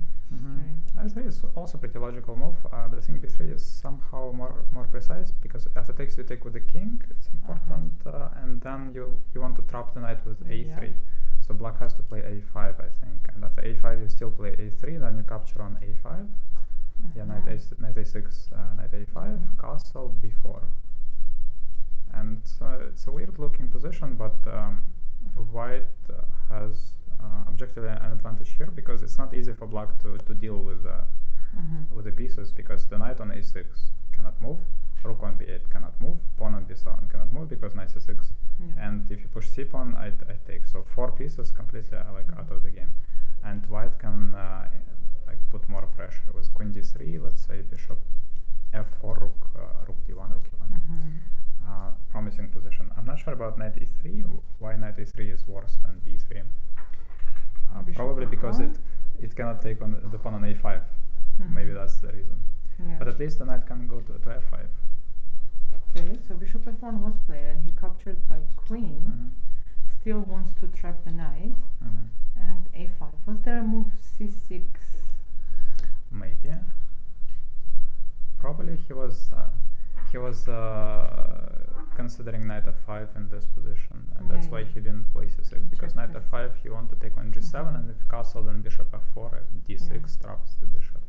[SPEAKER 4] I think it's also a pretty logical move, but I think b3 is somehow more precise, because after takes you take with the king, it's important, and then you want to trap the knight with a3. So black has to play a5, I think, and after a5 you still play a3, then you capture on a5. Yeah, knight a6, knight a5, castle b4. And it's a weird looking position, but white has objectively an advantage here, because it's not easy for black to deal with the pieces, because the knight on a6 cannot move, rook on b8 cannot move, pawn on b7 cannot move because knight c6, and if you push c pawn, I take. So 4 pieces completely out of the game, and white can put more pressure with queen d3. Let's say bishop f4, rook d1, rook e1. Promising position. I'm not sure about knight e3. Why knight e3 is worse than b3? Probably because it cannot take on the pawn on a5. Maybe that's the reason. But at least the knight can go to f5.
[SPEAKER 1] Okay, so bishop f1 was played, and he captured by queen. Still wants to trap the knight. And a5. Was there a move c6?
[SPEAKER 4] Maybe. Probably he was considering knight f5 in this position, and that's why he didn't play c6, because knight f5 he wanted to take on g7, and if castle, then bishop f4, d6 traps the bishop.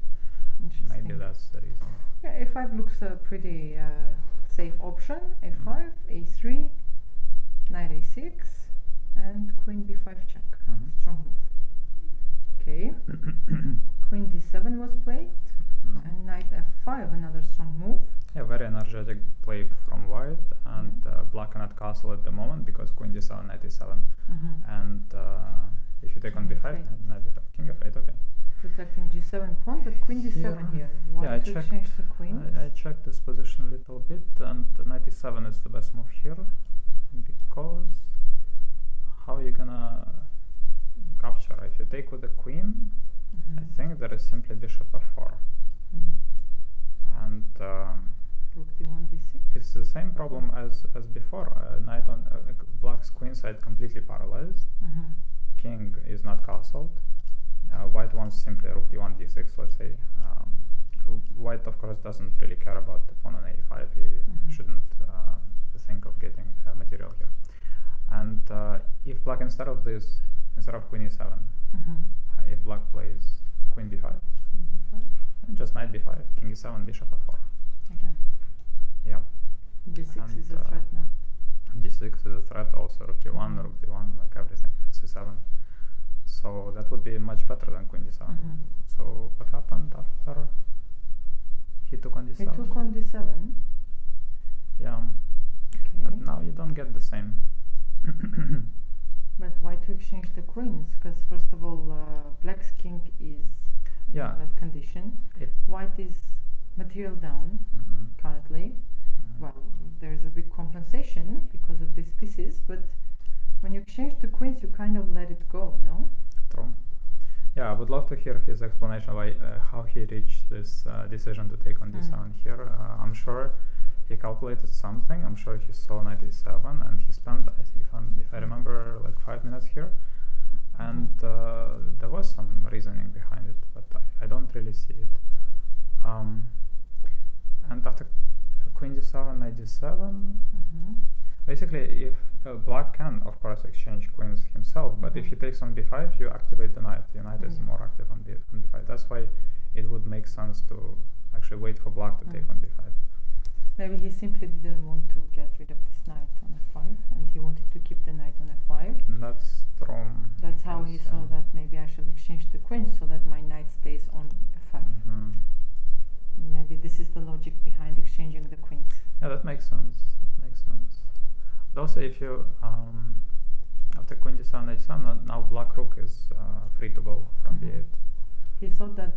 [SPEAKER 4] Maybe that's the reason.
[SPEAKER 1] Yeah, a5 looks a pretty safe option. a5, a3, knight a6, and queen b5 check. Strong move. Okay. Queen d7 was played, and knight f5, another strong move.
[SPEAKER 4] Yeah, very energetic play from white, and black cannot castle at the moment because queen d7, knight e7, and if you take on b5, knight b5, king f8, okay.
[SPEAKER 1] Protecting g7 pawn, but queen d7 here. Why to exchange the queens?
[SPEAKER 4] I checked this position a little bit, and knight e7 is the best move here, because how are you gonna capture? If you take with the queen, I think there is simply bishop f4. And
[SPEAKER 1] rook d1, d6.
[SPEAKER 4] It's the same problem as before. Knight on black's queen side completely paralyzed. King is not castled. White wants simply rook d1, d6, let's say. White, of course, doesn't really care about the pawn on a5. He shouldn't think of getting material here. And if black, instead of queen e7, if black plays queen b5, just knight b5, king e7, bishop f4.
[SPEAKER 1] Again.
[SPEAKER 4] Yeah.
[SPEAKER 1] d6 is a threat now.
[SPEAKER 4] d6 is a threat, also rook e1, rook d1, like everything, knight c7. So that would be much better than queen d7. So what happened after he took on d7?
[SPEAKER 1] He took on d7.
[SPEAKER 4] Yeah.
[SPEAKER 1] Okay.
[SPEAKER 4] But now you don't get the same.
[SPEAKER 1] But why to exchange the queens? Because first of all, black's king is in that condition. White is material down currently. Well, there's a big compensation because of these pieces, but when you exchange the queens, you kind of let it go, no?
[SPEAKER 4] True. Yeah, I would love to hear his explanation why how he reached this decision to take on d7 here. I'm sure he calculated something. I'm sure he saw knight e7, and he spent, if I remember, like 5 minutes here, and there was some reasoning behind it, but I don't really see it. And after queen d7, knight d7, Basically, if black can, of course, exchange queens himself, but if he takes on b5, you activate the knight. Your knight is more active on b5. That's why it would make sense to actually wait for black to take on b5.
[SPEAKER 1] Maybe he simply didn't want to get rid of this knight on f5, and he wanted to keep the knight on f5.
[SPEAKER 4] That's true.
[SPEAKER 1] That's how he saw that maybe I shall exchange the queens so that my knight stays on f5. Maybe this is the logic behind exchanging the queens.
[SPEAKER 4] Yeah, that makes sense. That makes sense. But also, if you after queen d7, h7, now black rook is free to go from b8.
[SPEAKER 1] He thought that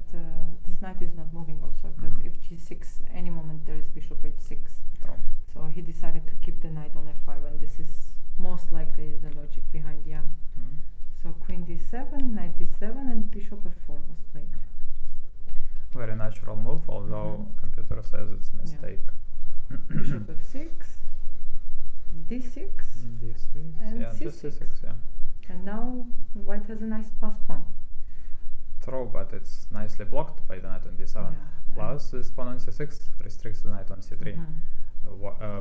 [SPEAKER 1] this knight is not moving also, because if g6, any moment there is bishop h6.
[SPEAKER 4] True.
[SPEAKER 1] So he decided to keep the knight on f5, and this is most likely the logic behind, So queen d7, knight d7, and bishop f4 was played.
[SPEAKER 4] Very natural move, although computer says it's a mistake.
[SPEAKER 1] Bishop f6, d6,
[SPEAKER 4] d6,
[SPEAKER 1] and
[SPEAKER 4] yeah,
[SPEAKER 1] c6.
[SPEAKER 4] just c6, yeah.
[SPEAKER 1] And now white has a nice pass pawn.
[SPEAKER 4] True, but it's nicely blocked by the knight on d7. Plus, this pawn on c6 restricts the knight on c3.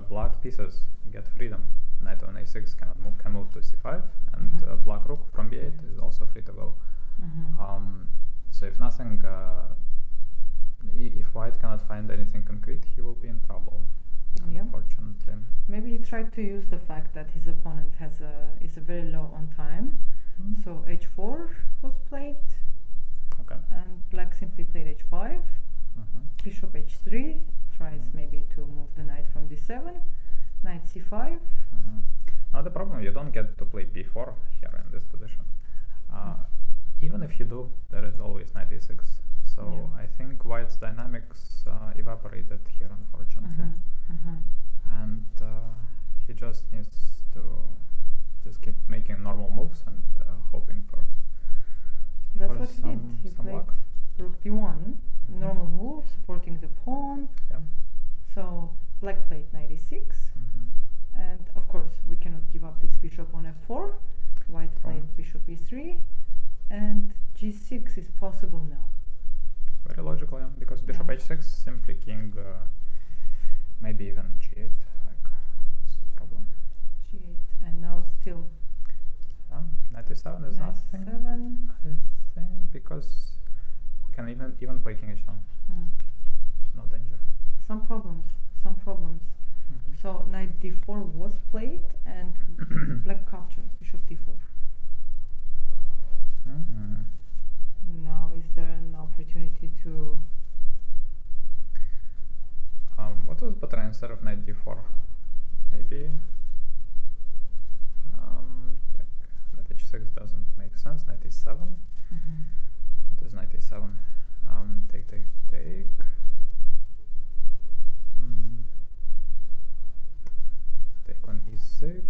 [SPEAKER 4] Black pieces get freedom. Knight on a6 cannot move, can move to c5, and black rook from b8 is also free to go. So if nothing, if white cannot find anything concrete, he will be in trouble. Unfortunately.
[SPEAKER 1] Maybe he tried to use the fact that his opponent is very low on time. So h4 was played.
[SPEAKER 4] Okay.
[SPEAKER 1] And black simply played h5. Bishop h3 tries maybe to move the knight from d7. Knight c5.
[SPEAKER 4] Now the problem, you don't get to play b4 here in this position. Even if you do, there is always knight a6. So I think white's dynamics evaporated here, unfortunately. And he just needs to just keep making normal moves and hoping for
[SPEAKER 1] That's what he did. He played
[SPEAKER 4] luck.
[SPEAKER 1] rook d1, normal move, supporting the pawn. So black played knight e6. And of course, we cannot give up this bishop on f4. White played bishop e3. And g6 is possible now.
[SPEAKER 4] Very logical, because bishop h6, simply king, maybe even g8. Like, that's the problem.
[SPEAKER 1] G8, and now still.
[SPEAKER 4] Knight e7 is nothing. I think, because we can even play king h7. No danger.
[SPEAKER 1] Some problems. So knight d4 was played, and black captured bishop d4. Now is there an opportunity to...
[SPEAKER 4] what was better instead of knight d4? Maybe knight h6 doesn't make sense. Knight e7. What is knight e7? Take. Take on e6.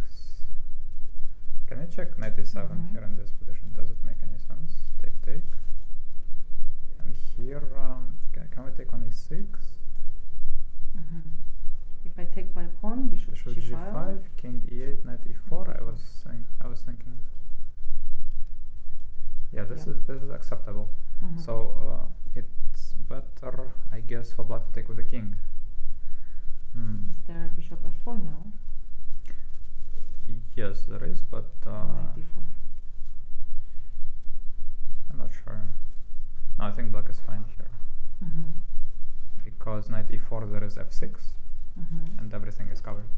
[SPEAKER 4] Can we check knight e7 here in this position? Does it make any sense? Take. And here, can we take on e6?
[SPEAKER 1] If I take by pawn, bishop g5,
[SPEAKER 4] king e8, knight e4. I was thinking. Yeah, this is acceptable. So it's better, I guess, for black to take with the king.
[SPEAKER 1] Is there a bishop f4 now?
[SPEAKER 4] Yes, there is, but
[SPEAKER 1] Knight d4.
[SPEAKER 4] I'm not sure. No, I think black is fine here. Because knight e4 there is f6, and everything is covered.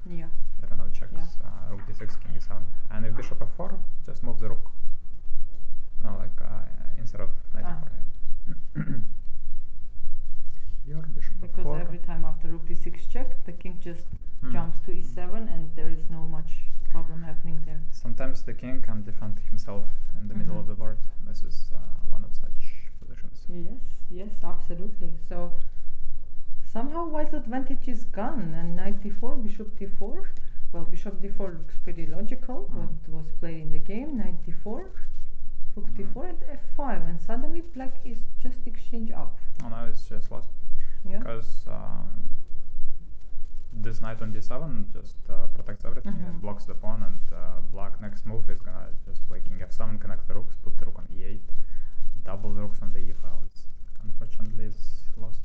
[SPEAKER 1] Yeah.
[SPEAKER 4] There are no checks. Rook d6, king e7, and if bishop f4, just move the rook. No, like instead of knight e4. Here, bishop f4.
[SPEAKER 1] Because every time after rook d6 check, the king just jumps to e7, and there is no much problem happening there.
[SPEAKER 4] Sometimes the king can defend himself in the middle of the board. This is one of such positions.
[SPEAKER 1] Yes, absolutely. So somehow white's advantage is gone, and knight d4, bishop d4. Well, bishop d4 looks pretty logical, what was played in the game. Knight d4, rook d4, and f5, and suddenly black is just exchange up.
[SPEAKER 4] Oh, now it's just lost. Because this knight on d7 just protects everything and blocks the pawn, and black next move is gonna just play king f7, connect the rooks, put the rook on e8, double the rooks on the e file. Unfortunately, it's lost.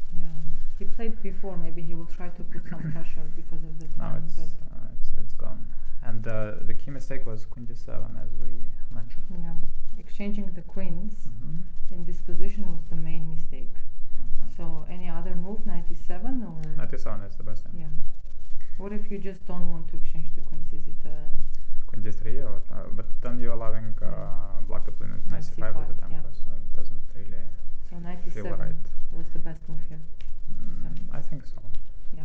[SPEAKER 1] He played before. Maybe he will try to put some pressure because of the time.
[SPEAKER 4] No, it's gone. the key mistake was queen d7, as we mentioned.
[SPEAKER 1] Yeah, exchanging the queens
[SPEAKER 4] Mhm.
[SPEAKER 1] in this position was the main mistake.
[SPEAKER 4] Mhm.
[SPEAKER 1] So any other move, knight e7 or?
[SPEAKER 4] Knight e7 is the best thing.
[SPEAKER 1] Yeah. What if you just don't want to exchange the queens? Is it
[SPEAKER 4] Queen d3, or but then you're allowing black to play knight c5 with the
[SPEAKER 1] c5,
[SPEAKER 4] tempo,
[SPEAKER 1] yeah.
[SPEAKER 4] so it doesn't really
[SPEAKER 1] so knight
[SPEAKER 4] feel
[SPEAKER 1] e7
[SPEAKER 4] right.
[SPEAKER 1] was the best move here?
[SPEAKER 4] I think so.
[SPEAKER 1] Yeah.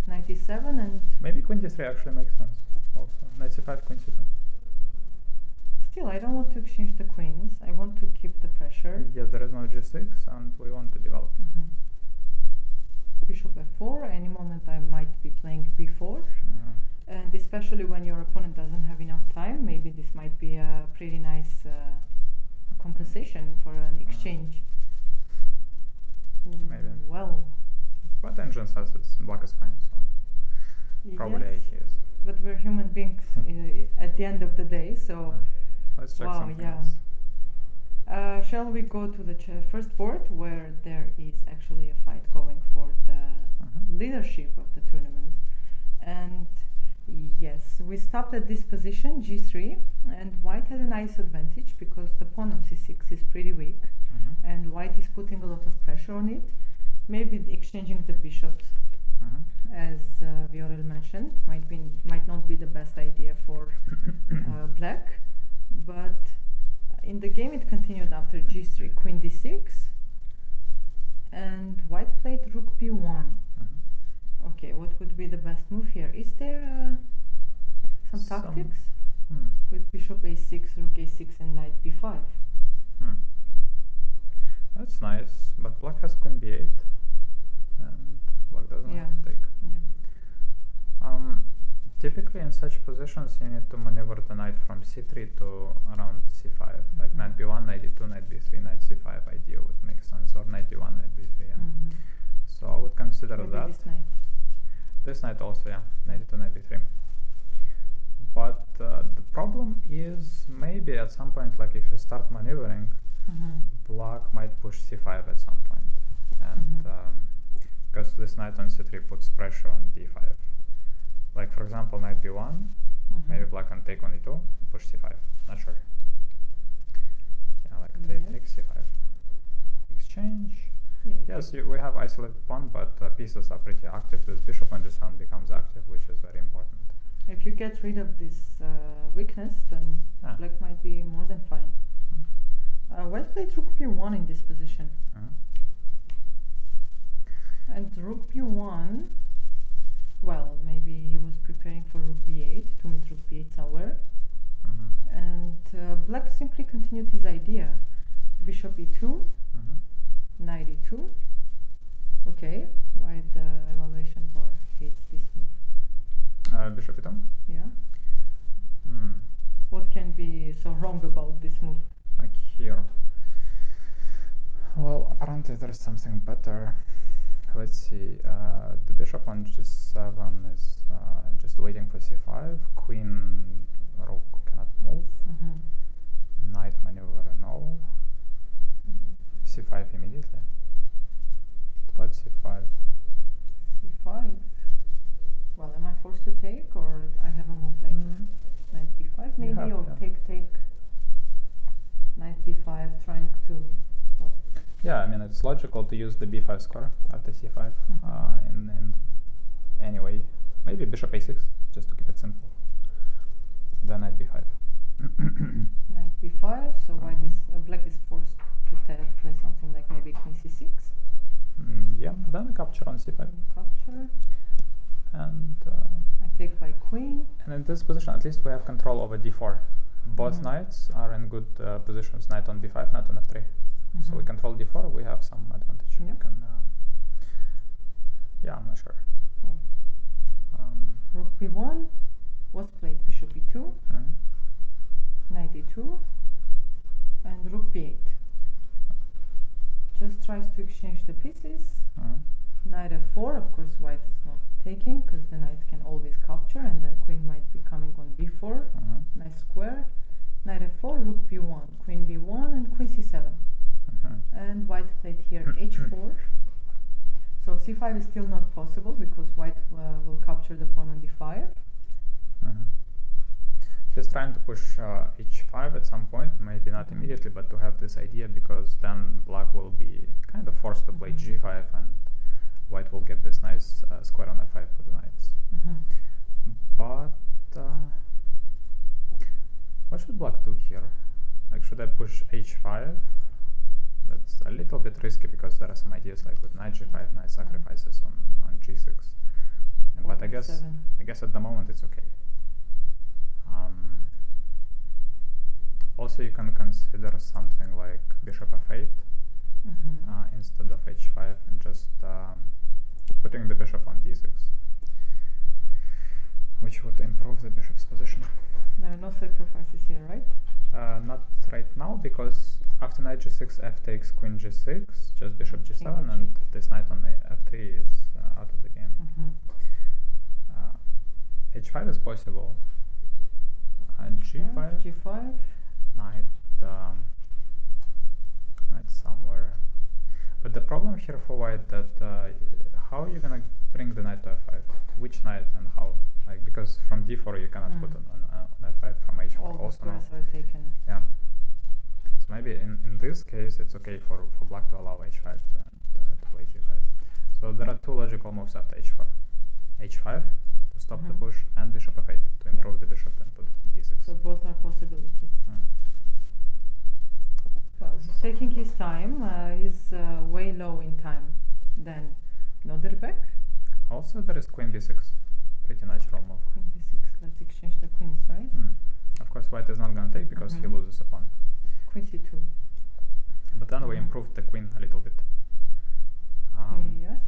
[SPEAKER 1] Knight e7 and
[SPEAKER 4] Maybe queen d3 actually makes sense. Also, knight c5, queen c2.
[SPEAKER 1] still I don't want to exchange the queens. I want to keep the pressure.
[SPEAKER 4] Yeah, there is no g6, and we want to develop.
[SPEAKER 1] Mhm. Bishop f4. Any moment I might be playing b4. And especially when your opponent doesn't have enough time, maybe this might be a pretty nice compensation for an exchange.
[SPEAKER 4] Maybe.
[SPEAKER 1] Well,
[SPEAKER 4] But engine says it's black is fine, so probably
[SPEAKER 1] yes,
[SPEAKER 4] he is.
[SPEAKER 1] but we're human beings at the end of the day, so
[SPEAKER 4] Let's check
[SPEAKER 1] wow,
[SPEAKER 4] something
[SPEAKER 1] yeah.
[SPEAKER 4] else.
[SPEAKER 1] Shall we go to the first board where there is actually a fight going for the leadership of the tournament? And yes, we stopped at this position, g3, and white had a nice advantage because the pawn on c6 is pretty weak, and white is putting a lot of pressure on it. Maybe exchanging the bishops, as Viorel mentioned, might not be the best idea for black, but in the game it continued after g3, queen d6, and white played rook b1. Okay, what would be the best move here? Is there some tactics? With bishop a6, rook a6 and knight b5.
[SPEAKER 4] That's nice, but black has queen b8, and black doesn't
[SPEAKER 1] Yeah.
[SPEAKER 4] have to take.
[SPEAKER 1] Yeah.
[SPEAKER 4] Typically in such positions you need to maneuver the knight from c3 to around c5, like knight b1, knight d2, knight b3, knight c5 idea would make sense, or knight d1, knight b3, yeah. So I would consider
[SPEAKER 1] Maybe
[SPEAKER 4] that.
[SPEAKER 1] this knight.
[SPEAKER 4] This knight also, yeah, knight d2, knight b3. But the problem is maybe at some point, like if you start maneuvering, black might push c5 at some point, and because this knight on c3 puts pressure on d5. Like for example, knight b1, maybe black can take on e2 and push c5. Not sure. Yeah, like take c5. Exchange.
[SPEAKER 1] Yeah,
[SPEAKER 4] Yes, we have isolated pawn, but pieces are pretty active. This bishop on g7 becomes active, which is very important.
[SPEAKER 1] if you get rid of this weakness, then black might be more than fine. White played rook b1 in this position. And rook b1, well, maybe he was preparing for rook b8, to meet rook b8 somewhere. And black simply continued his idea. Bishop e2, knight e2. Okay, why the evaluation bar hates this move?
[SPEAKER 4] Bishop e2?
[SPEAKER 1] Yeah. What can be so wrong about this move?
[SPEAKER 4] Like here. Well, apparently there is something better. Let's see. The bishop on g7 is just waiting for c5. Queen, rook cannot move. Knight maneuver, no. c5 immediately. But c5.
[SPEAKER 1] c5. Well, am I forced to take, or I have a move like knight b5 maybe,
[SPEAKER 4] have,
[SPEAKER 1] or
[SPEAKER 4] yeah.
[SPEAKER 1] take knight b5, trying to. Well,
[SPEAKER 4] Yeah, I mean it's logical to use the b5 square after c5 in any way. Maybe bishop a6, just to keep it simple. Then knight b5.
[SPEAKER 1] knight b5, so white is black is forced to play something like maybe queen c6.
[SPEAKER 4] Yeah, then a capture on c5.
[SPEAKER 1] Capture.
[SPEAKER 4] And
[SPEAKER 1] I take by queen.
[SPEAKER 4] and in this position, at least we have control over d4. Both knights are in good positions. Knight on b5, knight on f3. So we control d4. We have some advantage.
[SPEAKER 1] Yeah.
[SPEAKER 4] We can. Yeah, I'm not sure.
[SPEAKER 1] Rook b1 was played. Bishop e2, knight e2, and rook b8. Just tries to exchange the pieces. Knight f4, of course white is not taking, because the knight can always capture, and then queen might be coming on b4. Nice square. Knight f4, rook b1, queen b1, and queen c7. And white played here h4. So c5 is still not possible, because white will capture the pawn on d5.
[SPEAKER 4] He's trying to push h5 at some point, maybe not immediately, but to have this idea, because then black will be kind of forced to play g5, and white will get this nice square on f5 for the knights. But what should black do here? Like, should I push h5? That's a little bit risky because there are some ideas like with knight g5, knight sacrifices on g6. But I guess at the moment it's okay. Also, you can consider something like bishop f8 instead of h5, and just putting the bishop on d6, which would improve the bishop's position.
[SPEAKER 1] There are no sacrifices here, right?
[SPEAKER 4] Not right now, because after knight g6, f takes queen g6, just bishop g7, and this knight on f3 is out of the game. h5 is possible.
[SPEAKER 1] G5.
[SPEAKER 4] Knight somewhere. But the problem here for white that how are you gonna bring the knight to f5? Which knight and how? Like, because from d4 you cannot put on f5, from h4
[SPEAKER 1] all the
[SPEAKER 4] also no.
[SPEAKER 1] squares are taken.
[SPEAKER 4] Yeah. So maybe in this case it's okay for black to allow h5 and to play g5. So there are two logical moves after h4. h5 to stop the push, and bishop f8 to improve the bishop and put d6.
[SPEAKER 1] So both are possibilities. Well, so taking his time, he's way low in time. Then Noderbeck.
[SPEAKER 4] Also there is queen b6. Pretty natural move.
[SPEAKER 1] Queen b6. Let's exchange the queens, right?
[SPEAKER 4] Of course white is not going to take because he loses a pawn.
[SPEAKER 1] Queen c2.
[SPEAKER 4] But then we improved the queen a little bit.
[SPEAKER 1] Yes.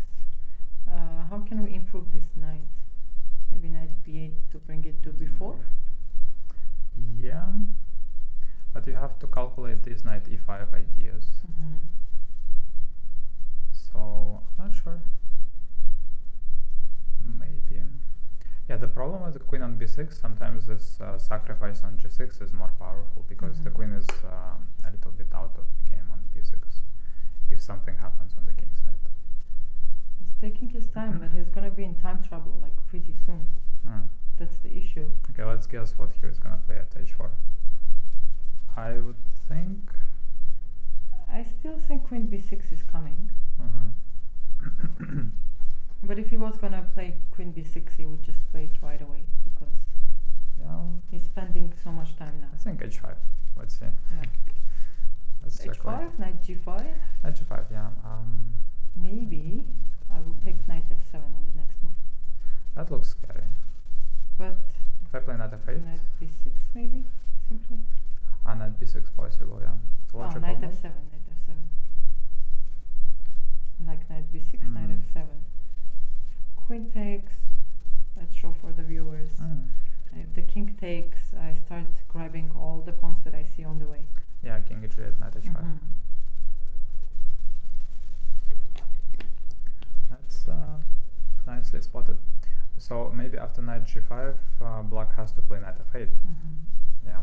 [SPEAKER 1] How can we improve this knight? Maybe knight b8 to bring it to b4?
[SPEAKER 4] Yeah. But you have to calculate these knight e5 ideas. So I'm not sure. Maybe. Yeah, the problem with the queen on b6, sometimes this sacrifice on g6 is more powerful because the queen is a little bit out of the game on b6 if something happens on the king side.
[SPEAKER 1] He's taking his time, but he's gonna be in time trouble like pretty soon. That's the issue.
[SPEAKER 4] Okay, let's guess what he is gonna play at h4. I would think.
[SPEAKER 1] I still think queen b6 is coming. But if he was gonna play queen b6, he would just play it right away because he's spending so much time now.
[SPEAKER 4] I think h5. Let's see.
[SPEAKER 1] Yeah.
[SPEAKER 4] Let's check
[SPEAKER 1] h5, knight g5.
[SPEAKER 4] Knight g5, yeah.
[SPEAKER 1] Maybe I will take knight f7 on the next move.
[SPEAKER 4] That looks scary.
[SPEAKER 1] But
[SPEAKER 4] if I play knight f8,
[SPEAKER 1] knight b6 maybe simply.
[SPEAKER 4] Knight b6 possible, yeah.
[SPEAKER 1] Oh, knight f7, knight f7. Like knight b6, knight f7. Queen takes. Let's show for the viewers. If the king takes, I start grabbing all the pawns that I see on the way.
[SPEAKER 4] Yeah, king h8, knight h5. That's nicely spotted. So maybe after knight g5, black has to play knight f8. Yeah.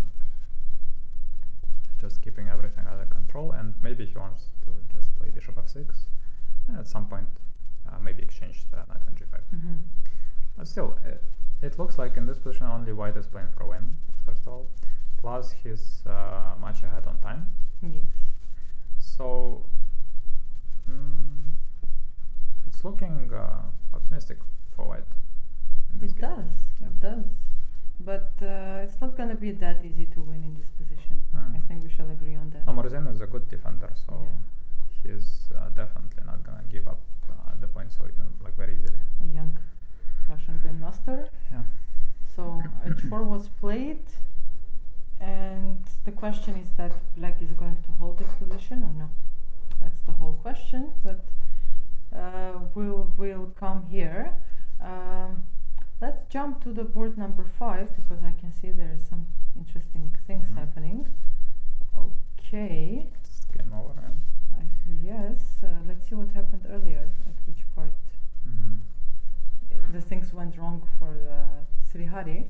[SPEAKER 4] Just keeping everything under control, and maybe he wants to just play bishop f6, and at some point maybe exchange the knight on g5. But still, it looks like in this position only white is playing for a win, first of all, plus he's much ahead on time.
[SPEAKER 1] Yes.
[SPEAKER 4] So it's looking optimistic for white in this game.
[SPEAKER 1] It does. But it's not going to be that easy to win in this position. I think we shall agree on that.
[SPEAKER 4] Morozino is a good defender, so he's definitely not going to give up the point so like very easily.
[SPEAKER 1] A young Russian grandmaster.
[SPEAKER 4] Yeah.
[SPEAKER 1] So h4 was played, and the question is that black is going to hold this position or no? That's the whole question. But we'll come here. Let's jump to the board number 5 because I can see there are some interesting things happening. Okay.
[SPEAKER 4] It's game over.
[SPEAKER 1] Yes. Let's see what happened earlier. At which part the things went wrong for Srihari.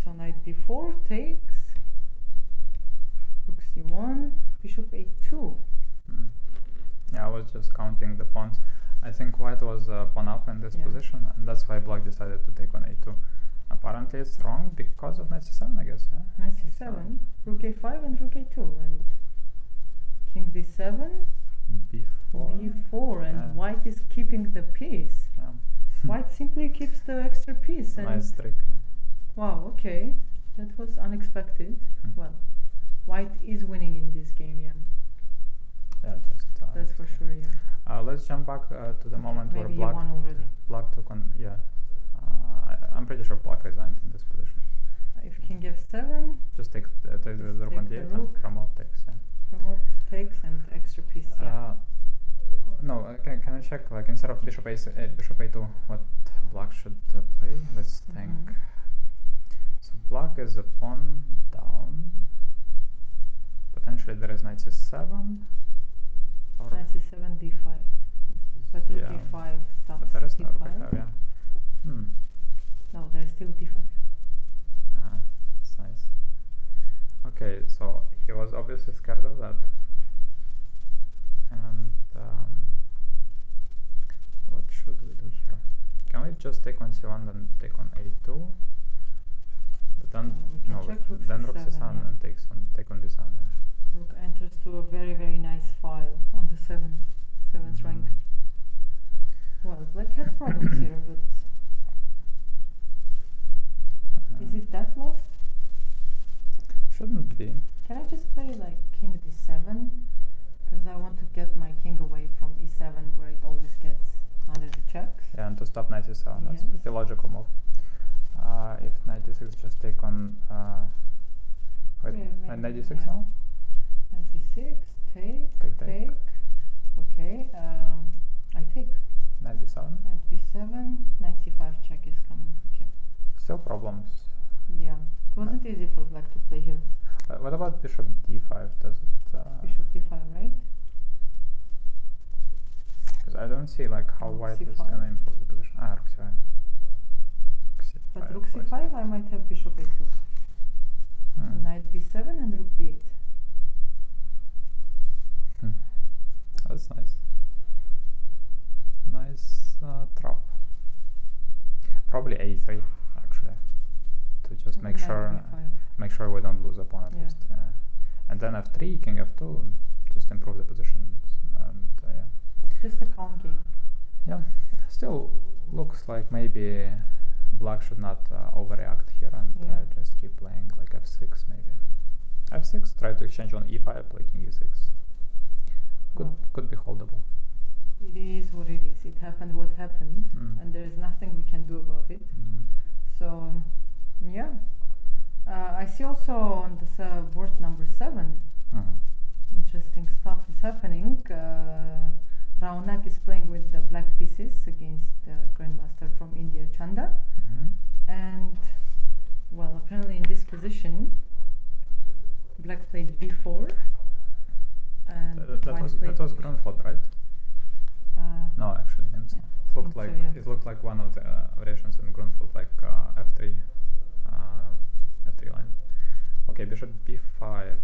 [SPEAKER 1] So knight d4 takes. Rook c1. Bishop a2.
[SPEAKER 4] Yeah, I was just counting the pawns. I think white was pawn up in this position, and that's why black decided to take on a2. Apparently it's wrong because of knight c7, I guess, yeah?
[SPEAKER 1] Knight c7, rook a5 and rook a2, and king d7,
[SPEAKER 4] b4.
[SPEAKER 1] b4, and
[SPEAKER 4] Yeah.
[SPEAKER 1] white is keeping the piece.
[SPEAKER 4] Yeah.
[SPEAKER 1] White simply keeps the extra piece. And
[SPEAKER 4] Nice trick.
[SPEAKER 1] wow, okay, that was unexpected.
[SPEAKER 4] Hmm.
[SPEAKER 1] Well, white is winning in this game, yeah.
[SPEAKER 4] Yeah, just.
[SPEAKER 1] That's for sure, yeah.
[SPEAKER 4] Let's jump back to the moment where
[SPEAKER 1] Maybe you
[SPEAKER 4] black.
[SPEAKER 1] won already.
[SPEAKER 4] Black took on. Yeah. I'm pretty sure black resigned in this position.
[SPEAKER 1] If king f7,
[SPEAKER 4] Just take the rook on
[SPEAKER 1] take the
[SPEAKER 4] d8 and
[SPEAKER 1] rook.
[SPEAKER 4] promote takes. Yeah.
[SPEAKER 1] promote takes and extra piece, yeah.
[SPEAKER 4] No, can I check, like, instead of bishop a2, what black should play? Let's think.
[SPEAKER 1] Mhm.
[SPEAKER 4] So black is a pawn down. Potentially there is knight c7. Or
[SPEAKER 1] Knight c7, d5. But rook
[SPEAKER 4] Yeah.
[SPEAKER 1] e5 stops
[SPEAKER 4] but there is no rook
[SPEAKER 1] d5.
[SPEAKER 4] e5, yeah.
[SPEAKER 1] No, there is still d5.
[SPEAKER 4] That's nice. Okay, so he was obviously scared of that. And what should we do here? Can we just take on c1 then take on a2? But then
[SPEAKER 1] We can
[SPEAKER 4] no,
[SPEAKER 1] check rook
[SPEAKER 4] then rook
[SPEAKER 1] c7,
[SPEAKER 4] c7
[SPEAKER 1] yeah.
[SPEAKER 4] and take on d7. Yeah.
[SPEAKER 1] Rook enters to a very, very nice file on the 7th rank. Well, black had problems here, but is it that lost?
[SPEAKER 4] Shouldn't be.
[SPEAKER 1] Can I just play like king d7? Because I want to get my king away from e7 where it always gets under the checks.
[SPEAKER 4] Yeah, and to stop knight c7, that's
[SPEAKER 1] Yes.
[SPEAKER 4] pretty logical move. If knight d6, just take on. Wait,
[SPEAKER 1] Yeah,
[SPEAKER 4] knight
[SPEAKER 1] maybe,
[SPEAKER 4] d6
[SPEAKER 1] yeah.
[SPEAKER 4] now?
[SPEAKER 1] Knight d6, take.
[SPEAKER 4] Take.
[SPEAKER 1] Okay, I take.
[SPEAKER 4] Knight d7?
[SPEAKER 1] Knight b7, knight c5 check is coming. Okay.
[SPEAKER 4] Still problems.
[SPEAKER 1] Yeah, it wasn't easy for black to play here.
[SPEAKER 4] What about bishop d5? Does it?
[SPEAKER 1] Bishop d5, right?
[SPEAKER 4] Because I don't see like how
[SPEAKER 1] Rook
[SPEAKER 4] white is
[SPEAKER 1] c5.
[SPEAKER 4] gonna improve the position. Rook c5.
[SPEAKER 1] But rook c5, I might have bishop a2. Knight b7 and rook b8.
[SPEAKER 4] That's nice. Nice trap. Probably a3 actually, to just make
[SPEAKER 1] Knight
[SPEAKER 4] sure
[SPEAKER 1] b5.
[SPEAKER 4] we don't lose a pawn at
[SPEAKER 1] Yeah.
[SPEAKER 4] least. And then f3, king f2, just improve the positions. And yeah.
[SPEAKER 1] Just a calm game.
[SPEAKER 4] Yeah, still looks like maybe black should not overreact here and
[SPEAKER 1] Yeah.
[SPEAKER 4] just keep playing like f6 maybe. f6, try to exchange on e5, play king e6. Could be holdable.
[SPEAKER 1] It is what it is. It happened what happened, and there is nothing we can do about it. So, yeah. I see also on the board number 7, interesting stuff is happening. Raunak is playing with the black pieces against the grandmaster from India, Chanda. And, well, apparently in this position, black played b4. And
[SPEAKER 4] That was Grunfeld, right? No, actually, it
[SPEAKER 1] yeah,
[SPEAKER 4] looked
[SPEAKER 1] so,
[SPEAKER 4] like
[SPEAKER 1] yeah.
[SPEAKER 4] it looked like one of the variations in Grunfeld, like f3, f3 line. Okay, bishop b5.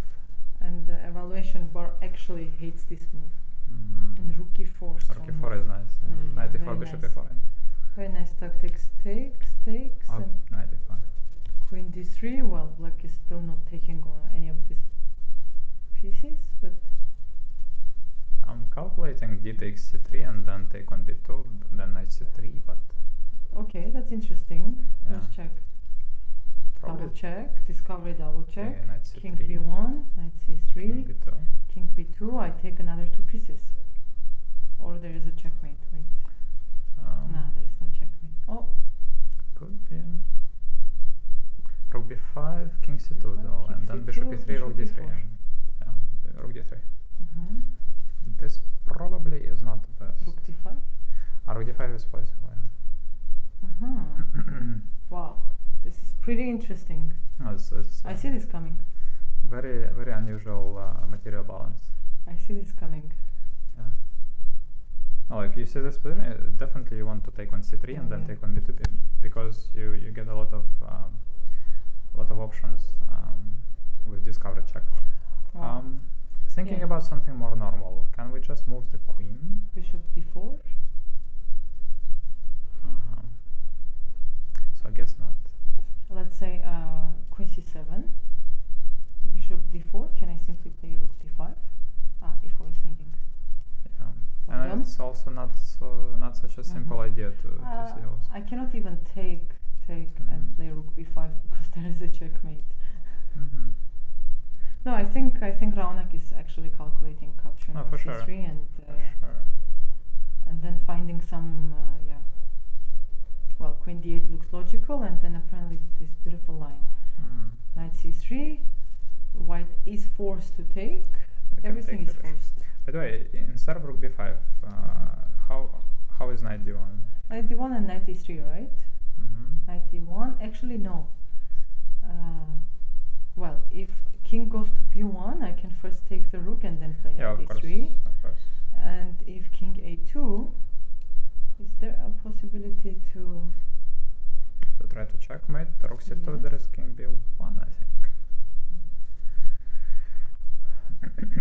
[SPEAKER 1] And the evaluation bar actually hates this move. And rook e4.
[SPEAKER 4] Rook e4 is nice.
[SPEAKER 1] Yeah,
[SPEAKER 4] Knight
[SPEAKER 1] very
[SPEAKER 4] e4, bishop
[SPEAKER 1] nice.
[SPEAKER 4] e4.
[SPEAKER 1] Very nice tactics. Takes,
[SPEAKER 4] Oh,
[SPEAKER 1] and
[SPEAKER 4] knight e5.
[SPEAKER 1] queen d3. Well, black is still not taking on any of these pieces, but
[SPEAKER 4] I'm calculating d takes c3 and then take on b2, then knight c3, but
[SPEAKER 1] okay, that's interesting.
[SPEAKER 4] Yeah.
[SPEAKER 1] Let's check.
[SPEAKER 4] probably
[SPEAKER 1] Double check. Discovery double check.
[SPEAKER 4] Okay, knight
[SPEAKER 1] King
[SPEAKER 4] c3,
[SPEAKER 1] b1, knight c3,
[SPEAKER 4] king b2.
[SPEAKER 1] king b2. I take another 2 pieces. Or there is a checkmate. Wait. No, there is no checkmate. Oh,
[SPEAKER 4] Could be. Rook b5, king c2
[SPEAKER 1] b5,
[SPEAKER 4] though,
[SPEAKER 1] king
[SPEAKER 4] and then
[SPEAKER 1] c2,
[SPEAKER 4] bishop e3, rook
[SPEAKER 1] bishop
[SPEAKER 4] d3.
[SPEAKER 1] e4.
[SPEAKER 4] Yeah, rook d3. This probably is not the best.
[SPEAKER 1] rook d5.
[SPEAKER 4] Rook d5 is possible, yeah.
[SPEAKER 1] Wow, this is pretty interesting.
[SPEAKER 4] No, it's
[SPEAKER 1] I see this coming.
[SPEAKER 4] very, very unusual material balance.
[SPEAKER 1] I see this coming.
[SPEAKER 4] Yeah. No, like you see this position, definitely you want to take on c3 and then
[SPEAKER 1] Yeah.
[SPEAKER 4] take on b2 because you get a lot of options with discovery check.
[SPEAKER 1] Wow.
[SPEAKER 4] Thinking
[SPEAKER 1] Yeah.
[SPEAKER 4] about something more normal, can we just move the queen?
[SPEAKER 1] Bishop d4.
[SPEAKER 4] So I guess not.
[SPEAKER 1] let's say queen c7, bishop d4. Can I simply play rook d5? e4 is hanging.
[SPEAKER 4] Yeah.
[SPEAKER 1] Well
[SPEAKER 4] And
[SPEAKER 1] done.
[SPEAKER 4] it's also not such a simple idea to see also.
[SPEAKER 1] I cannot even take and play rook b5 because there is a checkmate.
[SPEAKER 4] Mm-hmm.
[SPEAKER 1] No, I think Raunak is actually calculating capturing
[SPEAKER 4] No, for
[SPEAKER 1] c3
[SPEAKER 4] sure.
[SPEAKER 1] and
[SPEAKER 4] For sure.
[SPEAKER 1] and then finding some well, queen d8 looks logical, and then apparently this beautiful line.
[SPEAKER 4] Mm.
[SPEAKER 1] Knight c3, white is forced to take.
[SPEAKER 4] We can
[SPEAKER 1] Everything
[SPEAKER 4] take
[SPEAKER 1] is
[SPEAKER 4] the bishop.
[SPEAKER 1] forced.
[SPEAKER 4] By the way, instead of rook b5, how is knight d1?
[SPEAKER 1] Knight d1 and knight d3, right?
[SPEAKER 4] Mm-hmm.
[SPEAKER 1] Knight d1, actually no. Well, if king goes to b1, I can first take the rook and then play
[SPEAKER 4] Yeah,
[SPEAKER 1] knight
[SPEAKER 4] of course,
[SPEAKER 1] d3.
[SPEAKER 4] of course.
[SPEAKER 1] And if king a2, is there a possibility to...
[SPEAKER 4] To try to checkmate rook c2,
[SPEAKER 1] Yes.
[SPEAKER 4] there is king b1, I think.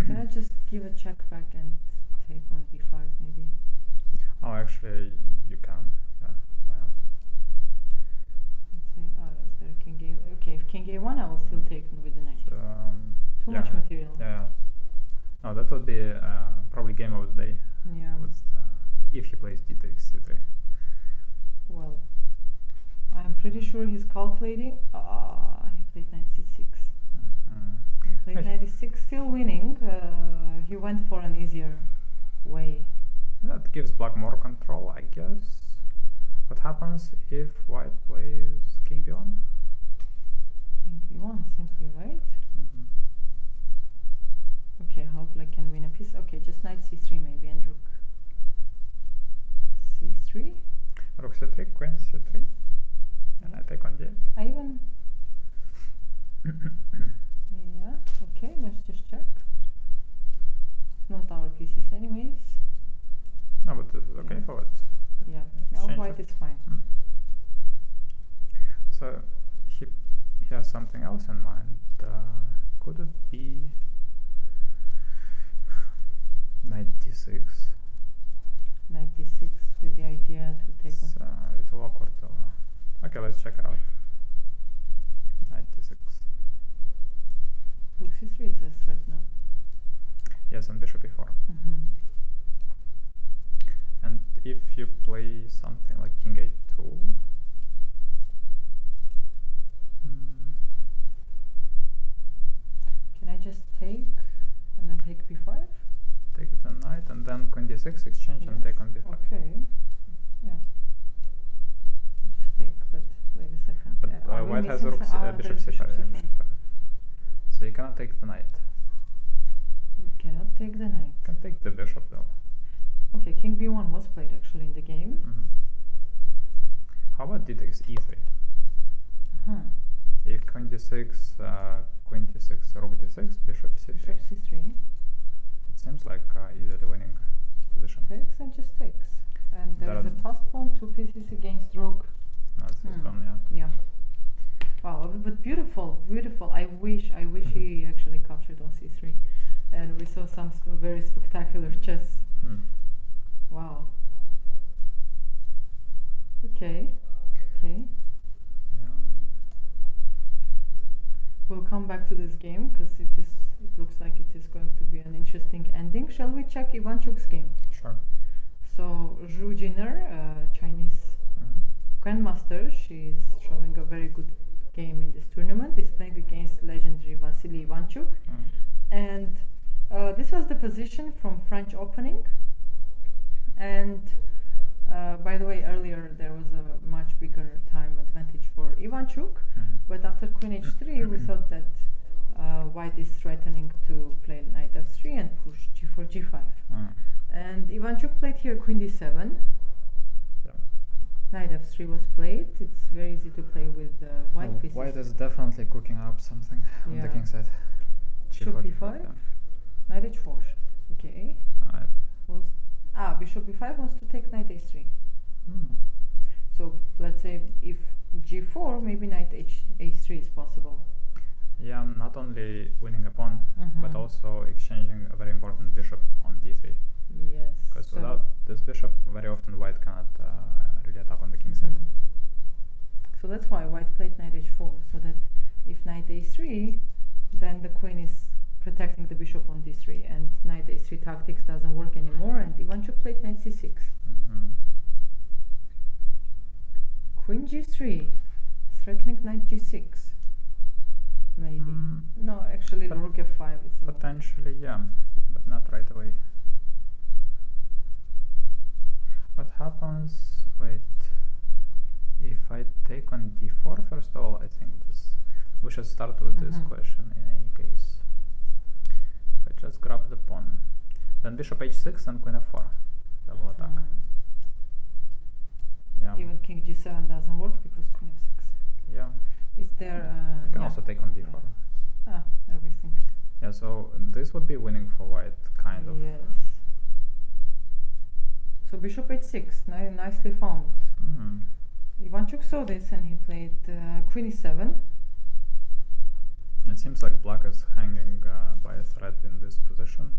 [SPEAKER 1] Can I just give a check back and take on b5 maybe?
[SPEAKER 4] Oh, actually, you can. Yeah, why not?
[SPEAKER 1] Let's say, is there king a... Okay, if king a1, I will still take with the knight.
[SPEAKER 4] So,
[SPEAKER 1] Too
[SPEAKER 4] yeah,
[SPEAKER 1] much material.
[SPEAKER 4] Yeah. No, that would be probably game of the day.
[SPEAKER 1] Yeah.
[SPEAKER 4] With, if he plays d takes c3.
[SPEAKER 1] Well, I'm pretty sure he's calculating. He played knight c6.
[SPEAKER 4] Mm.
[SPEAKER 1] He played knight e6, still winning. He went for an easier way.
[SPEAKER 4] That gives black more control, I guess. What happens if white plays king b1?
[SPEAKER 1] King b1, simply, right?
[SPEAKER 4] Mm-hmm.
[SPEAKER 1] Okay, how black can win a piece? Okay, just knight c3 maybe and rook c3.
[SPEAKER 4] Rook c3, queen c3. And I take on d8.
[SPEAKER 1] I even... Yeah, okay, let's just check. Not our pieces anyways.
[SPEAKER 4] No, but this is okay
[SPEAKER 1] Yeah.
[SPEAKER 4] for it.
[SPEAKER 1] Yeah, now
[SPEAKER 4] Exchange
[SPEAKER 1] white
[SPEAKER 4] of-
[SPEAKER 1] is fine.
[SPEAKER 4] Mm. So he has something else in mind. Could it be knight d6?
[SPEAKER 1] Knight d6 with the idea to take
[SPEAKER 4] It's
[SPEAKER 1] on.
[SPEAKER 4] a little awkward though. Okay, let's check it out. Knight d6.
[SPEAKER 1] Rook c3 is a threat now.
[SPEAKER 4] Yes, and bishop e4.
[SPEAKER 1] Mm-hmm.
[SPEAKER 4] And if you play something like king a2,
[SPEAKER 1] Can I just take and then take b5?
[SPEAKER 4] take the knight and then queen d6, exchange and take on b5.
[SPEAKER 1] Okay. Yeah. Just take, but wait a second.
[SPEAKER 4] But
[SPEAKER 1] Are we
[SPEAKER 4] white has
[SPEAKER 1] missing
[SPEAKER 4] rook
[SPEAKER 1] some-
[SPEAKER 4] bishop
[SPEAKER 1] there is
[SPEAKER 4] c5. Yeah,
[SPEAKER 1] c5.
[SPEAKER 4] bishop c5. So you cannot take the knight.
[SPEAKER 1] We cannot take the knight.
[SPEAKER 4] You can take the bishop though.
[SPEAKER 1] Okay, king b1 was played actually in the game.
[SPEAKER 4] Mm-hmm. How about d takes e3?
[SPEAKER 1] Uh-huh.
[SPEAKER 4] If queen d6, queen d6, rook d6, bishop c3.
[SPEAKER 1] Bishop c3
[SPEAKER 4] It seems like easily winning position.
[SPEAKER 1] takes and just takes. And there is a passed pawn, 2 pieces against rook.
[SPEAKER 4] No, this is
[SPEAKER 1] Hmm.
[SPEAKER 4] gone, yeah.
[SPEAKER 1] Yeah. Wow, but beautiful, beautiful. I wish he actually captured on c3, and we saw some very spectacular chess.
[SPEAKER 4] Hmm.
[SPEAKER 1] Wow. Okay. Okay.
[SPEAKER 4] Yeah.
[SPEAKER 1] We'll come back to this game because it looks like it is going to be an interesting ending. Shall we check Ivanchuk's game?
[SPEAKER 4] Sure.
[SPEAKER 1] So Zhu Jiner, Chinese
[SPEAKER 4] Mhm.
[SPEAKER 1] grandmaster, she's showing a very good game in this tournament. Is playing against legendary Vasily Ivanchuk,
[SPEAKER 4] Mhm.
[SPEAKER 1] and this was the position from French opening. And by the way, earlier there was a much bigger time advantage for Ivanchuk,
[SPEAKER 4] Mhm.
[SPEAKER 1] but after Queen h3, we thought that White is threatening to play Knight f3 and push g4, g5.
[SPEAKER 4] Mhm.
[SPEAKER 1] And Ivanchuk played here Queen d7.
[SPEAKER 4] Yeah.
[SPEAKER 1] Knight f3 was played. It's very easy to play with white
[SPEAKER 4] Oh,
[SPEAKER 1] pieces.
[SPEAKER 4] white is definitely cooking up something on the
[SPEAKER 1] Yeah.
[SPEAKER 4] king side.
[SPEAKER 1] Bishop
[SPEAKER 4] G4,
[SPEAKER 1] b5,
[SPEAKER 4] yeah.
[SPEAKER 1] Knight h4. Okay.
[SPEAKER 4] Alright.
[SPEAKER 1] Was Bishop b5 wants to take Knight h3.
[SPEAKER 4] Hmm.
[SPEAKER 1] So let's say if g4, maybe Knight h3 is possible.
[SPEAKER 4] Yeah, not only winning a pawn, but
[SPEAKER 1] Mhm.
[SPEAKER 4] also exchanging a very important bishop on d3.
[SPEAKER 1] Yes.
[SPEAKER 4] Because
[SPEAKER 1] so-
[SPEAKER 4] without this bishop, very often white cannot really attack on the king side.
[SPEAKER 1] Mhm. So that's why white played knight h4, so that if knight a3, then the queen is protecting the bishop on d3, and knight a3 tactics doesn't work anymore, and Ivanchuk played knight c6. Queen g3, threatening knight g6. Maybe. No, actually rook f5 is the
[SPEAKER 4] Potentially, yeah, but not right away. What happens, wait, if I take on d4, first of all, I think we should start with this question in any case. If I just grab the pawn, then bishop h6 and queen f4, double attack. Yeah.
[SPEAKER 1] Even king g7 doesn't work because queen f6.
[SPEAKER 4] Yeah.
[SPEAKER 1] Is there...
[SPEAKER 4] you can also take on d4.
[SPEAKER 1] Everything.
[SPEAKER 4] Yeah, so this would be winning for white, kind of.
[SPEAKER 1] Yes. So bishop h6, nicely found. Ivanchuk saw this and he played queen e7.
[SPEAKER 4] It seems like black is hanging by a thread in this position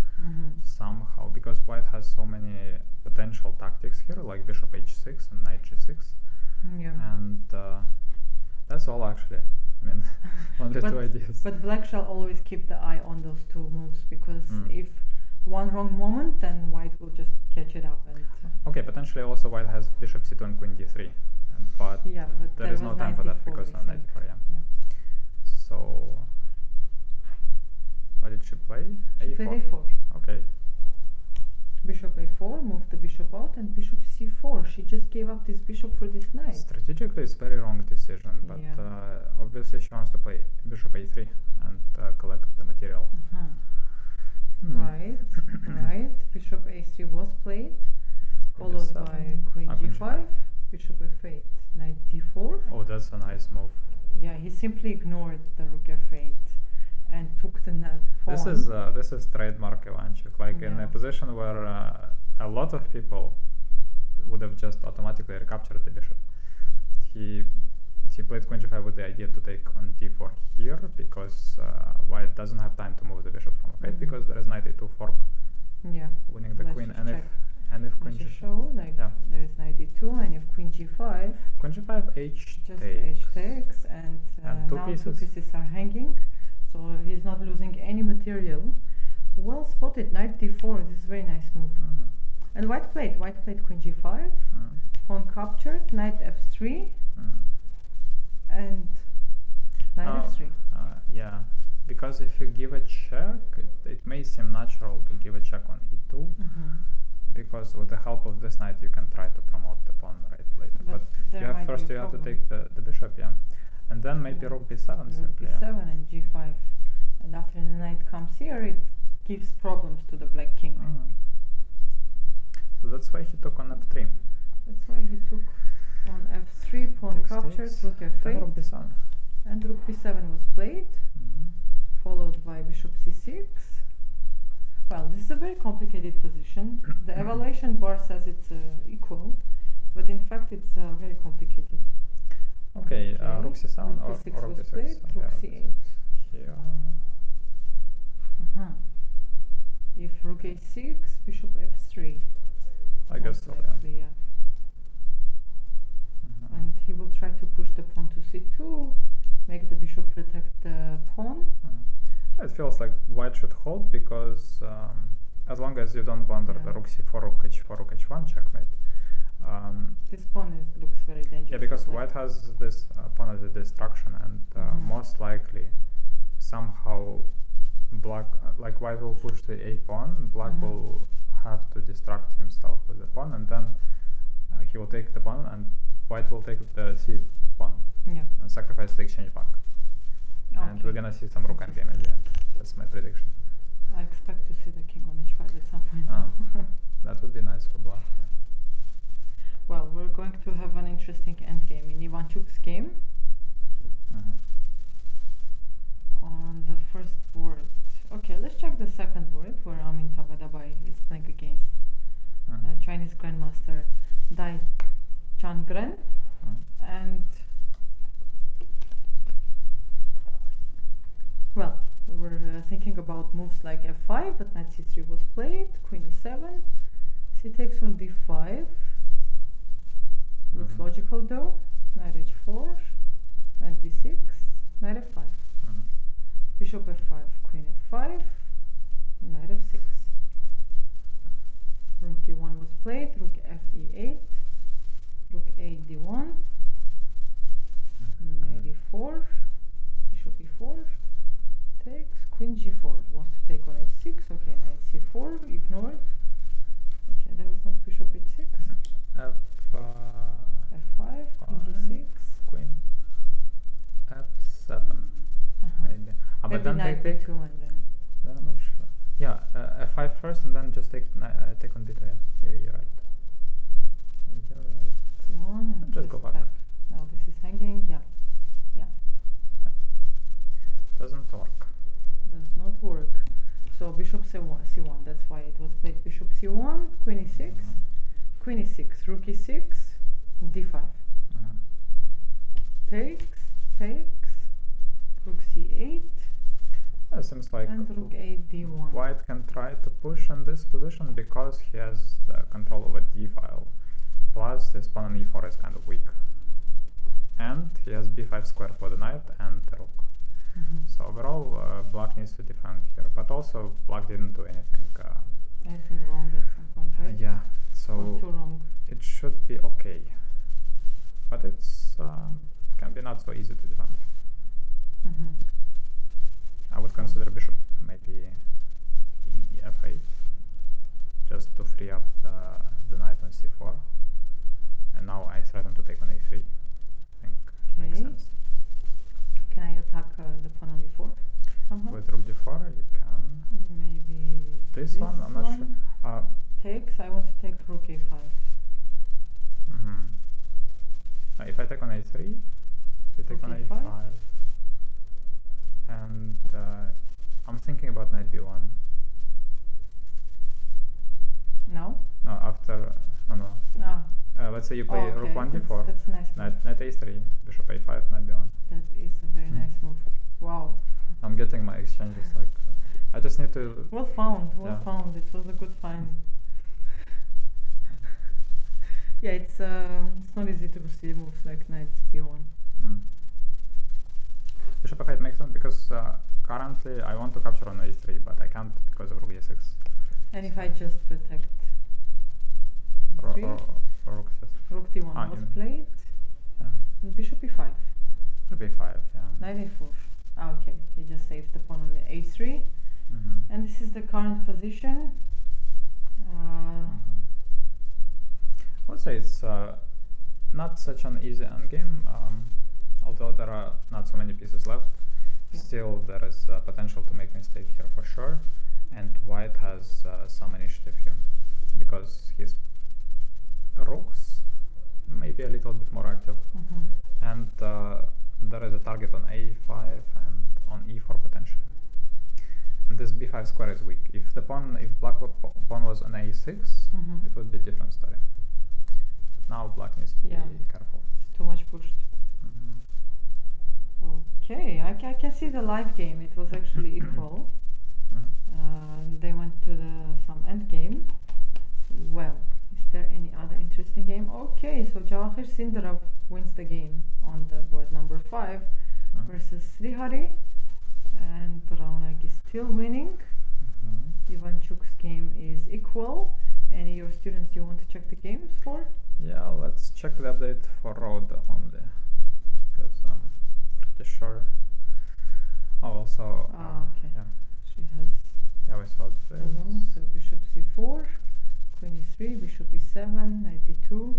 [SPEAKER 4] somehow, because white has so many potential tactics here, like bishop h6 and knight g6.
[SPEAKER 1] Yeah.
[SPEAKER 4] And that's all actually. I mean, only two ideas.
[SPEAKER 1] But black shall always keep the eye on those two moves, because if one wrong moment, then white will just catch it up. And
[SPEAKER 4] okay, potentially also white has bishop c2 and queen d3, but there is no time for that because of knight d4. Yeah. So what did she play?
[SPEAKER 1] She played a4.
[SPEAKER 4] Okay.
[SPEAKER 1] Bishop a4, moved the bishop out, and bishop c4. She just gave up this bishop for this knight.
[SPEAKER 4] Strategically, it's very wrong decision, but obviously she wants to play bishop a3 and collect the material.
[SPEAKER 1] Right, right. Bishop a3 was played, followed by queen g5, bishop f8, knight d4.
[SPEAKER 4] Oh, that's a nice move.
[SPEAKER 1] Yeah, he simply ignored the rook f8 and took the pawn.
[SPEAKER 4] This is trademark Ivanchuk. Like in a position where a lot of people would have just automatically recaptured the bishop, he played queen g5 with the idea to take on d4 here, because white doesn't have time to move the bishop from f8, because there is knight a2 fork, winning the queen, and if queen
[SPEAKER 1] g5, there is knight d2, and if queen g5,
[SPEAKER 4] queen g5 h
[SPEAKER 1] just
[SPEAKER 4] takes.
[SPEAKER 1] h takes, and now two pieces are hanging, so he's not losing any material. Well spotted, knight d4. This is a very nice move. And white played queen g5, pawn captured, knight f3, and knight f3.
[SPEAKER 4] Yeah, because if you give a check, it may seem natural to give a check on e2, because with the help of this knight you can try to promote the pawn later. But you have to take the bishop, and then maybe rook b7 simply.
[SPEAKER 1] Rook b7 and g5, and after the knight comes here, it gives problems to the black king.
[SPEAKER 4] So that's why he took on f3.
[SPEAKER 1] That's why he took on f3, pawn captured, rook f8,
[SPEAKER 4] rook b7.
[SPEAKER 1] And rook b7 was played, followed by bishop c6. Well, this is a very complicated position. The evaluation bar says it's equal, but in fact it's very complicated.
[SPEAKER 4] Okay, rook c7 or
[SPEAKER 1] b6
[SPEAKER 4] rook
[SPEAKER 1] was
[SPEAKER 4] b6.
[SPEAKER 1] played, rook c8.
[SPEAKER 4] Here.
[SPEAKER 1] If rook a6, bishop f3.
[SPEAKER 4] I guess so,
[SPEAKER 1] likely, And he will try to push the pawn to c2, make the bishop protect the pawn.
[SPEAKER 4] It feels like white should hold, because as long as you don't blunder the rook c4, rook h4, rook h1 checkmate.
[SPEAKER 1] This pawn looks very dangerous.
[SPEAKER 4] Yeah, because white has this pawn as a distraction, and most likely somehow black, like white will push the a pawn, black will have to distract himself with the pawn, and then he will take the pawn, and white will take the c pawn and sacrifice the exchange back. And we're gonna see some rook endgame at the end. That's my prediction.
[SPEAKER 1] I expect to see the king on h5 at some point.
[SPEAKER 4] That would be nice for black.
[SPEAKER 1] Well, we're going to have an interesting endgame in Ivanchuk's game. On the first board. Okay, let's check the second board, where Amin Tabatabai is playing against Chinese Grandmaster Dai Changren. And well, we were thinking about moves like f5, but knight c3 was played, queen e7, c takes on d5. Looks logical though, knight h4, knight b6, knight f5. Bishop f5, queen f5, knight f6. Rook e1 was played, rook f e8, rook a d1, knight e4, bishop e4, takes, queen g4, wants to take on h6, okay, knight c4, ignore it. Okay, there was not bishop h6, f5, queen g6,
[SPEAKER 4] queen f7, maybe. But
[SPEAKER 1] maybe
[SPEAKER 4] then
[SPEAKER 1] knight
[SPEAKER 4] take,
[SPEAKER 1] b2 and then
[SPEAKER 4] I'm not sure. Yeah, f5 first and then just take take on b2. Yeah, you're right. You're right.
[SPEAKER 1] c1 and
[SPEAKER 4] Just go back.
[SPEAKER 1] Now this is hanging, yeah.
[SPEAKER 4] Doesn't work.
[SPEAKER 1] Does not work. So bishop c1, that's why it was played. Bishop c1, queen e6, queen e6, rook e6, d5. Takes, rook c8,
[SPEAKER 4] It seems like
[SPEAKER 1] and rook a d1.
[SPEAKER 4] White can try to push in this position because he has the control over d file. Plus, his pawn on e4 is kind of weak. And he has b5 square for the knight and the rook. So overall, black needs to defend here. But also, black didn't do anything.
[SPEAKER 1] Anything wrong at some point, right?
[SPEAKER 4] Yeah,
[SPEAKER 1] Or
[SPEAKER 4] so
[SPEAKER 1] too wrong.
[SPEAKER 4] it should be okay. But it's can be not so easy to defend. I would consider bishop maybe f8, just to free up the knight on c4. And now I threaten to take on a3. I think makes sense.
[SPEAKER 1] Can I attack the pawn on e4 somehow?
[SPEAKER 4] With rook d4, you can.
[SPEAKER 1] Maybe
[SPEAKER 4] This one, I'm not sure.
[SPEAKER 1] Takes, I want to take rook a5.
[SPEAKER 4] If I take on a3, you take
[SPEAKER 1] Rook
[SPEAKER 4] on
[SPEAKER 1] e5.
[SPEAKER 4] a5. And I'm thinking about knight b1.
[SPEAKER 1] No?
[SPEAKER 4] No, after. No.
[SPEAKER 1] Ah,
[SPEAKER 4] Let's say you play
[SPEAKER 1] okay.
[SPEAKER 4] rook 1 d4.
[SPEAKER 1] That's a nice move.
[SPEAKER 4] Knight a3, bishop a5, knight b1.
[SPEAKER 1] That is a very nice move. Wow.
[SPEAKER 4] I'm getting my exchanges like. I just need to.
[SPEAKER 1] Well found,
[SPEAKER 4] Yeah.
[SPEAKER 1] found. It was a good find. Yeah, it's not easy to see moves like knight b1.
[SPEAKER 4] Bishop f8 makes sense because currently I want to capture on a3, but I can't because of rook e6.
[SPEAKER 1] And if I just protect
[SPEAKER 4] Or
[SPEAKER 1] e3,
[SPEAKER 4] rook e6.
[SPEAKER 1] rook d1
[SPEAKER 4] Ah,
[SPEAKER 1] was
[SPEAKER 4] you-
[SPEAKER 1] played,
[SPEAKER 4] Yeah.
[SPEAKER 1] and bishop e5,
[SPEAKER 4] Rook b5, yeah.
[SPEAKER 1] knight a4. Ah, okay, he just saved the pawn on the a3, and this is the current position.
[SPEAKER 4] I would say it's not such an easy endgame, although there are not so many pieces left.
[SPEAKER 1] Yeah.
[SPEAKER 4] Still, there is potential to make mistake here for sure, and white has some initiative here because his rooks may be a little bit more active, and there is a target on a5 and on e4 potentially. And this b5 square is weak. If black pawn was on a6, it would be a different story. Now black needs to be careful.
[SPEAKER 1] Too much pushed. Okay, I can see the live game. It was actually equal. They went to some end game. Well, is there any other interesting game? Okay, so Jawahir Sindarov wins the game on the board number 5 versus Srihari, and Raunak is still winning. Ivanchuk's game is equal. Any of your students you want to check the games for?
[SPEAKER 4] Yeah, let's check the update for road only, because I'm pretty sure. Oh, also.
[SPEAKER 1] Okay.
[SPEAKER 4] Yeah.
[SPEAKER 1] She has.
[SPEAKER 4] Yeah, we saw this.
[SPEAKER 1] So bishop c4, queen e3, bishop e7, knight d2,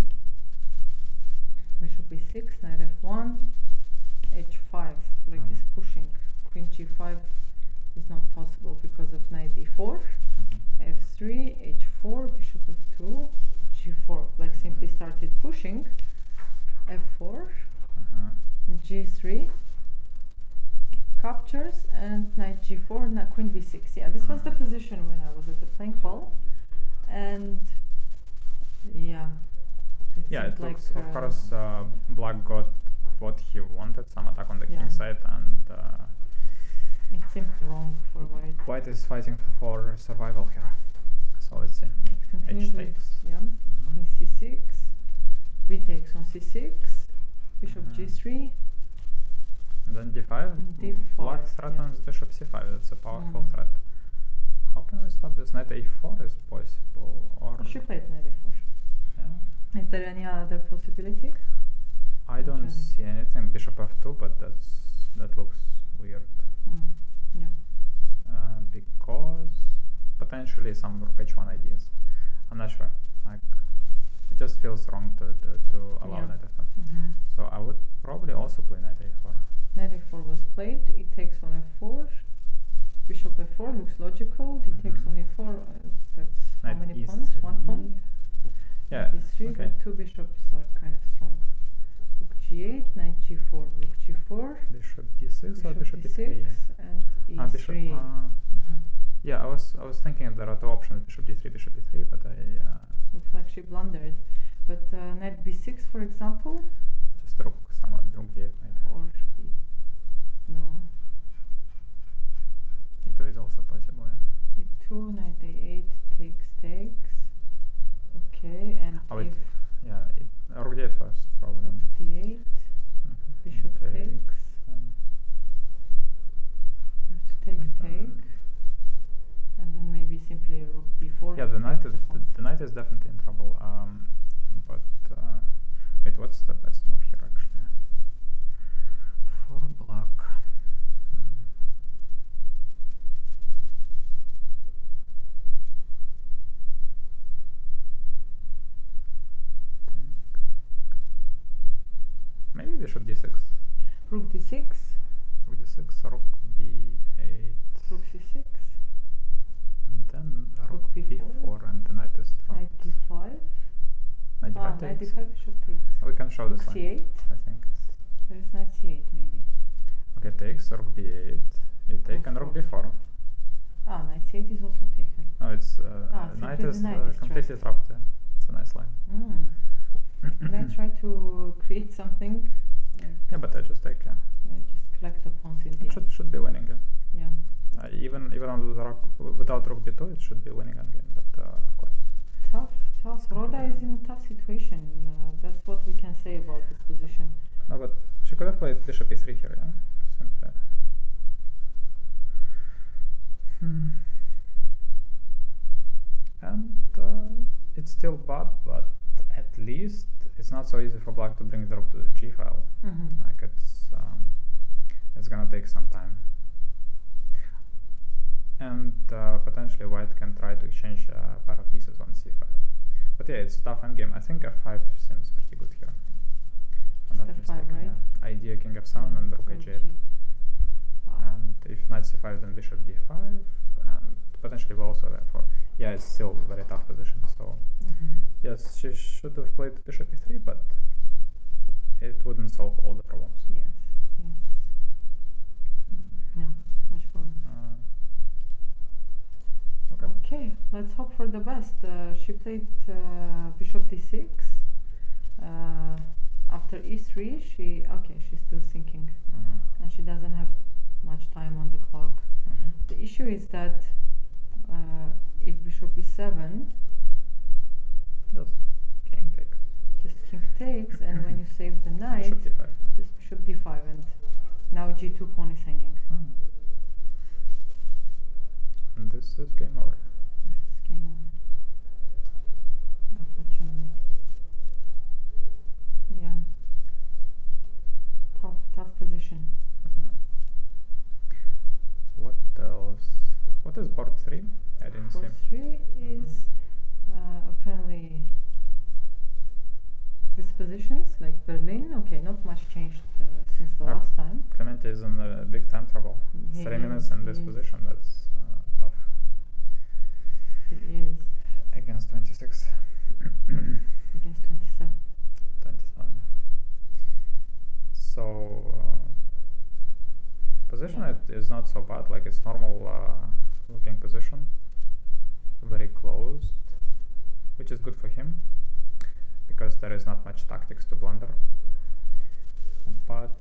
[SPEAKER 1] bishop e6, knight f1, h5. Black is pushing. Queen g5 is not possible because of knight d4, f3, h4, bishop f2, g4. Black simply started pushing. f4, g3, captures, and knight g4, queen b6. Yeah, this was the position when I was at the playing hall, and yeah,
[SPEAKER 4] It
[SPEAKER 1] like
[SPEAKER 4] looks, of course, black got what he wanted, some attack on the king side, and
[SPEAKER 1] it seemed wrong for white.
[SPEAKER 4] white is fighting for survival here. So let's see. H takes.
[SPEAKER 1] Queen c6, b takes on c6, bishop g3,
[SPEAKER 4] And then d5.
[SPEAKER 1] And d5,
[SPEAKER 4] Black
[SPEAKER 1] yeah.
[SPEAKER 4] threatens bishop c5. That's a powerful
[SPEAKER 1] Mm.
[SPEAKER 4] threat. How can we stop this? Knight a4 is possible, or
[SPEAKER 1] She played knight a4.
[SPEAKER 4] yeah.
[SPEAKER 1] Is there any other possibility?
[SPEAKER 4] I don't
[SPEAKER 1] Okay.
[SPEAKER 4] see anything. Bishop f2, but that looks weird.
[SPEAKER 1] Mm. Yeah.
[SPEAKER 4] Because potentially some rook h1 ideas. I'm not sure. Like, it just feels wrong to allow
[SPEAKER 1] Yeah.
[SPEAKER 4] knight f2.
[SPEAKER 1] Mm-hmm.
[SPEAKER 4] So I would probably also play knight a4.
[SPEAKER 1] Knight a4 was played. It takes on f4. Bishop f4 looks logical. D takes
[SPEAKER 4] Mhm.
[SPEAKER 1] on e4. That's how
[SPEAKER 4] Knight
[SPEAKER 1] many
[SPEAKER 4] e3.
[SPEAKER 1] pawns? One pawn.
[SPEAKER 4] Yeah.
[SPEAKER 1] e3,
[SPEAKER 4] Okay.
[SPEAKER 1] but two bishops are kind of strong. Rook g8, knight g4, rook g4,
[SPEAKER 4] Bishop d6 or bishop
[SPEAKER 1] d6,
[SPEAKER 4] e3.
[SPEAKER 1] and e3.
[SPEAKER 4] Bishop.
[SPEAKER 1] Mhm.
[SPEAKER 4] Yeah, I was thinking there are two options: bishop d3, bishop e3, but I
[SPEAKER 1] Looks like she blundered. But knight b6, for example,
[SPEAKER 4] just rook somewhere, rook d8 maybe.
[SPEAKER 1] or no,
[SPEAKER 4] e2 is also possible. Yeah.
[SPEAKER 1] e2, knight a8 takes. Okay, and
[SPEAKER 4] Oh, wait.
[SPEAKER 1] if
[SPEAKER 4] Yeah, rook d8 first, probably.
[SPEAKER 1] d8,
[SPEAKER 4] Mhm.
[SPEAKER 1] bishop takes.
[SPEAKER 4] Um,
[SPEAKER 1] You have to take,
[SPEAKER 4] And
[SPEAKER 1] take, and then maybe simply a rook b4.
[SPEAKER 4] yeah,
[SPEAKER 1] and
[SPEAKER 4] the knight
[SPEAKER 1] take
[SPEAKER 4] is
[SPEAKER 1] pawns.
[SPEAKER 4] the knight is definitely in trouble. But wait, what's the best move here actually? For black. Maybe bishop d6.
[SPEAKER 1] Rook d6,
[SPEAKER 4] Rook d6, rook b8,
[SPEAKER 1] rook c6,
[SPEAKER 4] and then rook
[SPEAKER 1] Rook b4,
[SPEAKER 4] b4, and the knight is trapped.
[SPEAKER 1] knight d5.
[SPEAKER 4] Knight d5
[SPEAKER 1] Knight
[SPEAKER 4] takes.
[SPEAKER 1] d5, bishop takes.
[SPEAKER 4] We can show
[SPEAKER 1] Rook
[SPEAKER 4] this line.
[SPEAKER 1] c8.
[SPEAKER 4] I think.
[SPEAKER 1] There's knight c8 maybe.
[SPEAKER 4] Okay, takes rook b8. You take and rook b4.
[SPEAKER 1] Knight c8 is also taken.
[SPEAKER 4] No, it's
[SPEAKER 1] simply
[SPEAKER 4] knight
[SPEAKER 1] the
[SPEAKER 4] is
[SPEAKER 1] knight is
[SPEAKER 4] completely trapped. Yeah. It's a nice line.
[SPEAKER 1] Can I try to create something?
[SPEAKER 4] Yeah, but I just take. Yeah.
[SPEAKER 1] Yeah, just collect the pawns in the
[SPEAKER 4] It
[SPEAKER 1] end.
[SPEAKER 4] should be winning. Yeah.
[SPEAKER 1] Yeah.
[SPEAKER 4] Even on the rook, without rook b2, it should be winning again. But of course.
[SPEAKER 1] Tough. Roda is in a tough situation. That's what we can say about this position.
[SPEAKER 4] No, but she could have played bishop e3 here. Yeah. Simply. And it's still bad, but at least it's not so easy for black to bring the rook to the g file.
[SPEAKER 1] Mm-hmm.
[SPEAKER 4] Like it's gonna take some time. And potentially white can try to exchange a pair of pieces on c5. But yeah, it's a tough endgame. I think f5 seems pretty good here. I'm not
[SPEAKER 1] F5,
[SPEAKER 4] mistaken,
[SPEAKER 1] right?
[SPEAKER 4] yeah. Idea king f7 and rook h8. And if knight c5, then bishop d5, and potentially we also f4. Yeah, it's still a very tough position. So yes, she should have played bishop e3, but it wouldn't solve all the problems.
[SPEAKER 1] Yes. No, too much problems.
[SPEAKER 4] Okay.
[SPEAKER 1] Okay, let's hope for the best. She played bishop d6. After e3, she's still thinking, and she doesn't have much time on the clock. The issue is that if bishop e7,
[SPEAKER 4] Just king takes.
[SPEAKER 1] just king takes, and when you save the knight,
[SPEAKER 4] Bishop d5.
[SPEAKER 1] just bishop d5, and now g2 pawn is hanging.
[SPEAKER 4] And this is game over.
[SPEAKER 1] This is game over. Unfortunately. Yeah. Tough position.
[SPEAKER 4] What else? What is board 3? I didn't see.
[SPEAKER 1] Board 3 is apparently these positions, like Berlin. Okay, not much changed since the last time.
[SPEAKER 4] Clemente is in big time trouble.
[SPEAKER 1] He
[SPEAKER 4] 3 minutes in this
[SPEAKER 1] is.
[SPEAKER 4] position, that's tough.
[SPEAKER 1] It is
[SPEAKER 4] Against 26.
[SPEAKER 1] against 27.
[SPEAKER 4] 27. So, position
[SPEAKER 1] Yeah.
[SPEAKER 4] it is not so bad, like it's normal looking position. Very closed, which is good for him, because there is not much tactics to blunder. But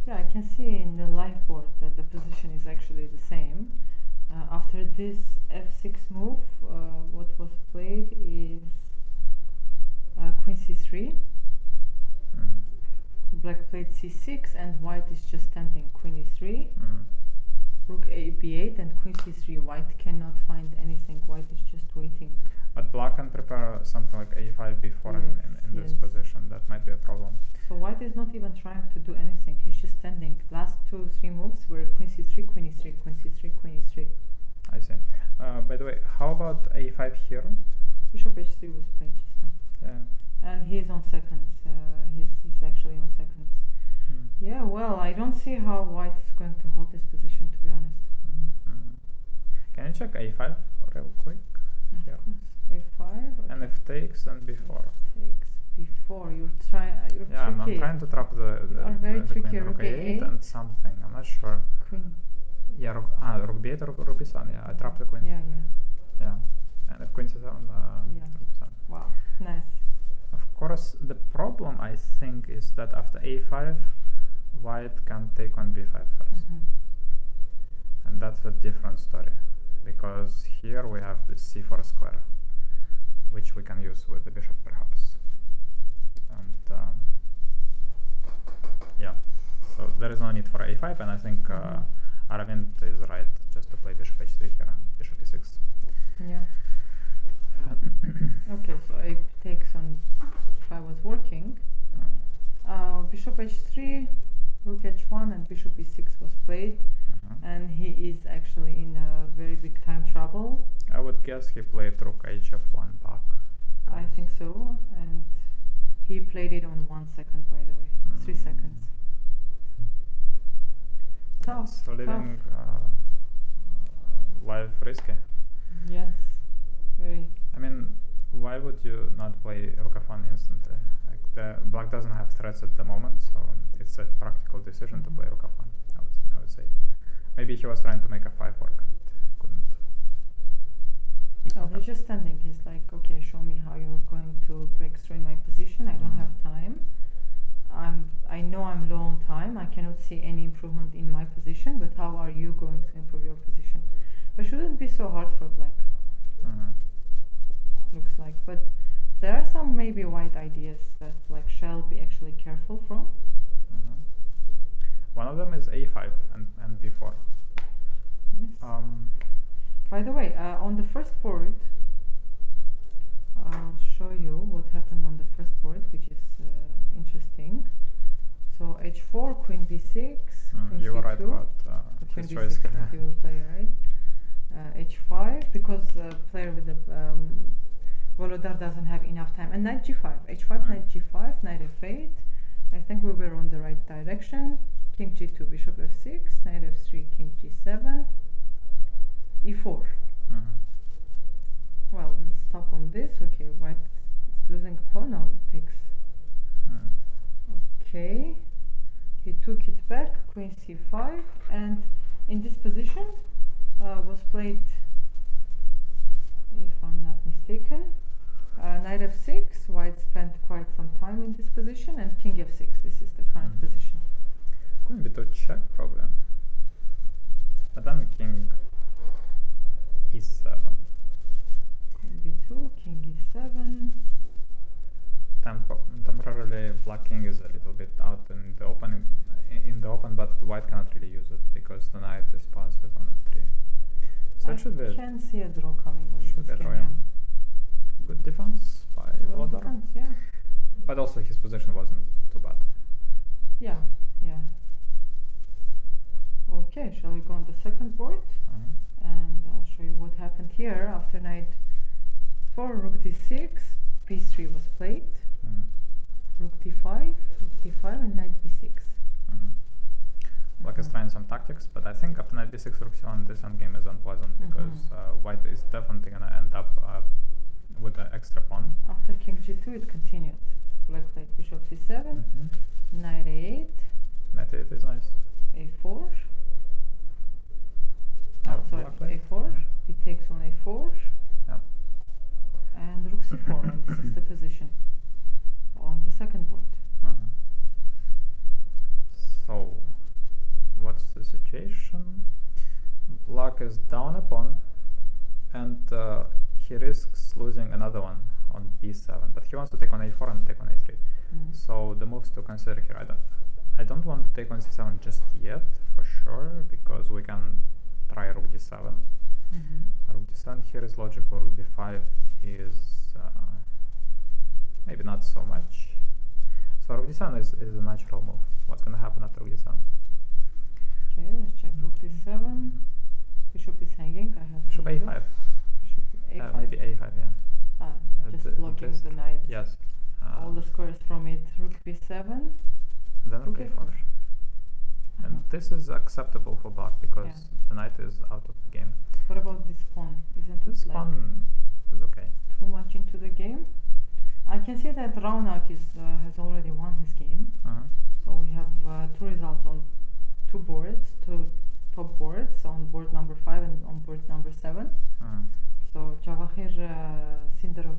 [SPEAKER 1] Yeah, I can see in the live board that the position is actually the same. After this f6 move, what was played is queen c3. Black played c6 and white is just standing queen e3,
[SPEAKER 4] Mm.
[SPEAKER 1] rook a b8 and queen c3. White cannot find anything. White is just waiting.
[SPEAKER 4] But black can prepare something like a5 before in this
[SPEAKER 1] Yes.
[SPEAKER 4] position. That might be a problem.
[SPEAKER 1] So white is not even trying to do anything. He's just standing. Last 2-3 moves were queen c3, queen e3, queen c3, queen e3.
[SPEAKER 4] I see. By the way, how about a5 here?
[SPEAKER 1] Bishop h3 was played just now.
[SPEAKER 4] Yeah.
[SPEAKER 1] And he's on seconds. He's actually on seconds.
[SPEAKER 4] Mm.
[SPEAKER 1] Yeah, well, I don't see how white is going to hold this position, to be honest.
[SPEAKER 4] Mm. Can you check a5 real quick?
[SPEAKER 1] Of
[SPEAKER 4] Yeah.
[SPEAKER 1] course. a5.
[SPEAKER 4] And if takes and before.
[SPEAKER 1] Takes before. You're trying. You're
[SPEAKER 4] Yeah, I'm
[SPEAKER 1] tricky.
[SPEAKER 4] trying to trap the
[SPEAKER 1] are very
[SPEAKER 4] the
[SPEAKER 1] tricky.
[SPEAKER 4] queen,
[SPEAKER 1] Rook
[SPEAKER 4] rook a8
[SPEAKER 1] a8.
[SPEAKER 4] and something. I'm not sure.
[SPEAKER 1] Queen.
[SPEAKER 4] Yeah, rook b8 or rook b7. Yeah, I trapped the queen.
[SPEAKER 1] Yeah, yeah.
[SPEAKER 4] Yeah. And if queen c7,
[SPEAKER 1] Yeah.
[SPEAKER 4] rook b7.
[SPEAKER 1] Wow. Nice.
[SPEAKER 4] Of course, the problem I think is that after a5, white can take on b5 first.
[SPEAKER 1] Mhm.
[SPEAKER 4] And that's a different story, because here we have the c4 square, which we can use with the bishop perhaps. And yeah, so there is no need for a5, and I think Aravind is right just to play bishop h3 here and bishop e6.
[SPEAKER 1] Yeah. Okay, so a takes on if I was working. Bishop h3, rook h1, and bishop e6 was played, and he is actually in a very big time trouble.
[SPEAKER 4] I would guess he played rook hf1 back.
[SPEAKER 1] I think so, and he played it on 1 second, by the way, 3 seconds. Tough,
[SPEAKER 4] So living life risky.
[SPEAKER 1] Yes, very.
[SPEAKER 4] I mean, why would you not play rook f1 instantly? Like the black doesn't have threats at the moment, so it's a practical decision to play rook f1. I would say. Maybe he was trying to make a 5 work and couldn't.
[SPEAKER 1] Well,
[SPEAKER 4] Okay.
[SPEAKER 1] he's just standing. He's like, okay, show me how you're going to break through in my position. I don't have time. I know I'm low on time. I cannot see any improvement in my position. But how are you going to improve your position? But shouldn't be so hard for black. Looks like. But there are some maybe white ideas that black shall be actually careful from.
[SPEAKER 4] One of them is a5 and b4.
[SPEAKER 1] Yes. By the way, on the first board, I'll show you what happened on the first board, which is interesting. So h4, queen b6, queen
[SPEAKER 4] You were
[SPEAKER 1] c2.
[SPEAKER 4] right about
[SPEAKER 1] Queen
[SPEAKER 4] his choice
[SPEAKER 1] b6
[SPEAKER 4] here.
[SPEAKER 1] that he will play, right? h5, because player with the Volodar doesn't have enough time. And knight g5, h5, knight g5, knight f8. I think we were on the right direction. King g2, bishop f6, knight f3, king g7, e4. Well, we'll stop on this. Okay, white is losing a pawn. Now takes. Okay, he took it back. Queen c5, and in this position was played, if I'm not mistaken, knight f6. White spent quite some time in this position, and king f6. This is the current position.
[SPEAKER 4] Queen b2 check probably. But then king e7.
[SPEAKER 1] Queen b2, king e7.
[SPEAKER 4] Temporarily, black king is a little bit out in the open, but white cannot really use it because the knight is passive on f3. So it should be
[SPEAKER 1] I can see a draw coming on
[SPEAKER 4] should be
[SPEAKER 1] this
[SPEAKER 4] a draw,
[SPEAKER 1] game.
[SPEAKER 4] yeah. Good defense by
[SPEAKER 1] Well,
[SPEAKER 4] Volodar.
[SPEAKER 1] defense, yeah.
[SPEAKER 4] But also his position wasn't too bad.
[SPEAKER 1] Yeah, yeah. Okay, shall we go on the second board? And I'll show you what happened here after knight 4, rook d6, b3 was played, rook d5, and knight b6.
[SPEAKER 4] Black is trying some tactics, but I think after knight b6, rook c1, this endgame is unpleasant because white is definitely going to end up with an extra pawn.
[SPEAKER 1] After king g2, it continued. Black played bishop c7, knight a8,
[SPEAKER 4] Knight a8 is nice.
[SPEAKER 1] a4.
[SPEAKER 4] Yeah,
[SPEAKER 1] Sorry,
[SPEAKER 4] black played.
[SPEAKER 1] a4. He takes on a4.
[SPEAKER 4] Yeah.
[SPEAKER 1] And rook c4, and this is the position on the second board.
[SPEAKER 4] So, what's the situation? Black is down a pawn, and he risks losing another one on b7, but he wants to take on a4 and take on a3. So the moves to consider here, I don't want to take on c7 just yet, for sure, because we can try rook d7. Rook d7 here is logical, rook b5 is maybe not so much. So rook d7 is a natural move. What's going to happen after rook d7?
[SPEAKER 1] Okay, let's check rook d7. Bishop is hanging. I have
[SPEAKER 4] Bishop
[SPEAKER 1] to
[SPEAKER 4] a5.
[SPEAKER 1] move. Bishop a5.
[SPEAKER 4] Maybe a5, yeah.
[SPEAKER 1] Just blocking
[SPEAKER 4] this-
[SPEAKER 1] the knight.
[SPEAKER 4] Yes.
[SPEAKER 1] All the squares from it. Rook b7.
[SPEAKER 4] Then
[SPEAKER 1] rook
[SPEAKER 4] rook
[SPEAKER 1] a4.
[SPEAKER 4] a4. And this is acceptable for black because
[SPEAKER 1] Yeah.
[SPEAKER 4] the knight is out of the game.
[SPEAKER 1] What about this pawn? Isn't
[SPEAKER 4] This
[SPEAKER 1] it like
[SPEAKER 4] pawn is okay.
[SPEAKER 1] too much into the game? I can see that Raunak has already won his game. So we have two results on two boards, two top boards, on board number 5 and on board number 7. So Sindarov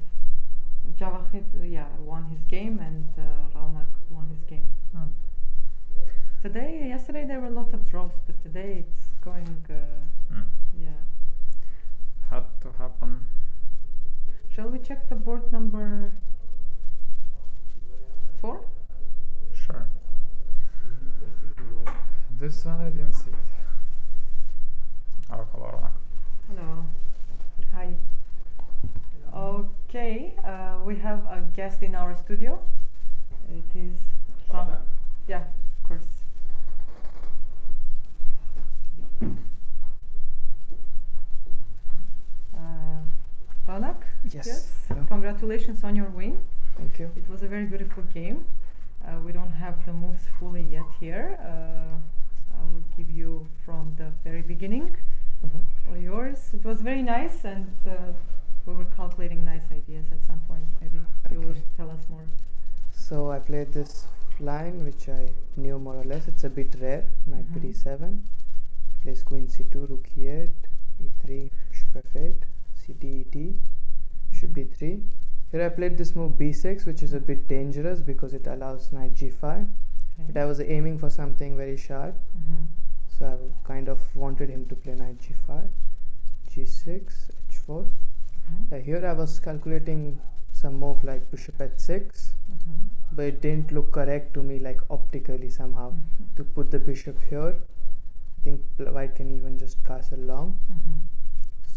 [SPEAKER 1] won his game, and Raunak won his game. Yesterday there were a lot of draws, but today it's going,
[SPEAKER 4] Had to happen.
[SPEAKER 1] Shall we check the board number 4?
[SPEAKER 4] Sure. This one I didn't see it. Oh, hello, Ronak.
[SPEAKER 1] Hello. Hi. Okay, we have a guest in our studio. It is Ram. Yeah, of course. Raunak?
[SPEAKER 5] Yes. Hello.
[SPEAKER 1] Congratulations on your win.
[SPEAKER 5] Thank you.
[SPEAKER 1] It was a very beautiful game. We don't have the moves fully yet here. I will give you from the very beginning. All yours. It was very nice, and we were calculating nice ideas at some point. Maybe you will
[SPEAKER 5] Okay.
[SPEAKER 1] tell us more.
[SPEAKER 5] So I played this line which I knew more or less. It's a bit rare. Knight b7. Plays queen c2, rook e8, e3, bishop f8, cd et, bishop d3. Here I played this move b6, which is a bit dangerous because it allows knight g5. But I was aiming for something very sharp. So I kind of wanted him to play knight g5, g6, h4. Here I was calculating some move like bishop h6, but it didn't look correct to me, like optically somehow. To put the bishop here, I think white can even just castle long.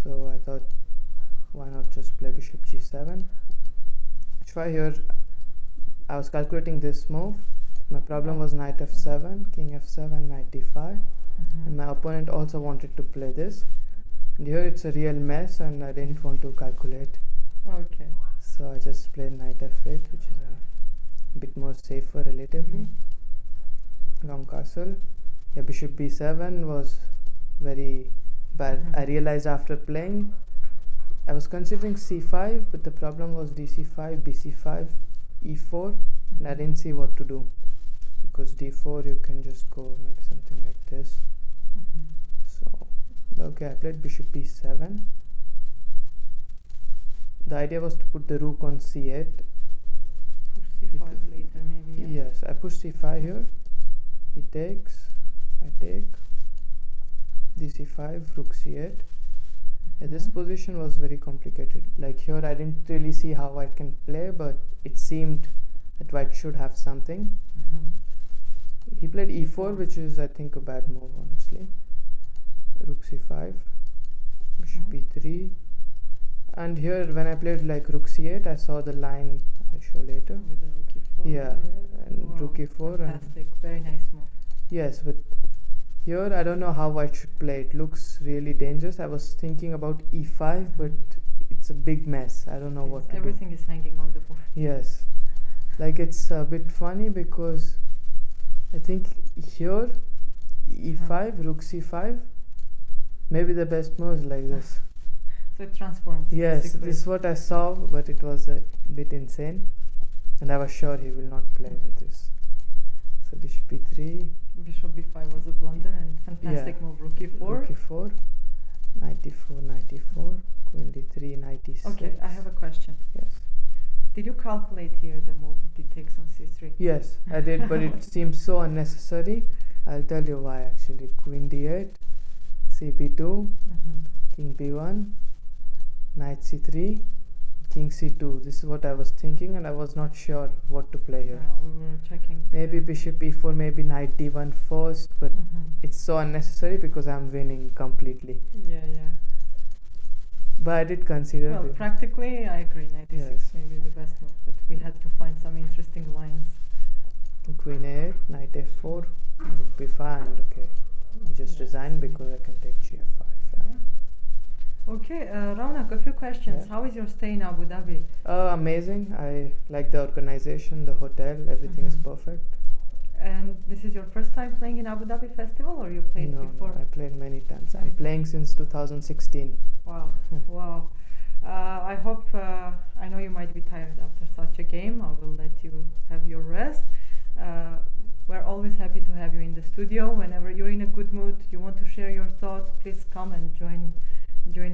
[SPEAKER 5] So I thought, why not just play bishop g7? Try here. I was calculating this move. My problem was knight f7, king f7, knight d5. And my opponent also wanted to play this. And here it's a real mess, and I didn't want to calculate.
[SPEAKER 1] Okay.
[SPEAKER 5] So I just played knight f8, which is a bit more safer relatively. Long castle. Yeah, bishop b7 was very bad. I realized after playing, I was considering c5, but the problem was dc5, bc5, e4, and I didn't see what to do. Because d4 you can just go maybe something like this. So, okay, I played bishop b7. The idea was to put the rook on c8.
[SPEAKER 1] Push c5 later, maybe. Yeah.
[SPEAKER 5] Yes, I push c5 here. He takes, I take, dc5, rook c8. Yeah, this position was very complicated. Like here I didn't really see how white can play, but it seemed that white should have something. He played e4, which is I think a bad move, honestly. Rook c5, bishop b3. And here when I played like rook c8, I saw the line I'll show later.
[SPEAKER 1] With the rook e4.
[SPEAKER 5] Yeah, and rook e4.
[SPEAKER 1] Fantastic, very nice move.
[SPEAKER 5] Yes, but here I don't know how white should play. It looks really dangerous. I was thinking about e5, but it's a big mess. I don't know what to do.
[SPEAKER 1] Everything is hanging on the board.
[SPEAKER 5] Yes, like it's a bit funny because I think here e5, rook c5, maybe the best moves like this.
[SPEAKER 1] So it transforms.
[SPEAKER 5] Yes,
[SPEAKER 1] basically.
[SPEAKER 5] this is what I saw, but it was a bit insane, and I was sure he will not play with this. So bishop b3,
[SPEAKER 1] Bishop b5 was a blunder, and fantastic
[SPEAKER 5] Yeah.
[SPEAKER 1] move. Rook e4.
[SPEAKER 5] rook e4, knight d4, knight d4, queen d3, knight d6.
[SPEAKER 1] Okay, I have a question.
[SPEAKER 5] Yes.
[SPEAKER 1] Did you calculate here the move d takes on c3?
[SPEAKER 5] Yes, I did, but it seems so unnecessary. I'll tell you why actually. Queen d8, cb2, king b1, knight c3, king c2. This is what I was thinking, and I was not sure what to play here.
[SPEAKER 1] We were checking.
[SPEAKER 5] Maybe bishop e4, maybe knight d1 first, but
[SPEAKER 1] Mhm.
[SPEAKER 5] it's so unnecessary because I'm winning completely.
[SPEAKER 1] Yeah, yeah.
[SPEAKER 5] But I did consider
[SPEAKER 1] Well,
[SPEAKER 5] the
[SPEAKER 1] practically, I agree. 96
[SPEAKER 5] Yes.
[SPEAKER 1] maybe the best move, but we had to find some interesting lines.
[SPEAKER 5] queen a8, knight f4, rook b5, and okay, you just
[SPEAKER 1] Yeah,
[SPEAKER 5] resign
[SPEAKER 1] so
[SPEAKER 5] because I can take gf5. Yeah.
[SPEAKER 1] Okay, Raunak, a few questions.
[SPEAKER 5] Yeah.
[SPEAKER 1] How is your stay in Abu Dhabi?
[SPEAKER 5] Amazing. I like the organization, the hotel, everything is
[SPEAKER 1] Mhm.
[SPEAKER 5] perfect.
[SPEAKER 1] And this is your first time playing in Abu Dhabi Festival, or you played
[SPEAKER 5] No,
[SPEAKER 1] before?
[SPEAKER 5] I played many times.
[SPEAKER 1] Many
[SPEAKER 5] I'm playing since 2016.
[SPEAKER 1] Wow, wow. I hope, I know you might be tired after such a game. I will let you have your rest. We're always happy to have you in the studio. Whenever you're in a good mood, you want to share your thoughts, please come and join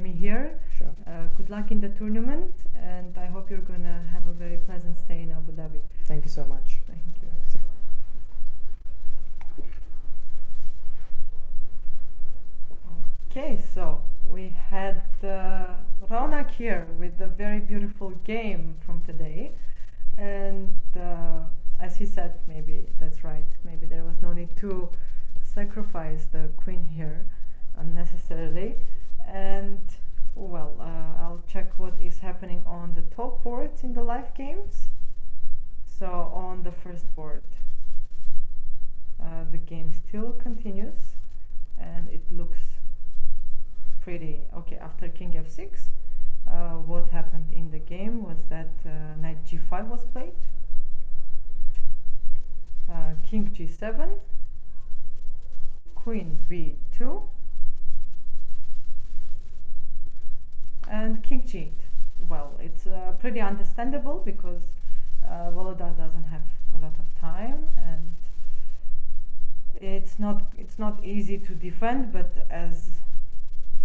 [SPEAKER 1] me here.
[SPEAKER 5] Sure.
[SPEAKER 1] Good luck in the tournament, and I hope you're gonna have a very pleasant stay in Abu Dhabi.
[SPEAKER 5] Thank you so much.
[SPEAKER 1] Thank you. Okay, so we had Raunak here with a very beautiful game from today, and as he said, maybe that's right, maybe there was no need to sacrifice the queen here unnecessarily. And well, I'll check what is happening on the top boards in the live games. So on the first board, the game still continues, and it looks pretty okay. After king f6, what happened in the game was that knight g5 was played, king g7, queen b2, and king g8. Well, it's pretty understandable because Volodar doesn't have a lot of time, and it's not easy to defend. But as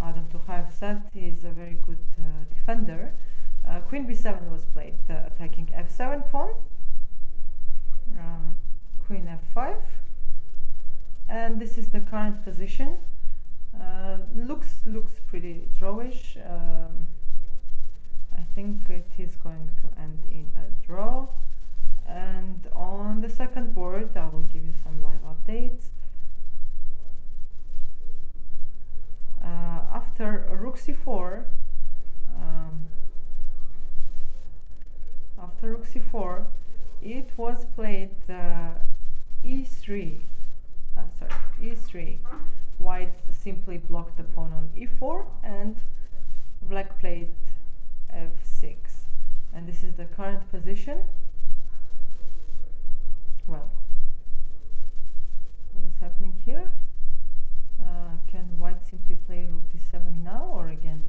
[SPEAKER 1] Adam Tukhaev said, he is a very good defender. Queen b7 was played, attacking f7 pawn, queen f5, and this is the current position. Looks pretty drawish. I think it is going to end in a draw. And on the second board, I will give you some live updates. After rook c4, it was played e3. E3. White simply blocked the pawn on e4, and black played f6. And this is the current position. Well, what is happening here? Can white simply play rook d7 now, or again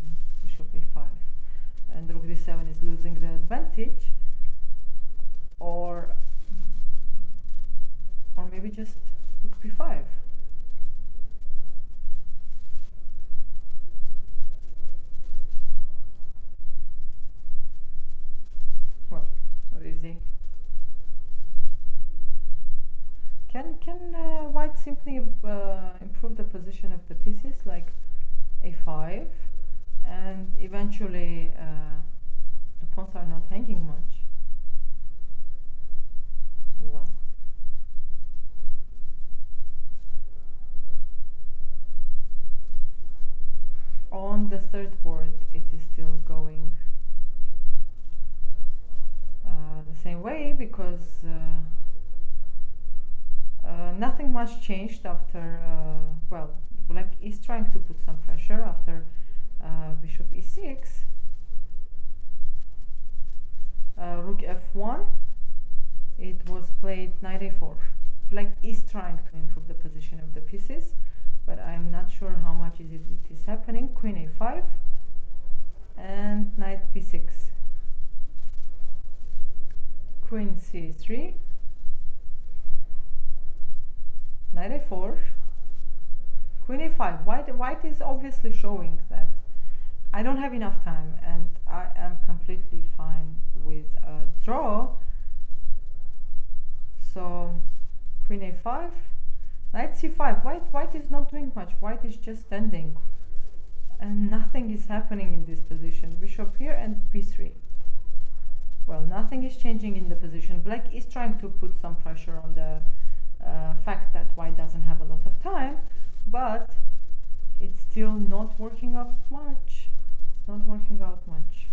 [SPEAKER 1] bishop a5? And rook d7 is losing the advantage, or maybe just rook b5. Well, what is he? Can white simply improve the position of the pieces, like a5, and eventually the pawns are not hanging much? Well, on the third board, it is still going the same way, because nothing much changed after, well, black is trying to put some pressure after bishop e6, rook f1, it was played knight a4. Black is trying to improve the position of the pieces, but I'm not sure how much it is happening. Queen a5 and knight b6, queen c3, knight a4, queen a5. White is obviously showing that I don't have enough time, and I am completely fine with a draw. So queen a5, knight c5. White is not doing much. White is just standing, and nothing is happening in this position. Bishop here and b3. Well, nothing is changing in the position. Black is trying to put some pressure on the fact that white doesn't have a lot of time, but it's still not working out much. It's not working out much.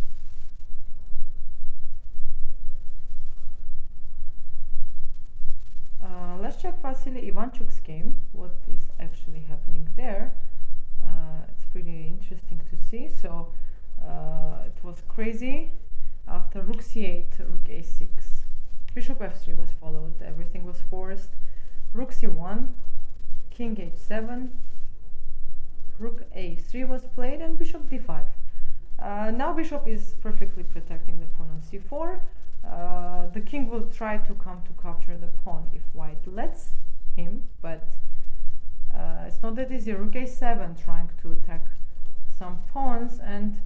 [SPEAKER 1] Let's check Vasily Ivanchuk's game, what is actually happening there. It's pretty interesting to see. So it was crazy. After rook c8, rook a6, bishop f3 was followed, everything was forced. Rook c1, king h7, rook a3 was played, and bishop d5. Now bishop is perfectly protecting the pawn on c4. The king will try to come to capture the pawn if white lets him, but it's not that easy. Rook a7 trying to attack some pawns, and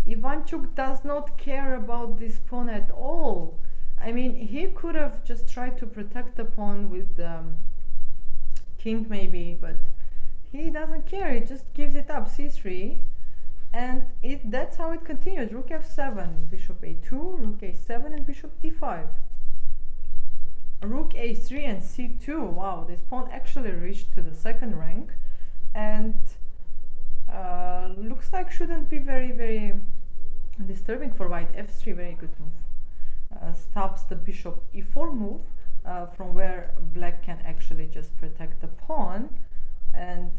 [SPEAKER 1] Ivanchuk does not care about this pawn at all. I mean, he could have just tried to protect the pawn with king maybe, but he doesn't care. He just gives it up, c3, and that's how it continued. Rook f7, bishop a2, rook a7, and bishop d5. Rook a3 and c2. Wow, this pawn actually reached to the second rank, and looks like shouldn't be very, very disturbing for white. f3, very good move. Stops the bishop e4 move, from where black can actually just protect the pawn, and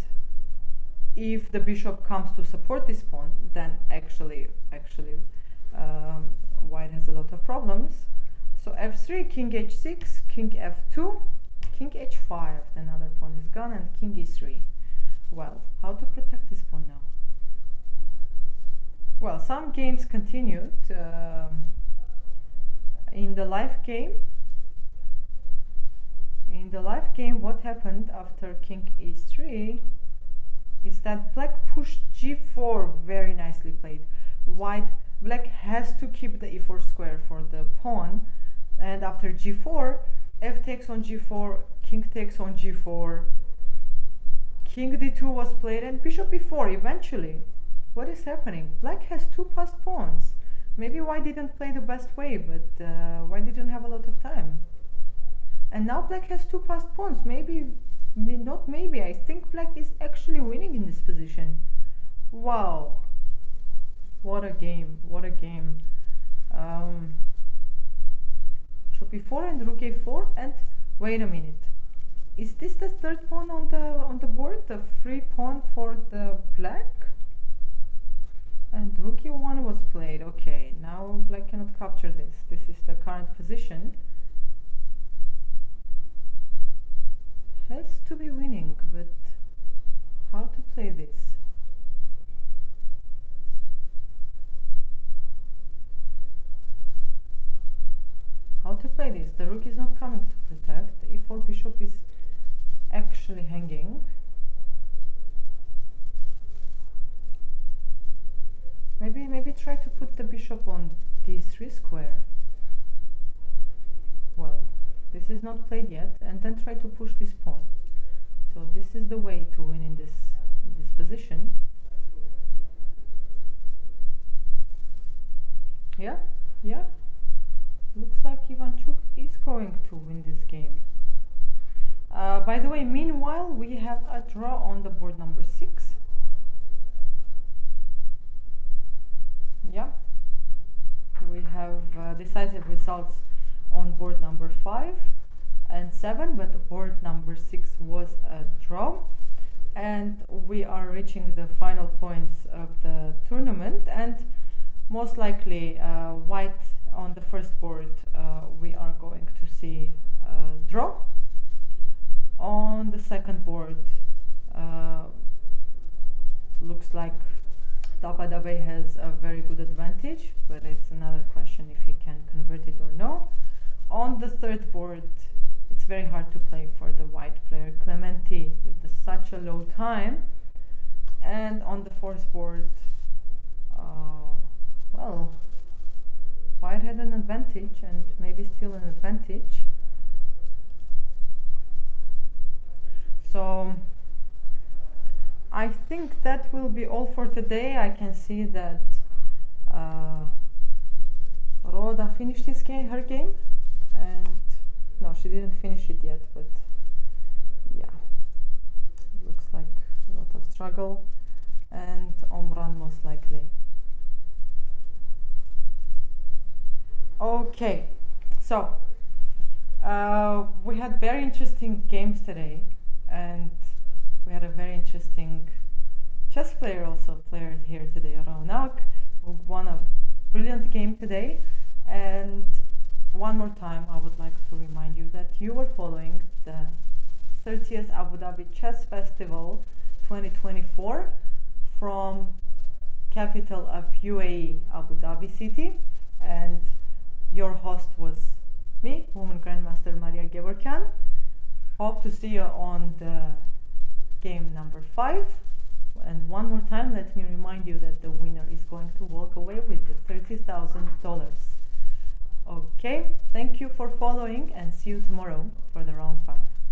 [SPEAKER 1] if the bishop comes to support this pawn, then actually white has a lot of problems. So f3, king h6, king f2, king h5, another pawn is gone, and king e3. Well, how to protect this pawn now? Well, some games continued. In the live game, what happened after king e3 is that black pushed g4, very nicely played. Black has to keep the e4 square for the pawn, and after g4, f takes on g4, king takes on g4, king d2 was played, and bishop e4 eventually. What is happening? Black has two passed pawns. Maybe white didn't play the best way, but white didn't have a lot of time. And now black has two passed pawns. Not maybe, I think black is actually winning in this position. Wow. What a game, what a game. Bishop e4 and rook a4, and wait a minute. Is this the third pawn on the board? The free pawn for the black? And rook e1 was played. Okay, now black cannot capture this. This is the current position. Has to be winning, but how to play this? How to play this? The rook is not coming to protect. The e4 bishop is actually hanging. Maybe try to put the bishop on d3 square. Well, this is not played yet, and then try to push this pawn. So this is the way to win in this position. Yeah. Looks like Ivanchuk is going to win this game. By the way, meanwhile, we have a draw on the board number 6. Yeah, we have decisive results on board number 5 and 7, but board number 6 was a draw, and we are reaching the final points of the tournament, and most likely white on the first board we are going to see a draw. On the second board looks like Dhabi has a very good advantage, but it's another question if he can convert it or no. On the third board, it's very hard to play for the white player Clementi with such a low time. And on the fourth board, well, white had an advantage and maybe still an advantage. So I think that will be all for today. I can see that Rhoda finished her game, and no, she didn't finish it yet, but yeah, looks like a lot of struggle, and Omran most likely. Okay, so we had very interesting games today, and we had a very interesting chess player here today, Raunak, who won a brilliant game today. And one more time, I would like to remind you that you are following the 30th Abu Dhabi Chess Festival 2024 from capital of UAE, Abu Dhabi city, and your host was me, Woman Grandmaster Maria Gevorgyan. Hope to see you on the game number 5. And one more time, let me remind you that the winner is going to walk away with the $30,000. Okay, thank you for following, and see you tomorrow for the round 5.